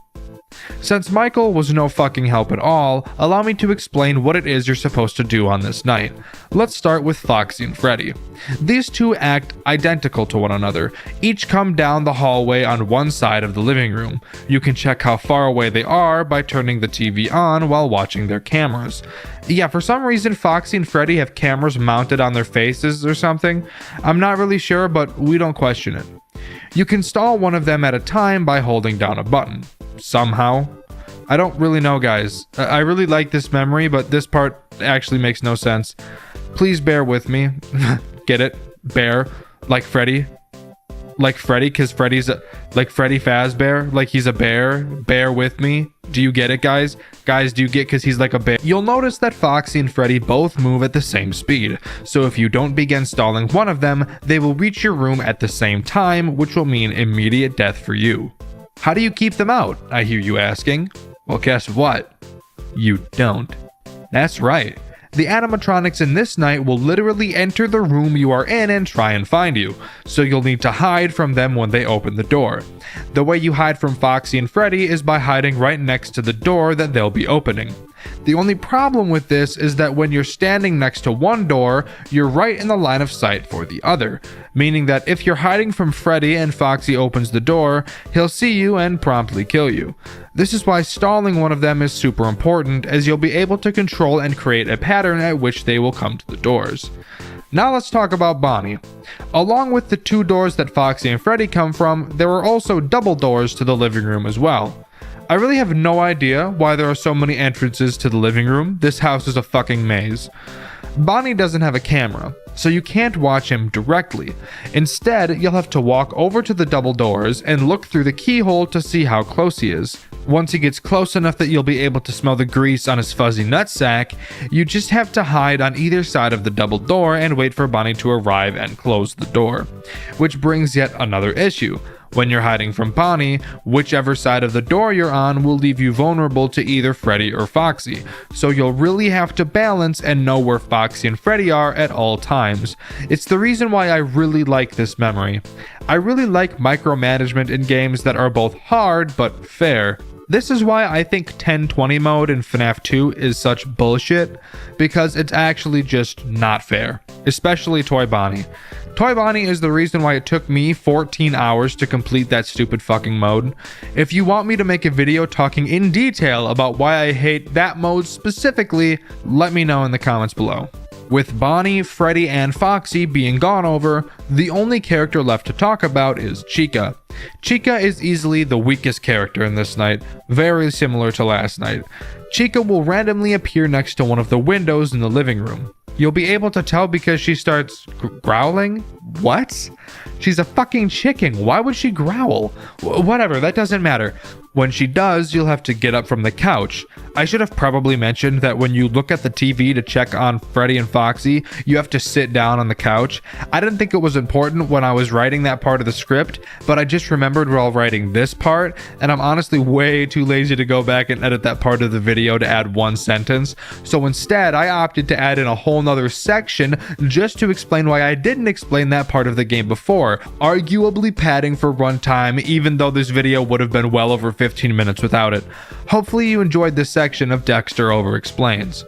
Since Michael was no fucking help at all, allow me to explain what it is you're supposed to do on this night. Let's start with Foxy and Freddy. These two act identical to one another. Each come down the hallway on one side of the living room. You can check how far away they are by turning the TV on while watching their cameras. Yeah, for some reason Foxy and Freddy have cameras mounted on their faces or something. I'm not really sure, but we don't question it. You can stall one of them at a time by holding down a button. Somehow. I don't really know, guys. I really like this memory, but this part actually makes no sense. Please bear with me. Get it? Bear. Like Freddy. Like Freddy, because Freddy's like Freddy Fazbear. Like he's a bear. Bear with me. Do you get it, guys? Guys, do you get because he's like a bear? You'll notice that Foxy and Freddy both move at the same speed. So if you don't begin stalling one of them, they will reach your room at the same time, which will mean immediate death for you. How do you keep them out? I hear you asking. Well, guess what? You don't. That's right. The animatronics in this night will literally enter the room you are in and try and find you, so you'll need to hide from them when they open the door. The way you hide from Foxy and Freddy is by hiding right next to the door that they'll be opening. The only problem with this is that when you're standing next to one door, you're right in the line of sight for the other, meaning that if you're hiding from Freddy and Foxy opens the door, he'll see you and promptly kill you. This is why stalling one of them is super important, as you'll be able to control and create a pattern at which they will come to the doors. Now let's talk about Bonnie. Along with the 2 doors that Foxy and Freddy come from, there are also double doors to the living room as well. I really have no idea why there are so many entrances to the living room. This house is a fucking maze. Bonnie doesn't have a camera, so you can't watch him directly. Instead, you'll have to walk over to the double doors and look through the keyhole to see how close he is. Once he gets close enough that you'll be able to smell the grease on his fuzzy nutsack, you just have to hide on either side of the double door and wait for Bonnie to arrive and close the door. Which brings yet another issue. When you're hiding from Bonnie, whichever side of the door you're on will leave you vulnerable to either Freddy or Foxy, so you'll really have to balance and know where Foxy and Freddy are at all times. It's the reason why I really like this memory. I really like micromanagement in games that are both hard but fair. This is why I think 1020 mode in FNAF 2 is such bullshit, because it's actually just not fair, especially Toy Bonnie. Toy Bonnie is the reason why it took me 14 hours to complete that stupid fucking mode. If you want me to make a video talking in detail about why I hate that mode specifically, let me know in the comments below. With Bonnie, Freddy, and Foxy being gone over, the only character left to talk about is Chica. Chica is easily the weakest character in this night, very similar to last night. Chica will randomly appear next to one of the windows in the living room. You'll be able to tell because she starts growling? What? She's a fucking chicken. Why would she growl? Whatever, that doesn't matter. When she does, you'll have to get up from the couch. I should have probably mentioned that when you look at the TV to check on Freddy and Foxy, you have to sit down on the couch. I didn't think it was important when I was writing that part of the script, but I just remembered while writing this part, and I'm honestly way too lazy to go back and edit that part of the video to add one sentence. So instead, I opted to add in a whole nother section just to explain why I didn't explain that part of the game before, arguably padding for runtime, even though this video would have been well over 15 minutes without it. Hopefully you enjoyed this section of Dexter Over Explains.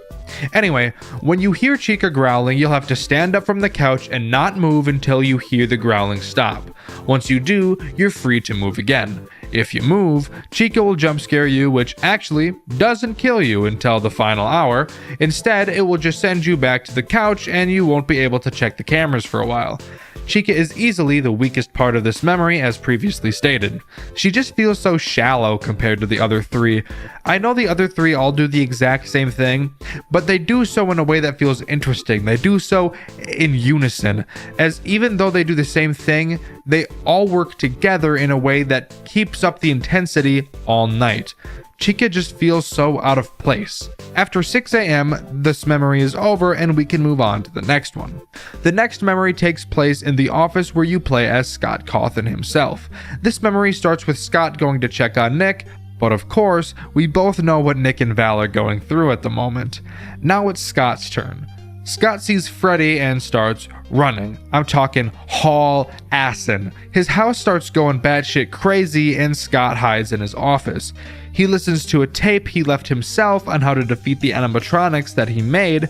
Anyway, when you hear Chica growling, you'll have to stand up from the couch and not move until you hear the growling stop. Once you do, you're free to move again. If you move, Chica will jump scare you, which actually doesn't kill you until the final hour. Instead, it will just send you back to the couch and you won't be able to check the cameras for a while. Chica is easily the weakest part of this memory, as previously stated. She just feels so shallow compared to the other three. I know the other three all do the exact same thing, but they do so in a way that feels interesting. They do so in unison, as even though they do the same thing, they all work together in a way that keeps up the intensity all night. Chica just feels so out of place. After 6 a.m., this memory is over and we can move on to the next one. The next memory takes place in the office where you play as Scott Cawthon himself. This memory starts with Scott going to check on Nick, but of course, we both know what Nick and Val are going through at the moment. Now it's Scott's turn. Scott sees Freddy and starts running. I'm talking haul assin'. His house starts going batshit crazy and Scott hides in his office. He listens to a tape he left himself on how to defeat the animatronics that he made.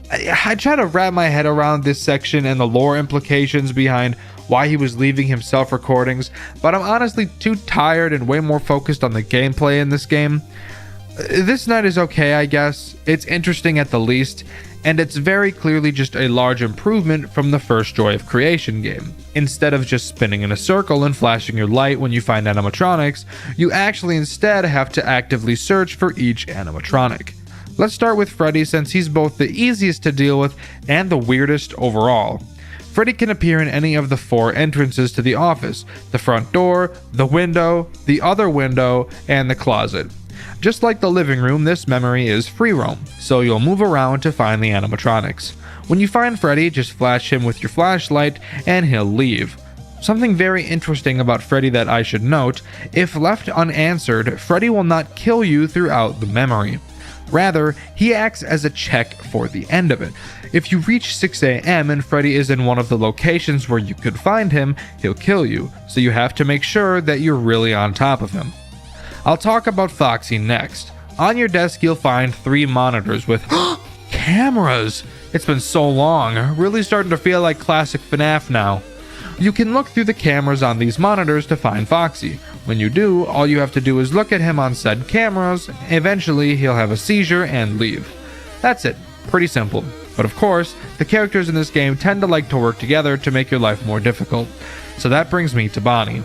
I try to wrap my head around this section and the lore implications behind why he was leaving himself recordings, but I'm honestly too tired and way more focused on the gameplay in this game. This night is okay, I guess. It's interesting at the least, and it's very clearly just a large improvement from the first Joy of Creation game. Instead of just spinning in a circle and flashing your light when you find animatronics, you actually instead have to actively search for each animatronic. Let's start with Freddy, since he's both the easiest to deal with and the weirdest overall. Freddy can appear in any of the 4 entrances to the office: the front door, the window, the other window, and the closet. Just like the living room, this memory is free roam, so you'll move around to find the animatronics. When you find Freddy, just flash him with your flashlight and he'll leave. Something very interesting about Freddy that I should note: if left unanswered, Freddy will not kill you throughout the memory. Rather, he acts as a check for the end of it. If you reach 6 a.m. and Freddy is in one of the locations where you could find him, he'll kill you, so you have to make sure that you're really on top of him. I'll talk about Foxy next. On your desk you'll find 3 monitors with cameras. It's been so long, really starting to feel like classic FNAF now. You can look through the cameras on these monitors to find Foxy. When you do, all you have to do is look at him on said cameras. Eventually he'll have a seizure and leave. That's it, pretty simple. But of course, the characters in this game tend to like to work together to make your life more difficult. So that brings me to Bonnie.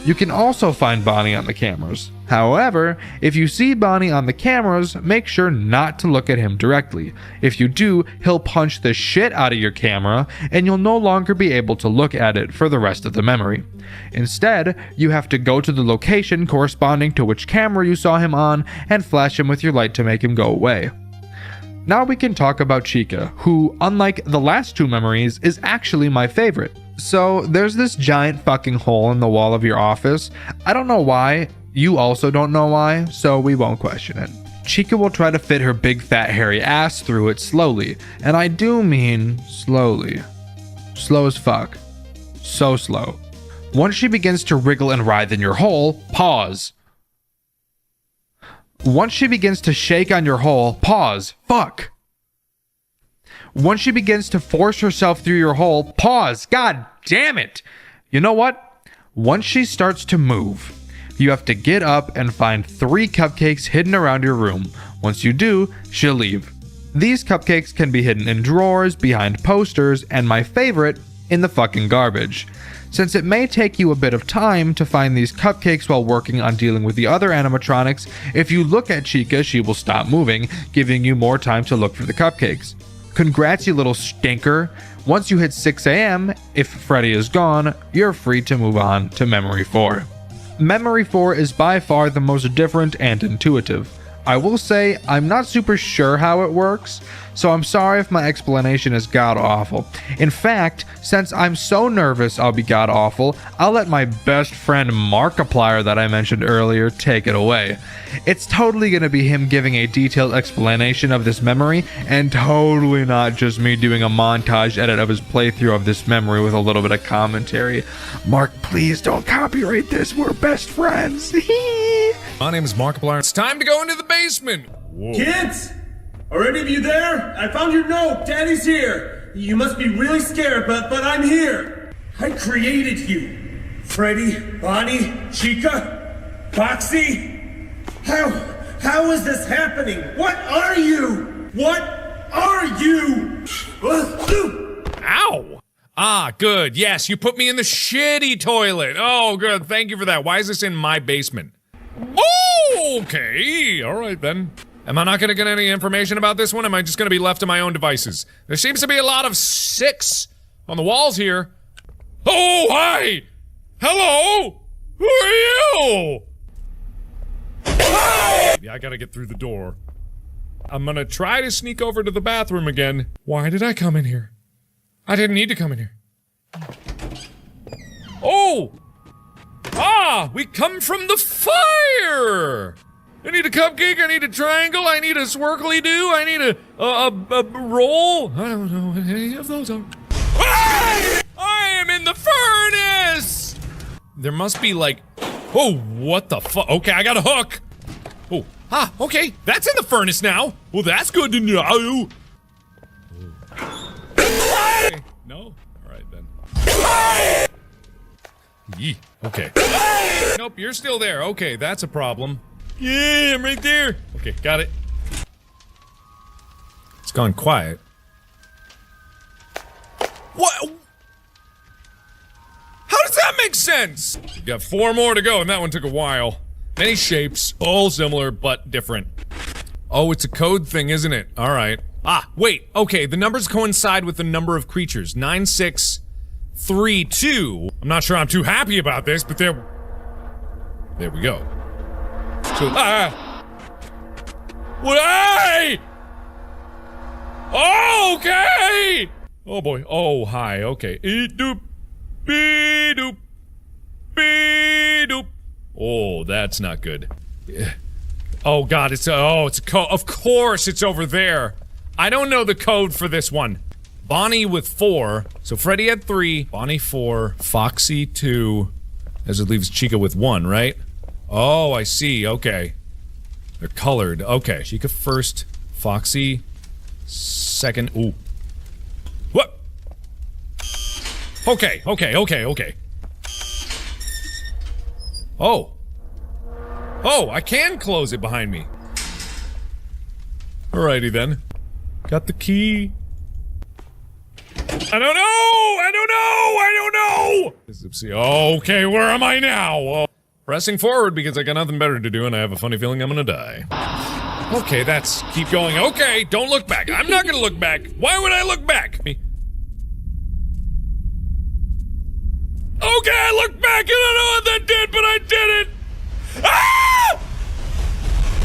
You can also find Bonnie on the cameras. However, if you see Bonnie on the cameras, make sure not to look at him directly. If you do, he'll punch the shit out of your camera, and you'll no longer be able to look at it for the rest of the memory. Instead, you have to go to the location corresponding to which camera you saw him on and flash him with your light to make him go away. Now we can talk about Chica, who, unlike the last two memories, is actually my favorite. So, there's this giant fucking hole in the wall of your office. I don't know why. You also don't know why, so we won't question it. Chica will try to fit her big fat hairy ass through it slowly, and I do mean slowly. Slow as fuck. So slow. Once she begins to wriggle and writhe in your hole, pause. Once she begins to shake on your hole, pause. Fuck. Once she begins to force herself through your hole, pause. God damn it. You know what? Once she starts to move, you have to get up and find 3 cupcakes hidden around your room. Once you do, she'll leave. These cupcakes can be hidden in drawers, behind posters, and my favorite, in the fucking garbage. Since it may take you a bit of time to find these cupcakes while working on dealing with the other animatronics, if you look at Chica, she will stop moving, giving you more time to look for the cupcakes. Congrats, you little stinker. Once you hit 6 a.m., if Freddy is gone, you're free to move on to Memory 4. Memory 4 is by far the most different and intuitive. I will say I'm not super sure how it works, so I'm sorry if my explanation is god-awful. In fact, since I'm so nervous I'll be god-awful, I'll let my best friend Markiplier that I mentioned earlier take it away. It's totally gonna be him giving a detailed explanation of this memory, and totally not just me doing a montage edit of his playthrough of this memory with a little bit of commentary. Mark, please don't copyright this, we're best friends. My name is Markiplier. It's time to go into the basement. Whoa. Kids! Are any of you there? I found your note. Daddy's here. You must be really scared, but I'm here. I created you. Freddy, Bonnie, Chica, Foxy. How is this happening? What are you? What are you? Ow! Ah, good. Yes, you put me in the shitty toilet. Oh, good. Thank you for that. Why is this in my basement? Oh, okay. All right, then. Am I not going to get any information about this one? Am I just going to be left to my own devices? There seems to be a lot of 6 on the walls here. Oh, hi! Hello? Who are you? Hi! Yeah, I gotta get through the door. I'm gonna try to sneak over to the bathroom again. Why did I come in here? I didn't need to come in here. Oh! Ah! We come from the fire! I need a cupcake, I need a triangle, I need a swirkly-doo, I need a roll. I don't know what any of those are. Ah! I am in the furnace! There must be like... Oh, what the fuck? Okay, I got a hook. Oh, okay, that's in the furnace now. Well, that's good to know. Okay. No? Alright then. Yee, okay. Nope, you're still there. Okay, that's a problem. Yeah, I'm right there. Okay, got it. It's gone quiet. What? How does that make sense? We've got 4 more to go, and that one took a while. Many shapes, all similar, but different. Oh, it's a code thing, isn't it? Alright. Ah, wait, okay, the numbers coincide with the number of creatures. 9632. I'm not sure I'm too happy about this, but there we go. So, what? Hey! Oh, okay! Oh boy, oh, hi, okay. Doop, bee doop, bee doop. Oh, that's not good. Oh god, it's a code. Of course it's over there. I don't know the code for this one. Bonnie with 4. So Freddy had 3. Bonnie 4. Foxy 2. As it leaves Chica with 1, right? Oh, I see. Okay. They're colored. Okay. Chica first. Foxy second. Ooh. What? Okay. Oh. Oh, I can close it behind me. Alrighty then. Got the key. I don't know! Let's see. Okay, where am I now? Pressing forward because I got nothing better to do and I have a funny feeling I'm gonna die. Okay, that's... keep going. Okay, don't look back. I'm not gonna look back. Why would I look back? Okay, I looked back and I don't know what that did, but I did it! Ah!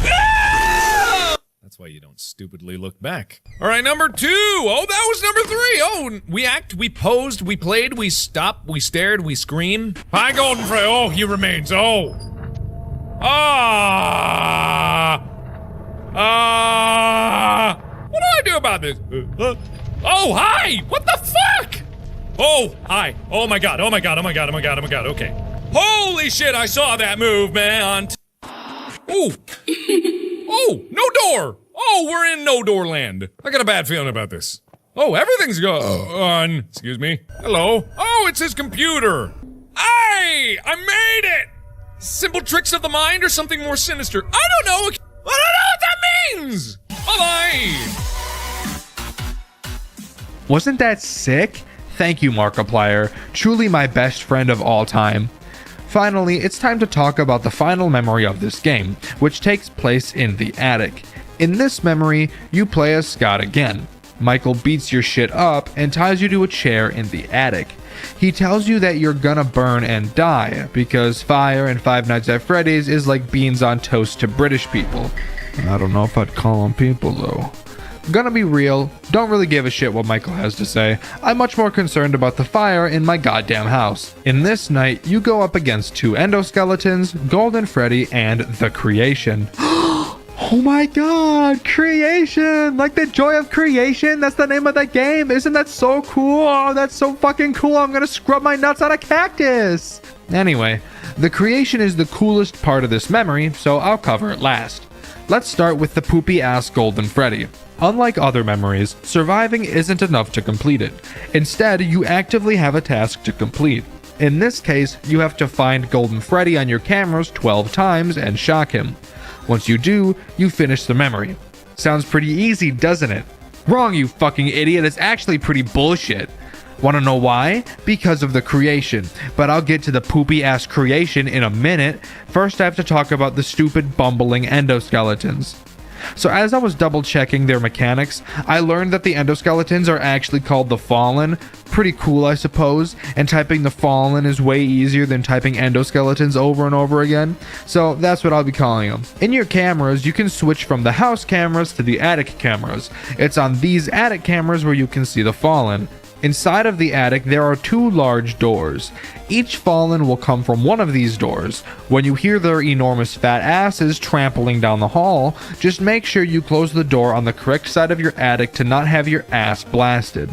Ah! That's why you don't stupidly look back. Alright, number 2! Oh, that was number 3! Oh, we act, we posed, we played, we stopped, we stared, we scream. Hi, Golden Frey. Oh, he remains. Oh. What do I do about this? Oh, hi! What the fuck? Oh, hi. Oh my god, oh my god, oh my god, oh my god, oh my god, okay. Holy shit, I saw that move, man. Ooh. Oh, no door. Oh, we're in no door land. I got a bad feeling about this. Oh, everything's gone. Excuse me. Hello. Oh, it's his computer. Hey, I made it. Simple tricks of the mind or something more sinister? I don't know. I don't know what that means. Bye-bye. Wasn't that sick? Thank you, Markiplier. Truly my best friend of all time. Finally, it's time to talk about the final memory of this game, which takes place in the attic. In this memory, you play as Scott again. Michael beats your shit up and ties you to a chair in the attic. He tells you that you're gonna burn and die, because fire in Five Nights at Freddy's is like beans on toast to British people. I don't know if I'd call them people though. Gonna be real, don't really give a shit what Michael has to say. I'm much more concerned about the fire in my goddamn house. In this night, you go up against 2 endoskeletons, Golden Freddy, and The Creation. Oh my god, Creation! Like the joy of creation, that's the name of the game. Isn't that so cool? Oh, that's so fucking cool. I'm gonna scrub my nuts on a cactus. Anyway, The Creation is the coolest part of this memory, so I'll cover it last. Let's start with the poopy ass Golden Freddy. Unlike other memories, surviving isn't enough to complete it. Instead, you actively have a task to complete. In this case, you have to find Golden Freddy on your cameras 12 times and shock him. Once you do, you finish the memory. Sounds pretty easy, doesn't it? Wrong, you fucking idiot. It's actually pretty bullshit. Wanna know why? Because of The Creation. But I'll get to the poopy ass Creation in a minute. First, I have to talk about the stupid bumbling endoskeletons. So as I was double checking their mechanics, I learned that the endoskeletons are actually called the Fallen. Pretty cool, I suppose, and typing the Fallen is way easier than typing endoskeletons over and over again, so that's what I'll be calling them. In your cameras, you can switch from the house cameras to the attic cameras. It's on these attic cameras where you can see the Fallen. Inside of the attic, there are 2 large doors. Each Fallen will come from one of these doors. When you hear their enormous fat asses trampling down the hall, just make sure you close the door on the correct side of your attic to not have your ass blasted.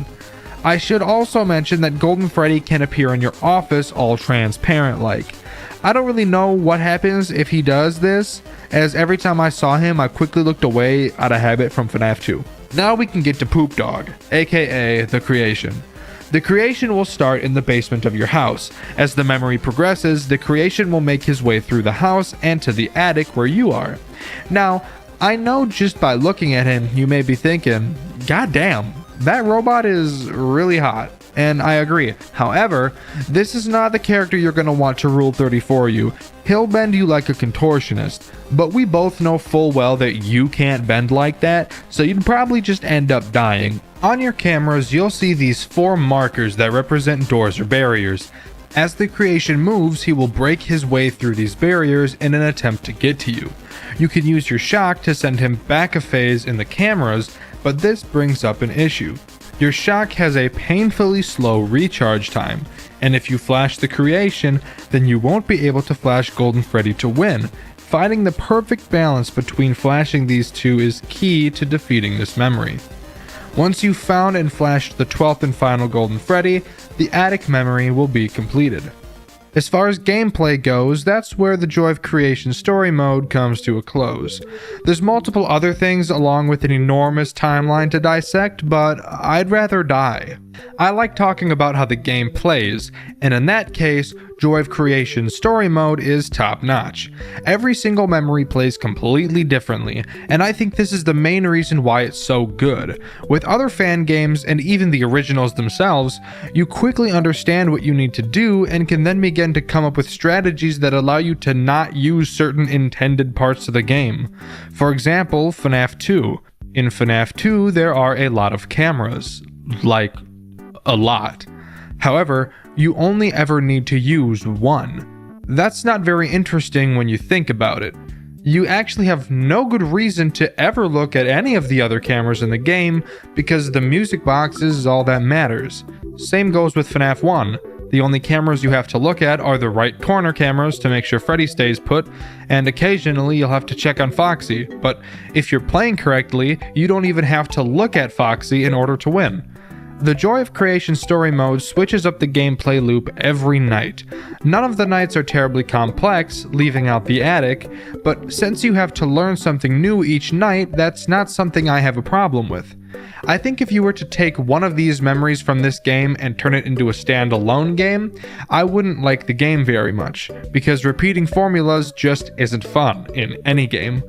I should also mention that Golden Freddy can appear in your office all transparent like. I don't really know what happens if he does this, as every time I saw him I quickly looked away out of habit from FNAF 2. Now we can get to Poop Dog, aka The Creation. The Creation will start in the basement of your house. As the memory progresses, the Creation will make his way through the house and to the attic where you are. Now, I know just by looking at him, you may be thinking, God damn, that robot is really hot. And I agree. However, this is not the character you're going to want to rule 30 for you. He'll bend you like a contortionist, but we both know full well that you can't bend like that, so you'd probably just end up dying. On your cameras, you'll see these 4 markers that represent doors or barriers. As the Creation moves, he will break his way through these barriers in an attempt to get to you. You can use your shock to send him back a phase in the cameras, but this brings up an issue. Your shock has a painfully slow recharge time, and if you flash the Creation, then you won't be able to flash Golden Freddy to win. Finding the perfect balance between flashing these 2 is key to defeating this memory. Once you've found and flashed the 12th and final Golden Freddy, the attic memory will be completed. As far as gameplay goes, that's where the Joy of Creation story mode comes to a close. There's multiple other things along with an enormous timeline to dissect, but I'd rather die. I like talking about how the game plays, and in that case, Joy of Creation story mode is top-notch. Every single memory plays completely differently, and I think this is the main reason why it's so good. With other fan games, and even the originals themselves, you quickly understand what you need to do and can then begin to come up with strategies that allow you to not use certain intended parts of the game. For example, FNAF 2. In FNAF 2, there are a lot of cameras. Like, a lot. However, you only ever need to use one. That's not very interesting when you think about it. You actually have no good reason to ever look at any of the other cameras in the game because the music box is all that matters. Same goes with FNAF 1. The only cameras you have to look at are the right corner cameras to make sure Freddy stays put, and occasionally you'll have to check on Foxy, but if you're playing correctly, you don't even have to look at Foxy in order to win. The Joy of Creation story mode switches up the gameplay loop every night. None of the nights are terribly complex, leaving out the attic, but since you have to learn something new each night, that's not something I have a problem with. I think if you were to take one of these memories from this game and turn it into a standalone game, I wouldn't like the game very much, because repeating formulas just isn't fun in any game.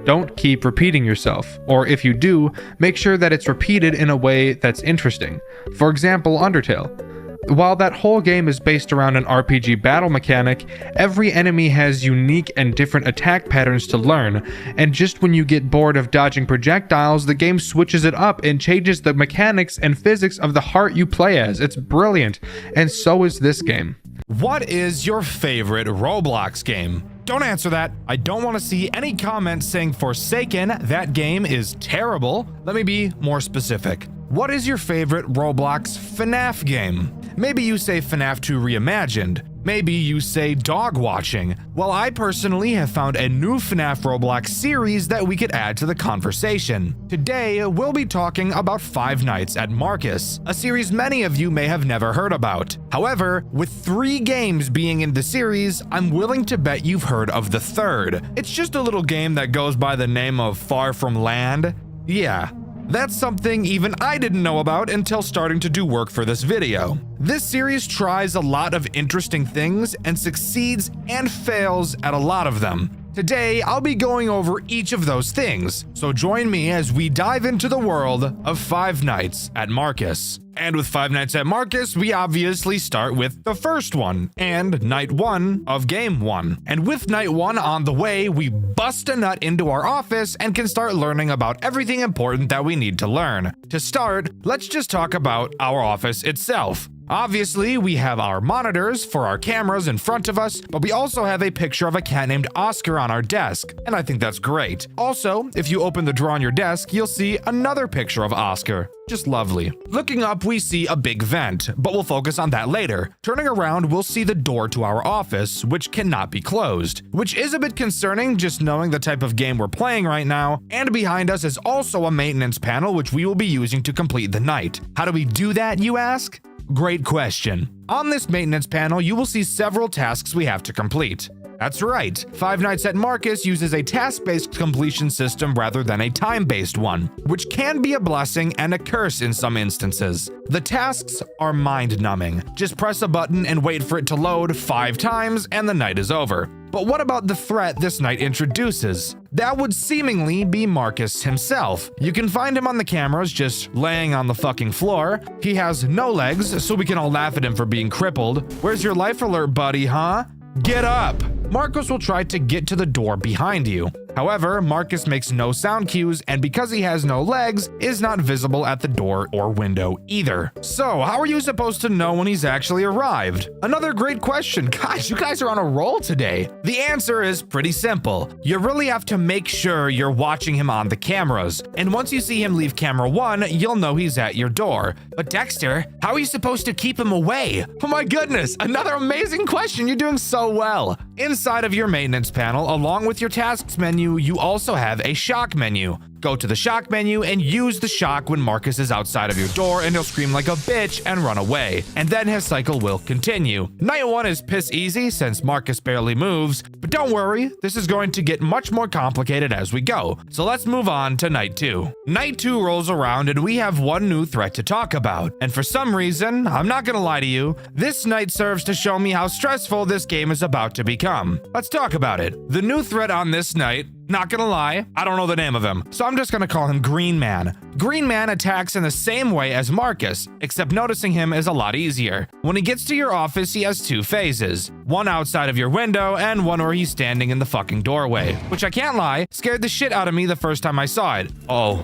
Don't keep repeating yourself, or if you do, make sure that it's repeated in a way that's interesting. For example, Undertale. While that whole game is based around an RPG battle mechanic, every enemy has unique and different attack patterns to learn, and just when you get bored of dodging projectiles, the game switches it up and changes the mechanics and physics of the heart you play as. It's brilliant, and so is this game. What is your favorite Roblox game? Don't answer that. I don't want to see any comments saying Forsaken, that game is terrible. Let me be more specific. What is your favorite Roblox FNAF game? Maybe you say FNAF 2 Reimagined. Maybe you say dog watching. Well, I personally have found a new FNAF Roblox series that we could add to the conversation. Today, we'll be talking about Five Nights at Marcus, a series many of you may have never heard about. However, with 3 games being in the series, I'm willing to bet you've heard of the third. It's just a little game that goes by the name of Far From Land. Yeah. That's something even I didn't know about until starting to do work for this video. This series tries a lot of interesting things and succeeds and fails at a lot of them. Today, I'll be going over each of those things, so join me as we dive into the world of Five Nights at Marcus. And with Five Nights at Marcus, we obviously start with the first one, and night 1 of game 1. And with night 1 on the way, we bust a nut into our office and can start learning about everything important that we need to learn. To start, let's just talk about our office itself. Obviously, we have our monitors for our cameras in front of us, but we also have a picture of a cat named Oscar on our desk, and I think that's great. Also, if you open the drawer on your desk, you'll see another picture of Oscar. Just lovely. Looking up, we see a big vent, but we'll focus on that later. Turning around, we'll see the door to our office, which cannot be closed, which is a bit concerning just knowing the type of game we're playing right now. And behind us is also a maintenance panel, which we will be using to complete the night. How do we do that, you ask? Great question. On this maintenance panel, you will see several tasks we have to complete. That's right, Five Nights at Marcus uses a task-based completion system rather than a time-based one, which can be a blessing and a curse in some instances. The tasks are mind-numbing. Just press a button and wait for it to load 5 times and the night is over. But what about the threat this night introduces? That would seemingly be Marcus himself. You can find him on the cameras just laying on the fucking floor. He has no legs, so we can all laugh at him for being crippled. Where's your life alert, buddy, huh? Get up! Marcus will try to get to the door behind you. However, Marcus makes no sound cues, and because he has no legs, is not visible at the door or window either. So, how are you supposed to know when he's actually arrived? Another great question. Gosh, you guys are on a roll today. The answer is pretty simple. You really have to make sure you're watching him on the cameras, and once you see him leave camera 1, you'll know he's at your door. But Dexter, how are you supposed to keep him away? Oh my goodness, another amazing question. You're doing so well. Inside of your maintenance panel, along with your tasks menu, you also have a shock menu. Go to the shock menu and use the shock when Marcus is outside of your door, and he'll scream like a bitch and run away. And then his cycle will continue. Night 1 is piss easy since Marcus barely moves, but don't worry, this is going to get much more complicated as we go. So let's move on to Night 2. Night 2 rolls around and we have one new threat to talk about. And for some reason, I'm not gonna lie to you, this night serves to show me how stressful this game is about to become. Let's talk about it. The new threat on this night, not gonna lie, I don't know the name of him, so I'm just gonna call him Green Man. Green Man attacks in the same way as Marcus, except noticing him is a lot easier. When he gets to your office, he has 2 phases. One outside of your window, and one where he's standing in the fucking doorway. Which I can't lie, scared the shit out of me the first time I saw it. Oh.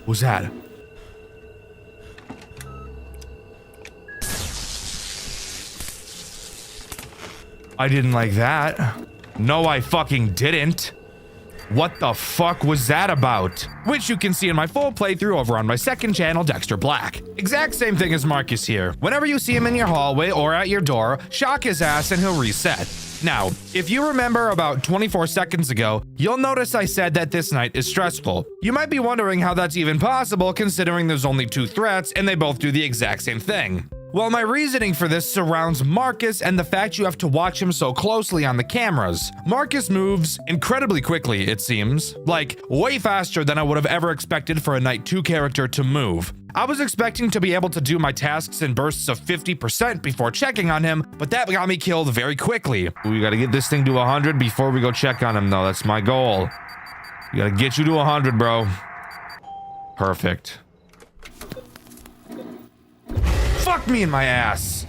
What's that? I didn't like that. No, I fucking didn't. What the fuck was that about? Which you can see in my full playthrough over on my second channel, Dexter Black. Exact same thing as Marcus here. Whenever you see him in your hallway or at your door, shock his ass and he'll reset. Now, if you remember about 24 seconds ago, you'll notice I said that this night is stressful. You might be wondering how that's even possible considering there's only 2 threats and they both do the exact same thing. Well, my reasoning for this surrounds Marcus and the fact you have to watch him so closely on the cameras. Marcus moves incredibly quickly, it seems. Like, way faster than I would have ever expected for a Night 2 character to move. I was expecting to be able to do my tasks in bursts of 50% before checking on him, but that got me killed very quickly. We gotta get this thing to 100 before we go check on him, though. That's my goal. We gotta get you to 100, bro. Perfect. Fuck me in my ass.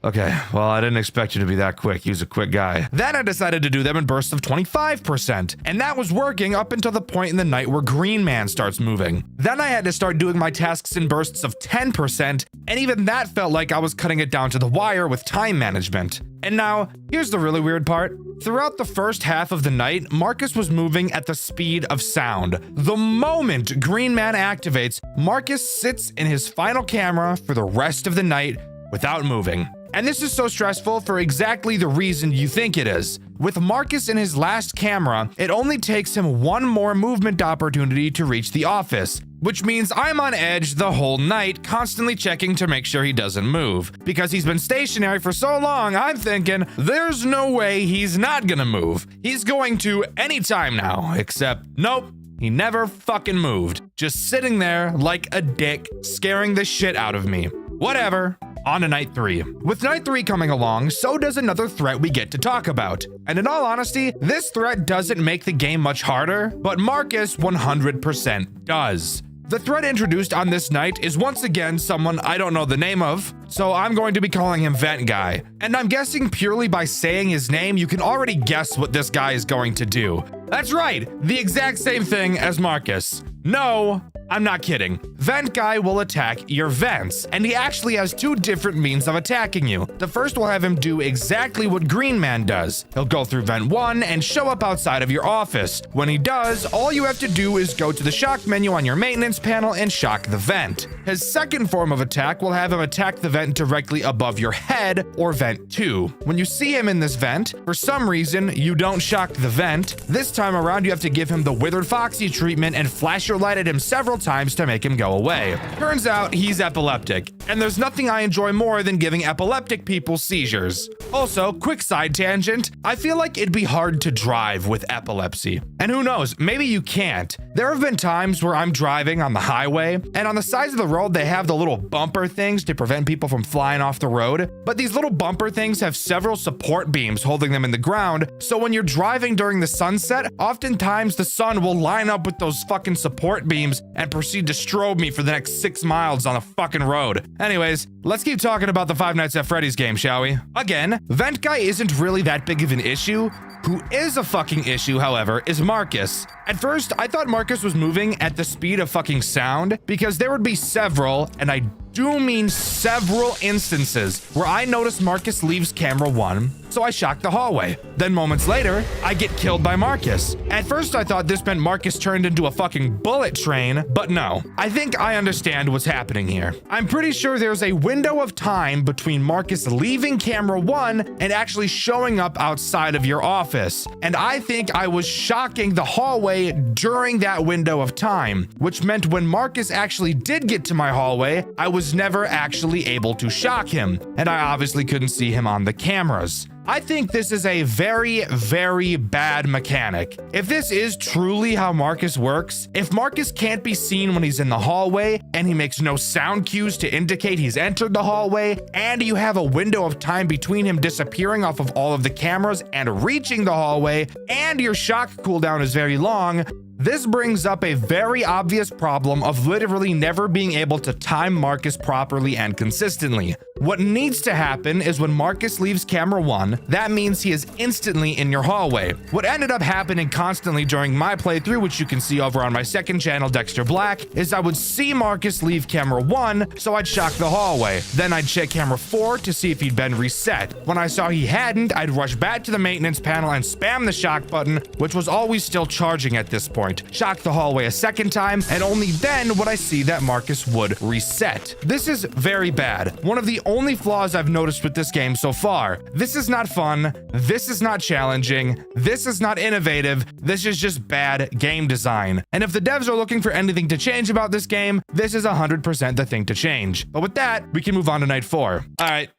Okay, well, I didn't expect you to be that quick. He was a quick guy. Then I decided to do them in bursts of 25%, and that was working up until the point in the night where Green Man starts moving. Then I had to start doing my tasks in bursts of 10%, and even that felt like I was cutting it down to the wire with time management. And now, here's the really weird part. Throughout the first half of the night, Marcus was moving at the speed of sound. The moment Green Man activates, Marcus sits in his final camera for the rest of the night without moving. And this is so stressful for exactly the reason you think it is. With Marcus in his last camera, it only takes him one more movement opportunity to reach the office, which means I'm on edge the whole night, constantly checking to make sure he doesn't move. Because he's been stationary for so long, I'm thinking, there's no way he's not gonna move. He's going to anytime now, except nope. He never fucking moved. Just sitting there like a dick, scaring the shit out of me. Whatever. On to Night 3. With Night 3 coming along, so does another threat we get to talk about. And in all honesty, this threat doesn't make the game much harder, but Marcus 100% does. The threat introduced on this night is once again someone I don't know the name of, so I'm going to be calling him Vent Guy. And I'm guessing purely by saying his name, you can already guess what this guy is going to do. That's right, the exact same thing as Marcus. No, I'm not kidding. Vent Guy will attack your vents, and he actually has 2 different means of attacking you. The first will have him do exactly what Green Man does. He'll go through vent 1 and show up outside of your office. When he does, all you have to do is go to the shock menu on your maintenance panel and shock the vent. His second form of attack will have him attack the vent directly above your head, or vent 2. When you see him in this vent, for some reason, you don't shock the vent. This time around, you have to give him the Withered Foxy treatment and flash your light at him several times to make him go away. Turns out he's epileptic, and there's nothing I enjoy more than giving epileptic people seizures. Also, quick side tangent, I feel like it'd be hard to drive with epilepsy. And who knows, maybe you can't. There have been times where I'm driving on the highway, and on the sides of the road they have the little bumper things to prevent people from flying off the road, but these little bumper things have several support beams holding them in the ground, so when you're driving during the sunset, oftentimes the sun will line up with those fucking support beams and proceed to strobe me for the next 6 miles on a fucking road. Anyways, let's keep talking about the Five Nights at Freddy's game, shall we? Again, Vent Guy isn't really that big of an issue. Who is a fucking issue, however, is Marcus. At first, I thought Marcus was moving at the speed of fucking sound because there would be several, and I do mean several instances where I notice Marcus leaves camera 1, so I shock the hallway. Then moments later, I get killed by Marcus. At first, I thought this meant Marcus turned into a fucking bullet train, but no. I think I understand what's happening here. I'm pretty sure there's a window of time between Marcus leaving camera 1 and actually showing up outside of your office. And I think I was shocking the hallway during that window of time, which meant when Marcus actually did get to my hallway, I was never actually able to shock him, and I obviously couldn't see him on the cameras. I think this is a very, very bad mechanic. If this is truly how Marcus works, if Marcus can't be seen when he's in the hallway and he makes no sound cues to indicate he's entered the hallway, and you have a window of time between him disappearing off of all of the cameras and reaching the hallway, and your shock cooldown is very long, this brings up a very obvious problem of literally never being able to time Marcus properly and consistently. What needs to happen is when Marcus leaves camera 1, that means he is instantly in your hallway. What ended up happening constantly during my playthrough, which you can see over on my second channel, Dexter Black, is I would see Marcus leave camera 1, so I'd shock the hallway. Then I'd check camera 4 to see if he'd been reset. When I saw he hadn't, I'd rush back to the maintenance panel and spam the shock button, which was always still charging at this point. Shock the hallway a second time, and only then would I see that Marcus would reset. This is very bad. One of the only flaws I've noticed with this game so far. This is not fun. This is not challenging. This is not innovative. This is just bad game design. And if the devs are looking for anything to change about this game, this is 100% the thing to change. But with that, we can move on to night 4. All right,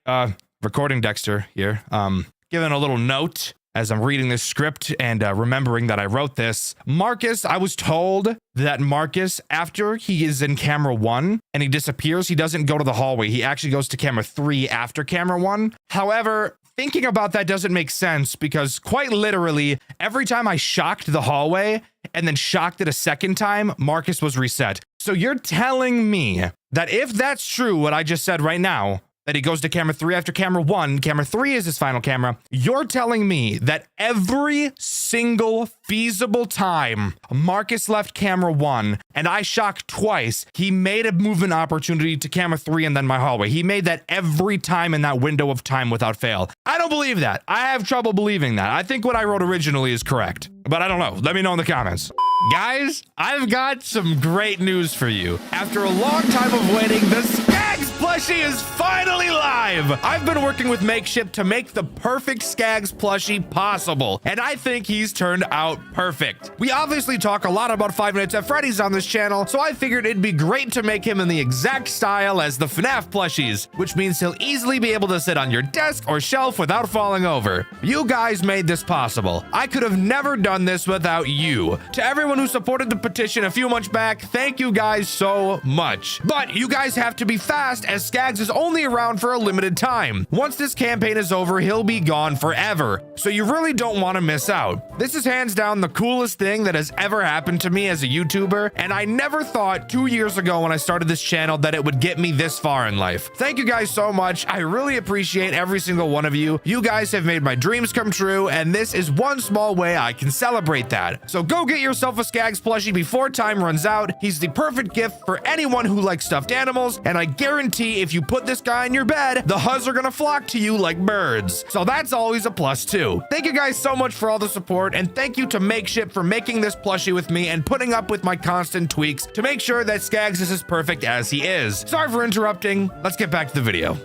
recording Dexter here. Giving a little note as I'm reading this script and remembering that I wrote this. Marcus, I was told that Marcus, after he is in camera 1 and he disappears, he doesn't go to the hallway. He actually goes to camera 3 after camera 1. However, thinking about that doesn't make sense because quite literally, every time I shocked the hallway and then shocked it a second time, Marcus was reset. So you're telling me that if that's true, what I just said right now, that he goes to camera 3 after camera 1, camera 3 is his final camera, you're telling me that every single feasible time Marcus left camera 1 and I shocked twice, he made a movement opportunity to camera 3 and then my hallway. He made that every time in that window of time without fail. I don't believe that. I have trouble believing that. I think what I wrote originally is correct, but I don't know. Let me know in the comments. Guys, I've got some great news for you. After a long time of waiting, the Skags plushie is finally live. I've been working with Makeshift to make the perfect Skags plushie possible, and I think he's turned out perfect. We obviously talk a lot about Five Nights at Freddy's on this channel, so I figured it'd be great to make him in the exact style as the FNAF plushies, which means he'll easily be able to sit on your desk or shelf without falling over. You guys made this possible. I could have never done this without you. To everyone who supported the petition a few months back, thank you guys so much. But you guys have to be fast, as Skags is only around for a limited time. Once this campaign is over, he'll be gone forever, so you really don't want to miss out. This is hands down the coolest thing that has ever happened to me as a YouTuber, and I never thought 2 years ago when I started this channel that it would get me this far in life. Thank you guys so much. I really appreciate every single one of you. You guys have made my dreams come true, and this is one small way I can celebrate that. So go get yourself a Skags plushie before time runs out. He's the perfect gift for anyone who likes stuffed animals, and I guarantee if you put this guy in your bed, the Huzz are gonna flock to you like birds. So that's always a plus too. Thank you guys so much for all the support, and thank you to Makeshift for making this plushie with me and putting up with my constant tweaks to make sure that Skags is as perfect as he is. Sorry for interrupting. Let's get back to the video.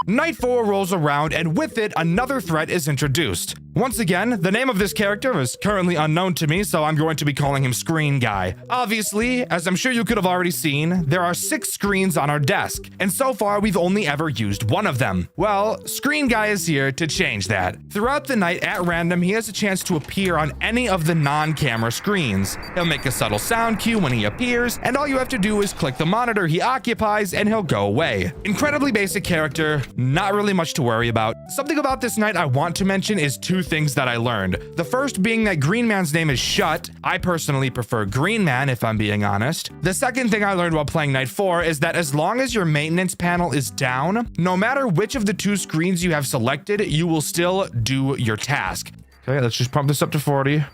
Night 4 rolls around, and with it, another threat is introduced. Once again, the name of this character is currently unknown to me, so I'm going to be calling him Screen Guy. Obviously, as I'm sure you could have already seen, there are 6 screens on our desk, and so far we've only ever used one of them. Well, Screen Guy is here to change that. Throughout the night, at random, he has a chance to appear on any of the non-camera screens. He'll make a subtle sound cue when he appears, and all you have to do is click the monitor he occupies, and he'll go away. Incredibly basic character, not really much to worry about. Something about this night I want to mention is 2 things that I learned. The first being that Green Man's name is Shut. I personally prefer Green Man, if I'm being honest. The second thing I learned while playing Night 4 is that as long as your maintenance panel is down, no matter which of the 2 screens you have selected, you will still do your task. Okay, let's just pump this up to 40.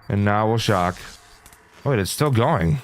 And now we'll shock. Oh, wait, it's still going.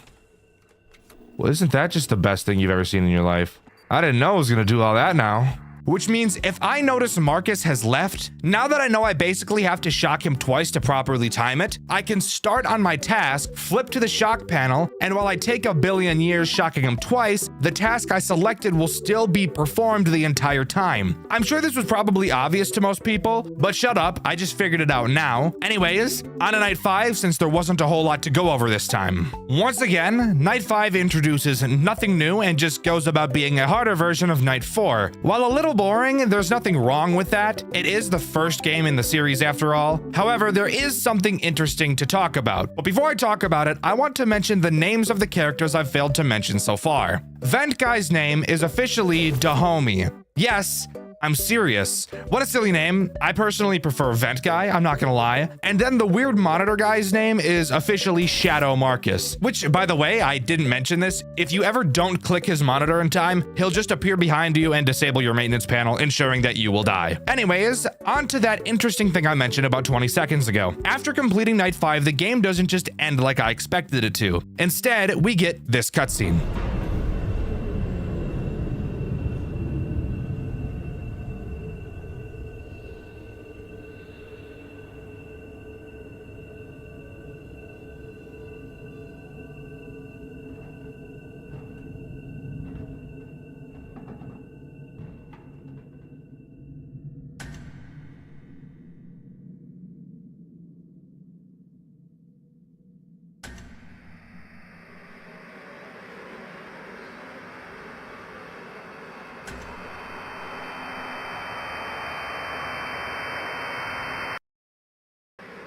Well, isn't that just the best thing you've ever seen in your life? I didn't know I was gonna do all that now. Which means if I notice Marcus has left, now that I know I basically have to shock him twice to properly time it, I can start on my task, flip to the shock panel, and while I take a billion years shocking him twice, the task I selected will still be performed the entire time. I'm sure this was probably obvious to most people, but shut up, I just figured it out now. Anyways, on to night 5, since there wasn't a whole lot to go over this time. Once again, night 5 introduces nothing new and just goes about being a harder version of night 4. While a little boring, there's nothing wrong with that. It is the first game in the series after all. However, there is something interesting to talk about. But before I talk about it, I want to mention the names of the characters I've failed to mention so far. Vent Guy's name is officially Dahomey. Yes, I'm serious. What a silly name. I personally prefer Vent Guy, I'm not gonna lie. And then the weird monitor guy's name is officially Shadow Marcus, which, by the way, I didn't mention this. If you ever don't click his monitor in time, he'll just appear behind you and disable your maintenance panel, ensuring that you will die. Anyways, on to that interesting thing I mentioned about 20 seconds ago. After completing night 5, the game doesn't just end like I expected it to. Instead, we get this cutscene.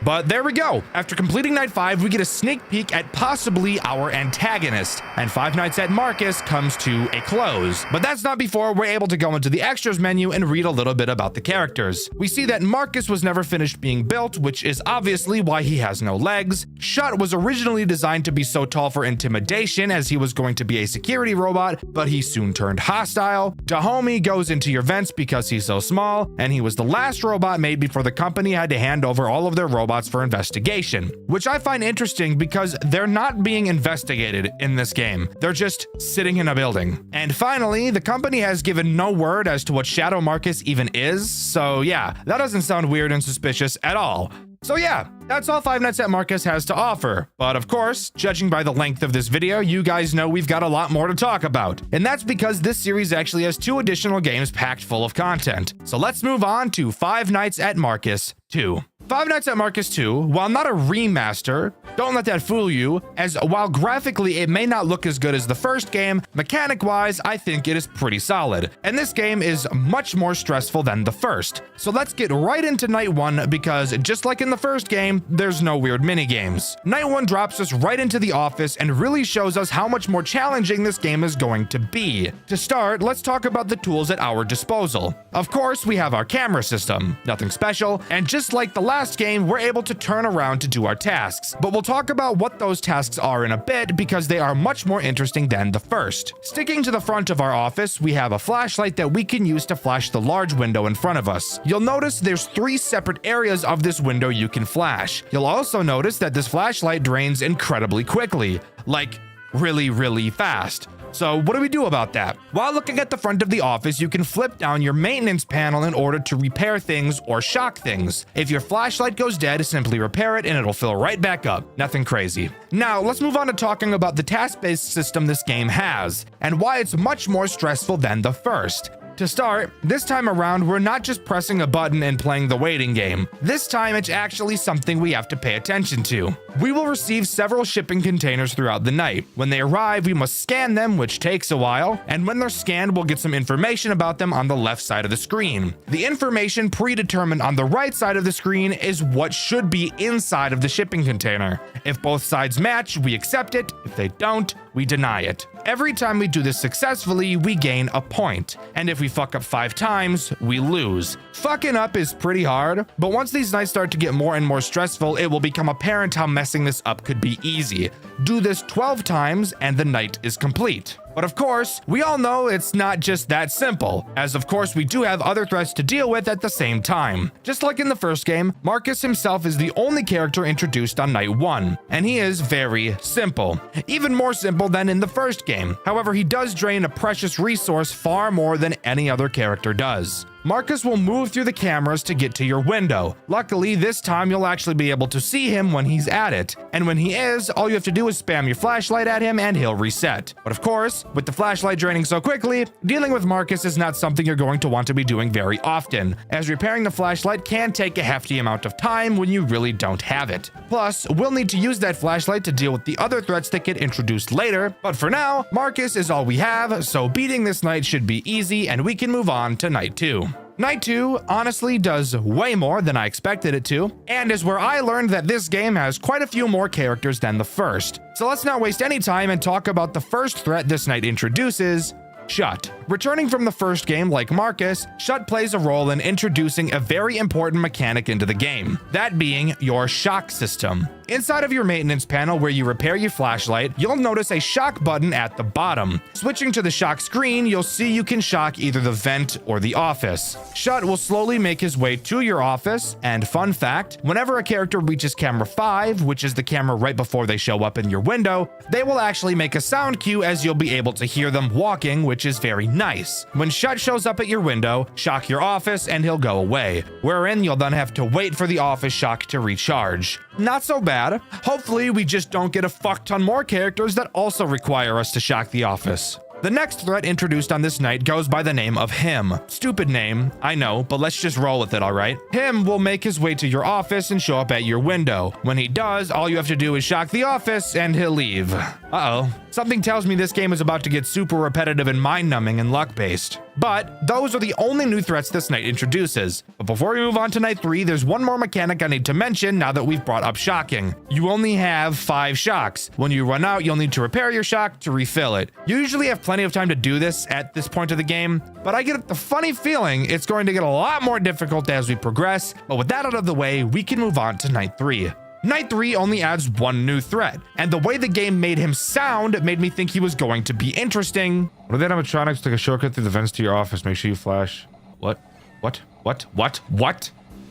But there we go. After completing night 5, we get a sneak peek at possibly our antagonist, and Five Nights at Marcus comes to a close. But that's not before we're able to go into the extras menu and read a little bit about the characters. We see that Marcus was never finished being built, which is obviously why he has no legs. Shut was originally designed to be so tall for intimidation, as he was going to be a security robot, but he soon turned hostile. Dahomey goes into your vents because he's so small, and he was the last robot made before the company had to hand over all of their robots for investigation, which I find interesting because they're not being investigated in this game. They're just sitting in a building. And finally, the company has given no word as to what Shadow Marcus even is, so yeah, that doesn't sound weird and suspicious at all. So yeah, that's all Five Nights at Marcus has to offer. But of course, judging by the length of this video, you guys know we've got a lot more to talk about. And that's because this series actually has 2 additional games packed full of content. So let's move on to Five Nights at Marcus 2. Five Nights at Marcus 2, while not a remaster, don't let that fool you, as while graphically it may not look as good as the first game, mechanic-wise, I think it is pretty solid. And this game is much more stressful than the first. So let's get right into Night 1, because just like in the first game, there's no weird minigames. Night 1 drops us right into the office and really shows us how much more challenging this game is going to be. To start, let's talk about the tools at our disposal. Of course, we have our camera system, nothing special, and just like the last game, we're able to turn around to do our tasks. But we'll talk about what those tasks are in a bit because they are much more interesting than the first. Sticking to the front of our office, we have a flashlight that we can use to flash the large window in front of us. You'll notice there's 3 separate areas of this window you can flash. You'll also notice that this flashlight drains incredibly quickly, like really fast. So what do we do about that? While looking at the front of the office, you can flip down your maintenance panel in order to repair things or shock things. If your flashlight goes dead, simply repair it and it'll fill right back up. Nothing crazy. Now, let's move on to talking about the task-based system this game has, and why it's much more stressful than the first. To start, this time around, we're not just pressing a button and playing the waiting game. This time, it's actually something we have to pay attention to. We will receive several shipping containers throughout the night. When they arrive, we must scan them, which takes a while, and when they're scanned, we'll get some information about them on the left side of the screen. The information predetermined on the right side of the screen is what should be inside of the shipping container. If both sides match, we accept it. If they don't, we deny it. Every time we do this successfully, we gain a point, and if we fuck up 5 times, we lose. Fucking up is pretty hard, but once these nights start to get more and more stressful, it will become apparent how messing this up could be easy. Do this 12 times and the night is complete. But But of course, we all know it's not just that simple, as of course we do have other threats to deal with at the same time. Just like in the first game, Marcus himself is the only character introduced on night 1, and he is very simple. Even more simple than in the first game. However, he does drain a precious resource far more than any other character does. Marcus will move through the cameras to get to your window. Luckily, this time you'll actually be able to see him when he's at it. And when he is, all you have to do is spam your flashlight at him and he'll reset. But of course, with the flashlight draining so quickly, dealing with Marcus is not something you're going to want to be doing very often, as repairing the flashlight can take a hefty amount of time when you really don't have it. Plus, we'll need to use that flashlight to deal with the other threats that get introduced later, but for now, Marcus is all we have, so beating this night should be easy and we can move on to night 2. Night 2 honestly does way more than I expected it to, and is where I learned that this game has quite a few more characters than the first. So let's not waste any time and talk about the first threat this night introduces, Shut. Returning from the first game like Marcus, Shut plays a role in introducing a very important mechanic into the game, that being your shock system. Inside of your maintenance panel where you repair your flashlight, you'll notice a shock button at the bottom. Switching to the shock screen, you'll see you can shock either the vent or the office. Shut will slowly make his way to your office, and fun fact, whenever a character reaches camera 5, which is the camera right before they show up in your window, they will actually make a sound cue as you'll be able to hear them walking, which is very nice. When Shut shows up at your window, shock your office and he'll go away, wherein you'll then have to wait for the office shock to recharge. Not so bad. Hopefully we just don't get a fuck ton more characters that also require us to shock the office. The next threat introduced on this night goes by the name of Him. Stupid name, I know, but let's just roll with it, alright? Him will make his way to your office and show up at your window. When he does, all you have to do is shock the office and he'll leave. Uh-oh. Something tells me this game is about to get super repetitive and mind-numbing and luck-based. But those are the only new threats this night introduces. But before we move on to night 3, there's one more mechanic I need to mention now that we've brought up shocking. You only have 5 shocks. When you run out, you'll need to repair your shock to refill it. You usually have plenty of time to do this at this point of the game, but I get the funny feeling it's going to get a lot more difficult as we progress. But with that out of the way, we can move on to night 3. Night 3 only adds one new threat, and the way the game made him sound made me think he was going to be interesting. What are the animatronics? Take a shortcut through the vents to your office. Make sure you flash. What?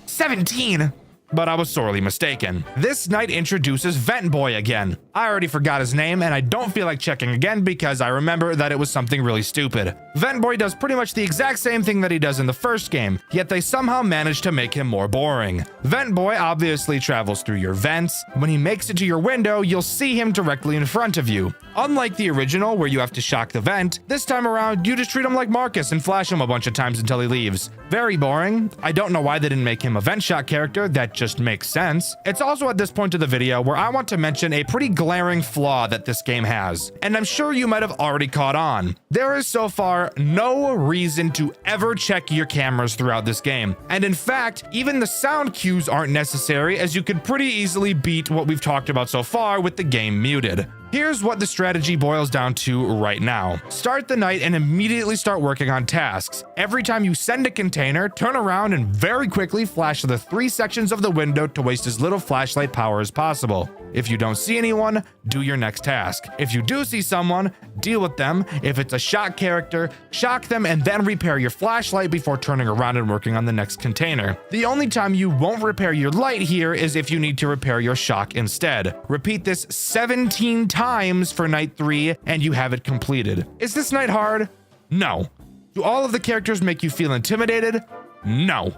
17! But I was sorely mistaken. This night introduces Vent Boy again. I already forgot his name, and I don't feel like checking again because I remember that it was something really stupid. Vent Boy does pretty much the exact same thing that he does in the first game, yet they somehow managed to make him more boring. Vent Boy obviously travels through your vents. When he makes it to your window, you'll see him directly in front of you. Unlike the original, where you have to shock the vent, this time around, you just treat him like Marcus and flash him a bunch of times until he leaves. Very boring. I don't know why they didn't make him a vent shot character. That just makes sense. It's also at this point of the video where I want to mention a pretty glaring flaw that this game has, and I'm sure you might have already caught on. There is so far no reason to ever check your cameras throughout this game, and in fact, even the sound cues aren't necessary, as you could pretty easily beat what we've talked about so far with the game muted. Here's what the strategy boils down to right now. Start the night and immediately start working on tasks. Every time you send a container, turn around and very quickly flash the 3 sections of the window to waste as little flashlight power as possible. If you don't see anyone, do your next task. If you do see someone, deal with them. If it's a shock character, shock them and then repair your flashlight before turning around and working on the next container. The only time you won't repair your light here is if you need to repair your shock instead. Repeat this 17 times for night 3 and you have it completed. Is this night hard? No. Do all of the characters make you feel intimidated? No.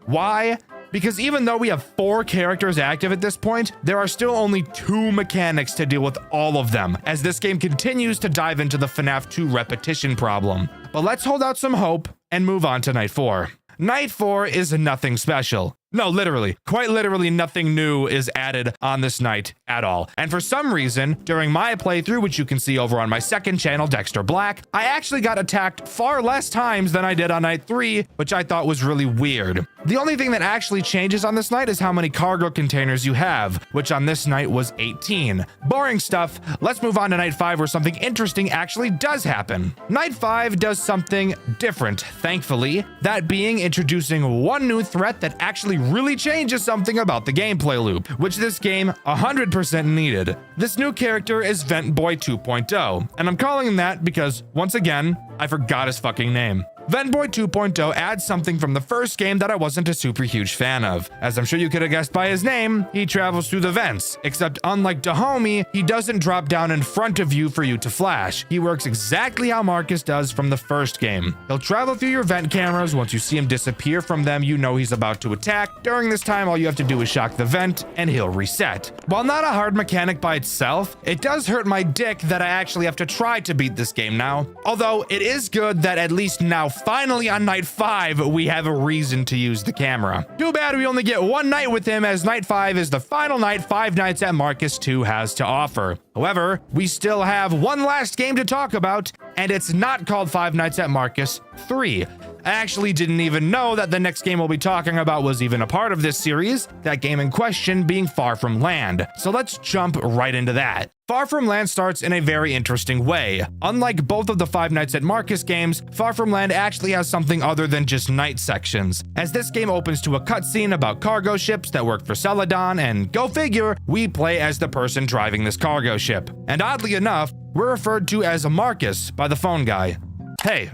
Why? Because even though we have 4 characters active at this point, there are still only 2 mechanics to deal with all of them, as this game continues to dive into the FNAF 2 repetition problem. But let's hold out some hope and move on to night 4. Night 4 is nothing special. No, literally, quite literally nothing new is added on this night at all. And for some reason, during my playthrough, which you can see over on my second channel, Dexter Black, I actually got attacked far less times than I did on night 3, which I thought was really weird. The only thing that actually changes on this night is how many cargo containers you have, which on this night was 18. Boring stuff. Let's move on to night 5 where something interesting actually does happen. Night 5 does something different, thankfully, that being introducing one new threat that actually really changes something about the gameplay loop, which this game 100% needed. This new character is Vent Boy 2.0, and I'm calling him that because, once again, I forgot his fucking name. Ventboy 2.0 adds something from the first game that I wasn't a super huge fan of. As I'm sure you could have guessed by his name, he travels through the vents, except unlike Dahomey, he doesn't drop down in front of you for you to flash. He works exactly how Marcus does from the first game. He'll travel through your vent cameras. Once you see him disappear from them, you know he's about to attack. During this time, all you have to do is shock the vent and he'll reset. While not a hard mechanic by itself, it does hurt my dick that I actually have to try to beat this game now. Although it is good that at least now finally on night 5, we have a reason to use the camera. Too bad we only get one night with him, as night 5 is the final night Five Nights at Marcus 2 has to offer. However, we still have one last game to talk about, and it's not called Five Nights at Marcus 3. I actually didn't even know that the next game we'll be talking about was even a part of this series, that game in question being Far From Land. So let's jump right into that. Far From Land starts in a very interesting way. Unlike both of the Five Nights at Marcus games, Far From Land actually has something other than just night sections, as this game opens to a cutscene about cargo ships that work for Celadon, and go figure, we play as the person driving this cargo ship. And oddly enough, we're referred to as Marcus by the phone guy. Hey,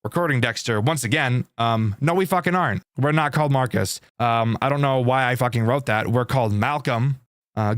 recording Dexter once again. No, we fucking aren't. We're not called Marcus. I don't know why I fucking wrote that. We're called Malcolm.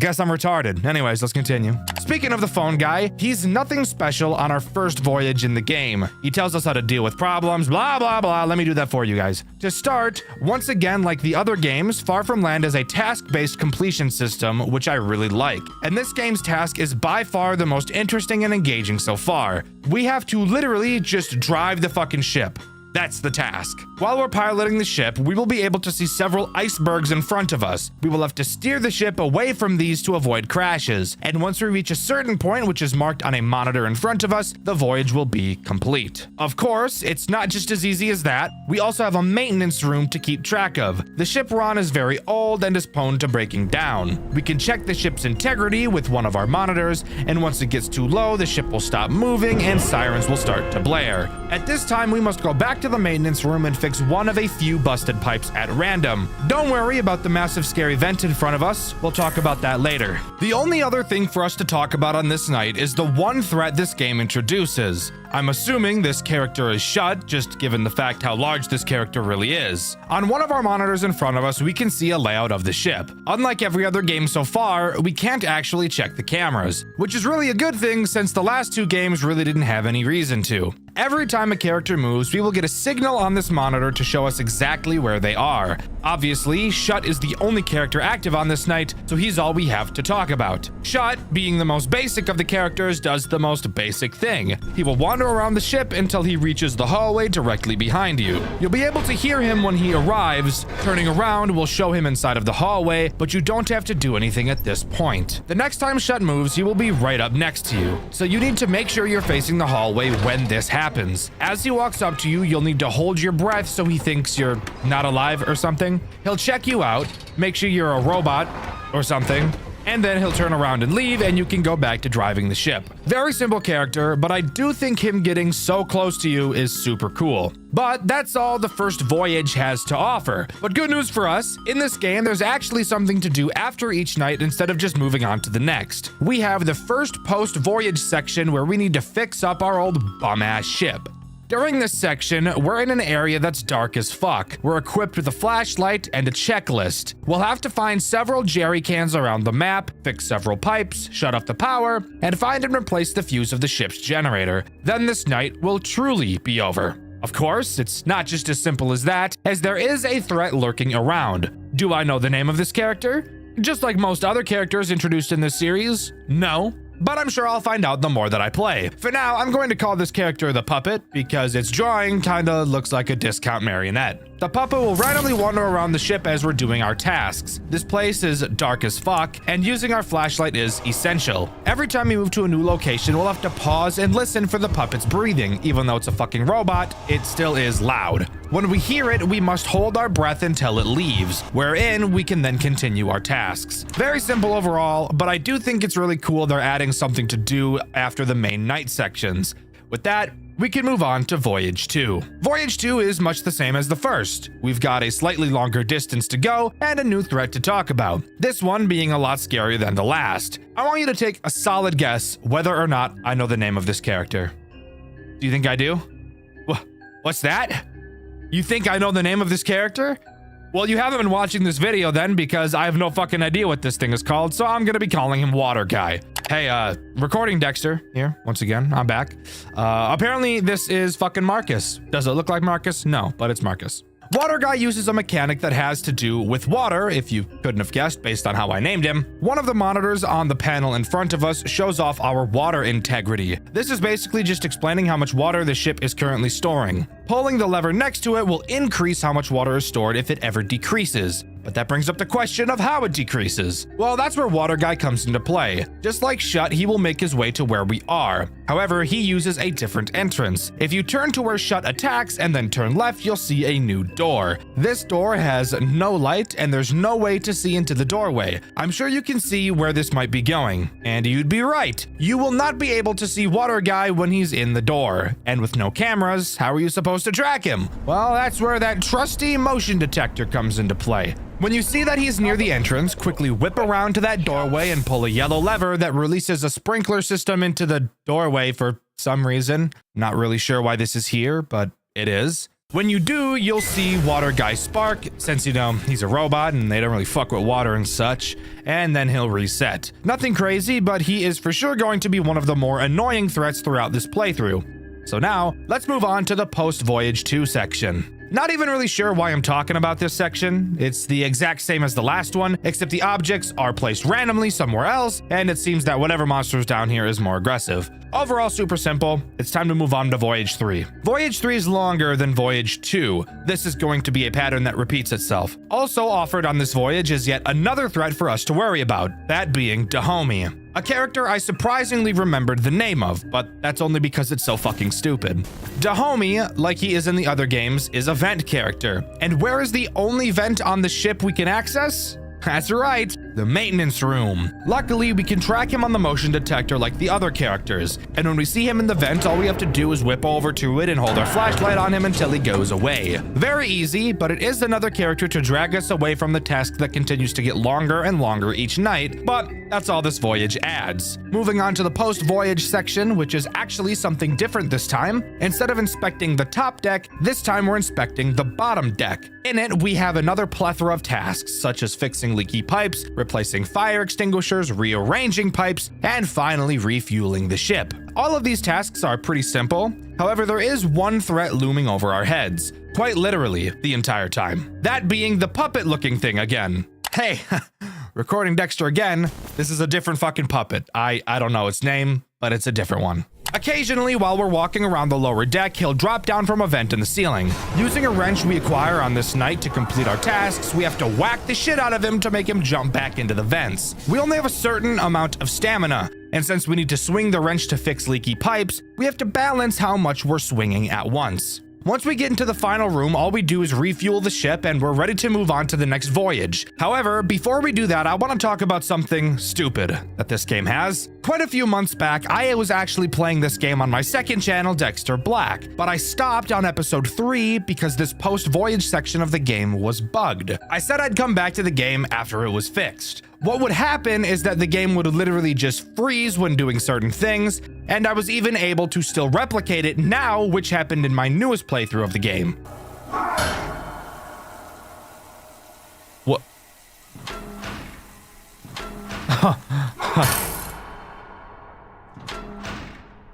Guess I'm retarded. Anyways, let's continue. Speaking of the phone guy, he's nothing special on our first voyage in the game. He tells us how to deal with problems, blah, blah, blah. Let me do that for you guys. To start, once again, like the other games, Far From Land is a task-based completion system, which I really like. And this game's task is by far the most interesting and engaging so far. We have to literally just drive the fucking ship. That's the task. While we're piloting the ship, we will be able to see several icebergs in front of us. We will have to steer the ship away from these to avoid crashes. And once we reach a certain point, which is marked on a monitor in front of us, the voyage will be complete. Of course, it's not just as easy as that. We also have a maintenance room to keep track of. The ship we're on is very old and is prone to breaking down. We can check the ship's integrity with one of our monitors, and once it gets too low, the ship will stop moving and sirens will start to blare. At this time, we must go back to the maintenance room and fix one of a few busted pipes at random. Don't worry about the massive scary vent in front of us. We'll talk about that later. The only other thing for us to talk about on this night is the one threat this game introduces. I'm assuming this character is Shut, just given the fact how large this character really is. On one of our monitors in front of us, we can see a layout of the ship. Unlike every other game so far, we can't actually check the cameras, which is really a good thing since the last two games really didn't have any reason to. Every time a character moves, we will get a signal on this monitor to show us exactly where they are. Obviously, Shut is the only character active on this night, so he's all we have to talk about. Shut, being the most basic of the characters, does the most basic thing. He will wander around the ship until he reaches the hallway directly behind you. You'll be able to hear him when he arrives. Turning around will show him inside of the hallway, but you don't have to do anything at this point. The next time Shut moves, he will be right up next to you, so you need to make sure you're facing the hallway when this happens. As he walks up to you, you'll need to hold your breath so he thinks you're not alive or something. He'll check you out, make sure you're a robot or something, and then he'll turn around and leave, and you can go back to driving the ship. Very simple character, but I do think him getting so close to you is super cool. But that's all the first voyage has to offer. But good news for us, in this game, there's actually something to do after each night instead of just moving on to the next. We have the first post-voyage section where we need to fix up our old bum-ass ship. During this section, we're in an area that's dark as fuck. We're equipped with a flashlight and a checklist. We'll have to find several jerry cans around the map, fix several pipes, shut off the power, and find and replace the fuse of the ship's generator. Then this night will truly be over. Of course, it's not just as simple as that, as there is a threat lurking around. Do I know the name of this character? Just like most other characters introduced in this series, no. But I'm sure I'll find out the more that I play. For now, I'm going to call this character the Puppet because its drawing kinda looks like a discount marionette. The puppet will randomly wander around the ship as we're doing our tasks. This place is dark as fuck, and using our flashlight is essential. Every time we move to a new location, we'll have to pause and listen for the puppet's breathing. Even though it's a fucking robot, it still is loud. When we hear it, we must hold our breath until it leaves, wherein we can then continue our tasks. Very simple overall, but I do think it's really cool they're adding something to do after the main night sections. With that, we can move on to Voyage 2. Voyage 2 is much the same as the first. We've got a slightly longer distance to go and a new threat to talk about. This one being a lot scarier than the last. I want you to take a solid guess whether or not I know the name of this character. Do you think I do? What's that? You think I know the name of this character? Well, you haven't been watching this video then, because I have no fucking idea what this thing is called, so I'm gonna be calling him Water Guy. Hey, recording Dexter here, once again, I'm back. Apparently this is fucking Marcus. Does it look like Marcus? No, but it's Marcus. Water Guy uses a mechanic that has to do with water, if you couldn't have guessed based on how I named him. One of the monitors on the panel in front of us shows off our water integrity. This is basically just explaining how much water the ship is currently storing. Pulling the lever next to it will increase how much water is stored if it ever decreases. But that brings up the question of how it decreases. Well, that's where Water Guy comes into play. Just like Shut, he will make his way to where we are. However, he uses a different entrance. If you turn to where Shut attacks and then turn left, you'll see a new door. This door has no light and there's no way to see into the doorway. I'm sure you can see where this might be going. And you'd be right. You will not be able to see Water Guy when he's in the door. And with no cameras, how are you supposed to track him? Well, that's where that trusty motion detector comes into play. When you see that he's near the entrance, quickly whip around to that doorway and pull a yellow lever that releases a sprinkler system into the doorway for some reason. Not really sure why this is here, but it is. When you do, you'll see Water Guy spark, since you know he's a robot and they don't really fuck with water and such, and then he'll reset. Nothing crazy, but he is for sure going to be one of the more annoying threats throughout this playthrough. So now, let's move on to the post-Voyage 2 section. Not even really sure why I'm talking about this section. It's the exact same as the last one, except the objects are placed randomly somewhere else, and it seems that whatever monster is down here is more aggressive. Overall, super simple. It's time to move on to Voyage 3. Voyage 3 is longer than Voyage 2. This is going to be a pattern that repeats itself. Also offered on this voyage is yet another threat for us to worry about, that being Dahomey. A character I surprisingly remembered the name of, but that's only because it's so fucking stupid. Dahomey, like he is in the other games, is a vent character. And where is the only vent on the ship we can access? That's right, the maintenance room. Luckily, we can track him on the motion detector like the other characters, and when we see him in the vent, all we have to do is whip over to it and hold our flashlight on him until he goes away. Very easy, but it is another character to drag us away from the task that continues to get longer and longer each night, but that's all this voyage adds. Moving on to the post-voyage section, which is actually something different this time. Instead of inspecting the top deck, this time we're inspecting the bottom deck. In it, we have another plethora of tasks, such as fixing leaky pipes, replacing fire extinguishers, rearranging pipes, and finally refueling the ship. All of these tasks are pretty simple. However, there is one threat looming over our heads, quite literally the entire time. That being the puppet-looking thing again. Hey, recording Dexter again. This is a different fucking puppet. I don't know its name, but it's a different one. Occasionally, while we're walking around the lower deck, he'll drop down from a vent in the ceiling. Using a wrench we acquire on this night to complete our tasks, we have to whack the shit out of him to make him jump back into the vents. We only have a certain amount of stamina, and since we need to swing the wrench to fix leaky pipes, we have to balance how much we're swinging at once. Once we get into the final room, all we do is refuel the ship and we're ready to move on to the next voyage. However, before we do that, I want to talk about something stupid that this game has. Quite a few months back, I was actually playing this game on my second channel, Dexter Black, but I stopped on episode 3 because this post-voyage section of the game was bugged. I said I'd come back to the game after it was fixed. What would happen is that the game would literally just freeze when doing certain things, and I was even able to still replicate it now, which happened in my newest playthrough of the game. What?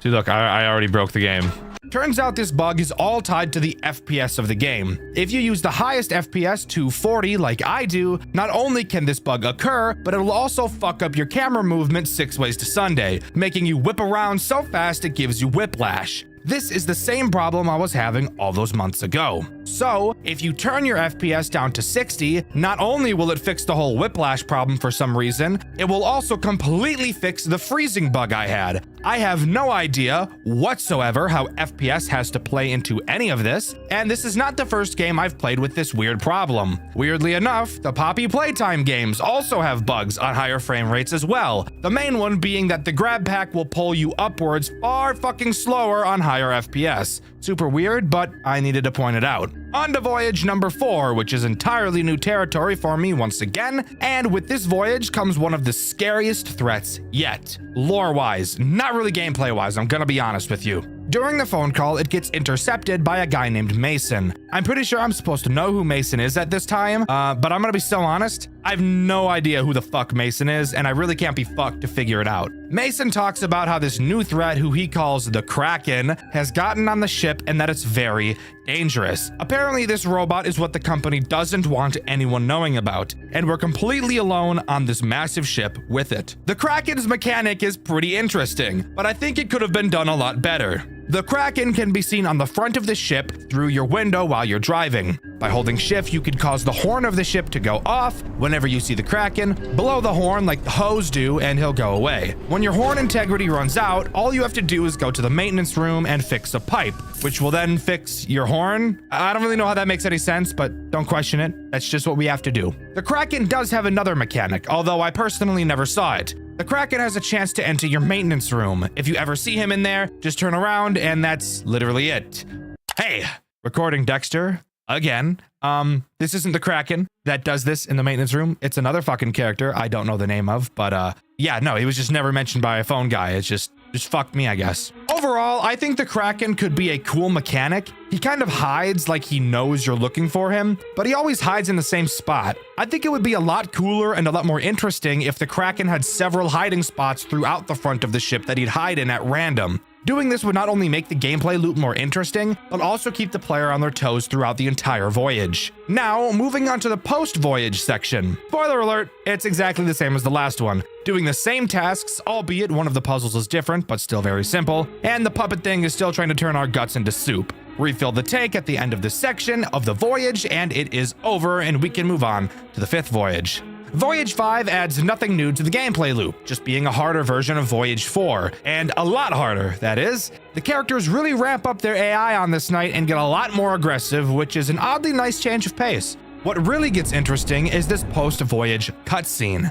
See, look, I already broke the game. Turns out this bug is all tied to the FPS of the game. If you use the highest FPS to 40 like I do, not only can this bug occur, but it will also fuck up your camera movement 6 ways to Sunday, making you whip around so fast it gives you whiplash. This is the same problem I was having all those months ago. So, if you turn your FPS down to 60, not only will it fix the whole whiplash problem for some reason, it will also completely fix the freezing bug I had. I have no idea whatsoever how FPS has to play into any of this, and this is not the first game I've played with this weird problem. Weirdly enough, the Poppy Playtime games also have bugs on higher frame rates as well, the main one being that the grab pack will pull you upwards far fucking slower on higher FPS. Super weird, but I needed to point it out. On to voyage number 4, which is entirely new territory for me once again, and with this voyage comes one of the scariest threats yet. Lore-wise, not really gameplay-wise, I'm gonna be honest with you. During the phone call, it gets intercepted by a guy named Mason. I'm pretty sure I'm supposed to know who Mason is at this time, but I'm gonna be so honest, I have no idea who the fuck Mason is, and I really can't be fucked to figure it out. Mason talks about how this new threat, who he calls the Kraken, has gotten on the ship and that it's very dangerous. Apparently, this robot is what the company doesn't want anyone knowing about, and we're completely alone on this massive ship with it. The Kraken's mechanic is pretty interesting, but I think it could have been done a lot better. The Kraken can be seen on the front of the ship through your window while you're driving. By holding shift, you can cause the horn of the ship to go off. Whenever you see the Kraken, blow the horn like the hose do and he'll go away. When your horn integrity runs out, all you have to do is go to the maintenance room and fix a pipe, which will then fix your horn. I don't really know how that makes any sense, but don't question it. That's just what we have to do. The Kraken does have another mechanic, although I personally never saw it. The Kraken has a chance to enter your maintenance room. If you ever see him in there, just turn around and that's literally it. Hey, recording Dexter again. This isn't the Kraken that does this in the maintenance room. It's another fucking character I don't know the name of, but yeah, no, he was just never mentioned by a phone guy. It's just fucked me, I guess. Overall, I think the Kraken could be a cool mechanic. He kind of hides like he knows you're looking for him, but he always hides in the same spot. I think it would be a lot cooler and a lot more interesting if the Kraken had several hiding spots throughout the front of the ship that he'd hide in at random. Doing this would not only make the gameplay loop more interesting, but also keep the player on their toes throughout the entire voyage. Now, moving on to the post-voyage section. Spoiler alert, it's exactly the same as the last one. Doing the same tasks, albeit one of the puzzles is different, but still very simple, and the puppet thing is still trying to turn our guts into soup. Refill the tank at the end of this section of the voyage, and it is over, and we can move on to the 5th voyage. Voyage 5 adds nothing new to the gameplay loop, just being a harder version of Voyage 4, and a lot harder, that is. The characters really ramp up their AI on this night and get a lot more aggressive, which is an oddly nice change of pace. What really gets interesting is this post-voyage cutscene.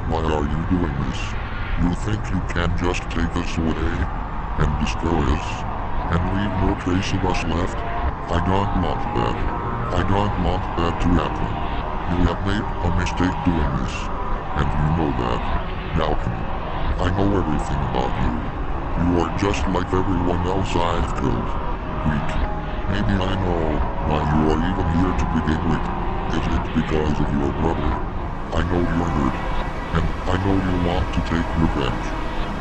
Why are you doing this? You think you can just take us away and destroy us and leave no trace of us left? I don't want that. I don't want that to happen. You have made a mistake doing this, and you know that. Malcolm, I know everything about you. You are just like everyone else I've killed. Weak. Maybe I know why you are even here to begin with. Is it because of your brother? I know you're hurt. And I know you want to take revenge,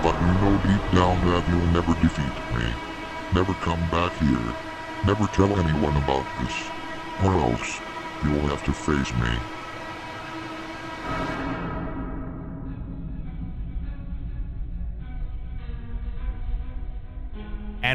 but you know deep down that you'll never defeat me. Never come back here. Never tell anyone about this. Or else, you'll have to face me.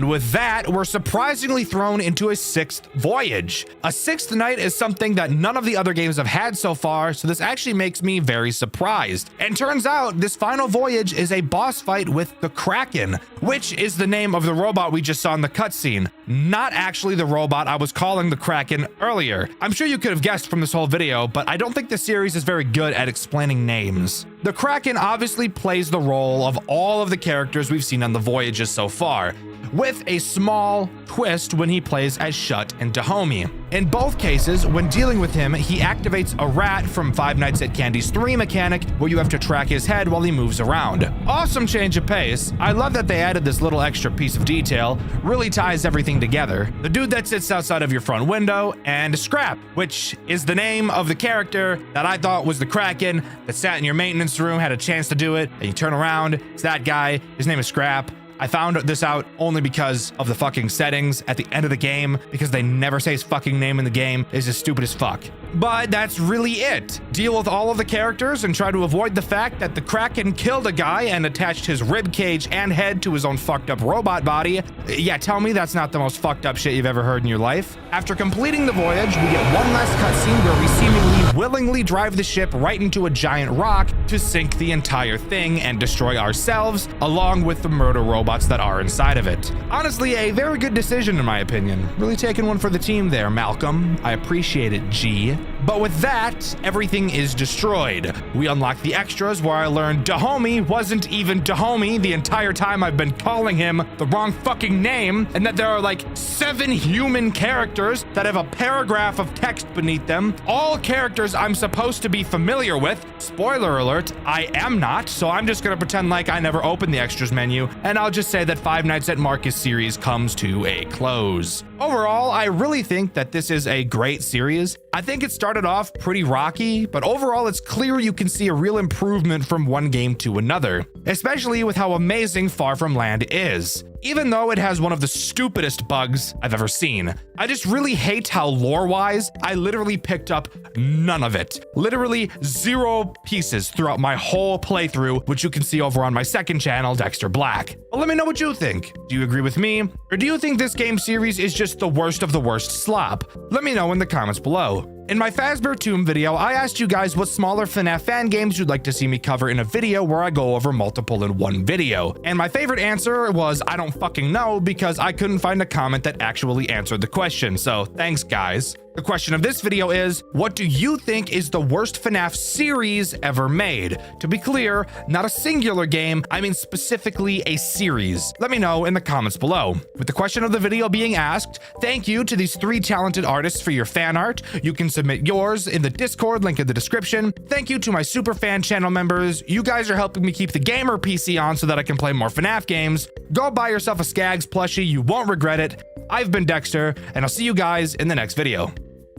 And with that, we're surprisingly thrown into a 6th voyage. A 6th night is something that none of the other games have had so far, so this actually makes me very surprised. And turns out this final voyage is a boss fight with the Kraken, which is the name of the robot we just saw in the cutscene, not actually the robot I was calling the Kraken earlier. I'm sure you could have guessed from this whole video, but I don't think the series is very good at explaining names. The Kraken obviously plays the role of all of the characters we've seen on the voyages so far, with a small twist when he plays as Shut and Dahomey. In both cases, when dealing with him, he activates a rat from Five Nights at Candy's 3 mechanic, where you have to track his head while he moves around. Awesome change of pace. I love that they added this little extra piece of detail, really ties everything together. The dude that sits outside of your front window, and Scrap, which is the name of the character that I thought was the Kraken that sat in your maintenance room, had a chance to do it, and you turn around, it's that guy, his name is Scrap. I found this out only because of the fucking settings at the end of the game, because they never say his fucking name in the game. It's just stupid as fuck. But that's really it. Deal with all of the characters and try to avoid the fact that the Kraken killed a guy and attached his rib cage and head to his own fucked up robot body. Yeah, tell me that's not the most fucked up shit you've ever heard in your life. After completing the voyage, we get one last cutscene where we seemingly willingly drive the ship right into a giant rock to sink the entire thing and destroy ourselves, along with the murder robots that are inside of it. Honestly, a very good decision in my opinion. Really taking one for the team there, Malcolm. I appreciate it, G. But with that, everything is destroyed. We unlock the extras where I learned Dahomey wasn't even Dahomey the entire time I've been calling him the wrong fucking name, and that there are like 7 human characters that have a paragraph of text beneath them, all characters I'm supposed to be familiar with. Spoiler alert, I am not, so I'm just gonna pretend like I never opened the extras menu, and I'll just say that Five Nights at Marcus series comes to a close. Overall, I really think that this is a great series. I think it started off pretty rocky, but overall it's clear you can see a real improvement from one game to another, especially with how amazing Far From Land is. Even though it has one of the stupidest bugs I've ever seen. I just really hate how lore-wise, I literally picked up none of it. Literally 0 pieces throughout my whole playthrough, which you can see over on my second channel, Dexter Black. Well, let me know what you think. Do you agree with me? Or do you think this game series is just the worst of the worst slop? Let me know in the comments below. In my Fazbear Tomb video, I asked you guys what smaller FNAF fan games you'd like to see me cover in a video where I go over multiple in one video. And my favorite answer was, I don't fucking know, because I couldn't find a comment that actually answered the question. So thanks, guys. The question of this video is, what do you think is the worst FNAF series ever made? To be clear, not a singular game, I mean specifically a series. Let me know in the comments below. With the question of the video being asked, thank you to these 3 talented artists for your fan art. You can submit yours in the Discord, link in the description. Thank you to my super fan channel members. You guys are helping me keep the gamer PC on so that I can play more FNAF games. Go buy yourself a Skags plushie, you won't regret it. I've been Dexter, and I'll see you guys in the next video.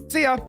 See ya!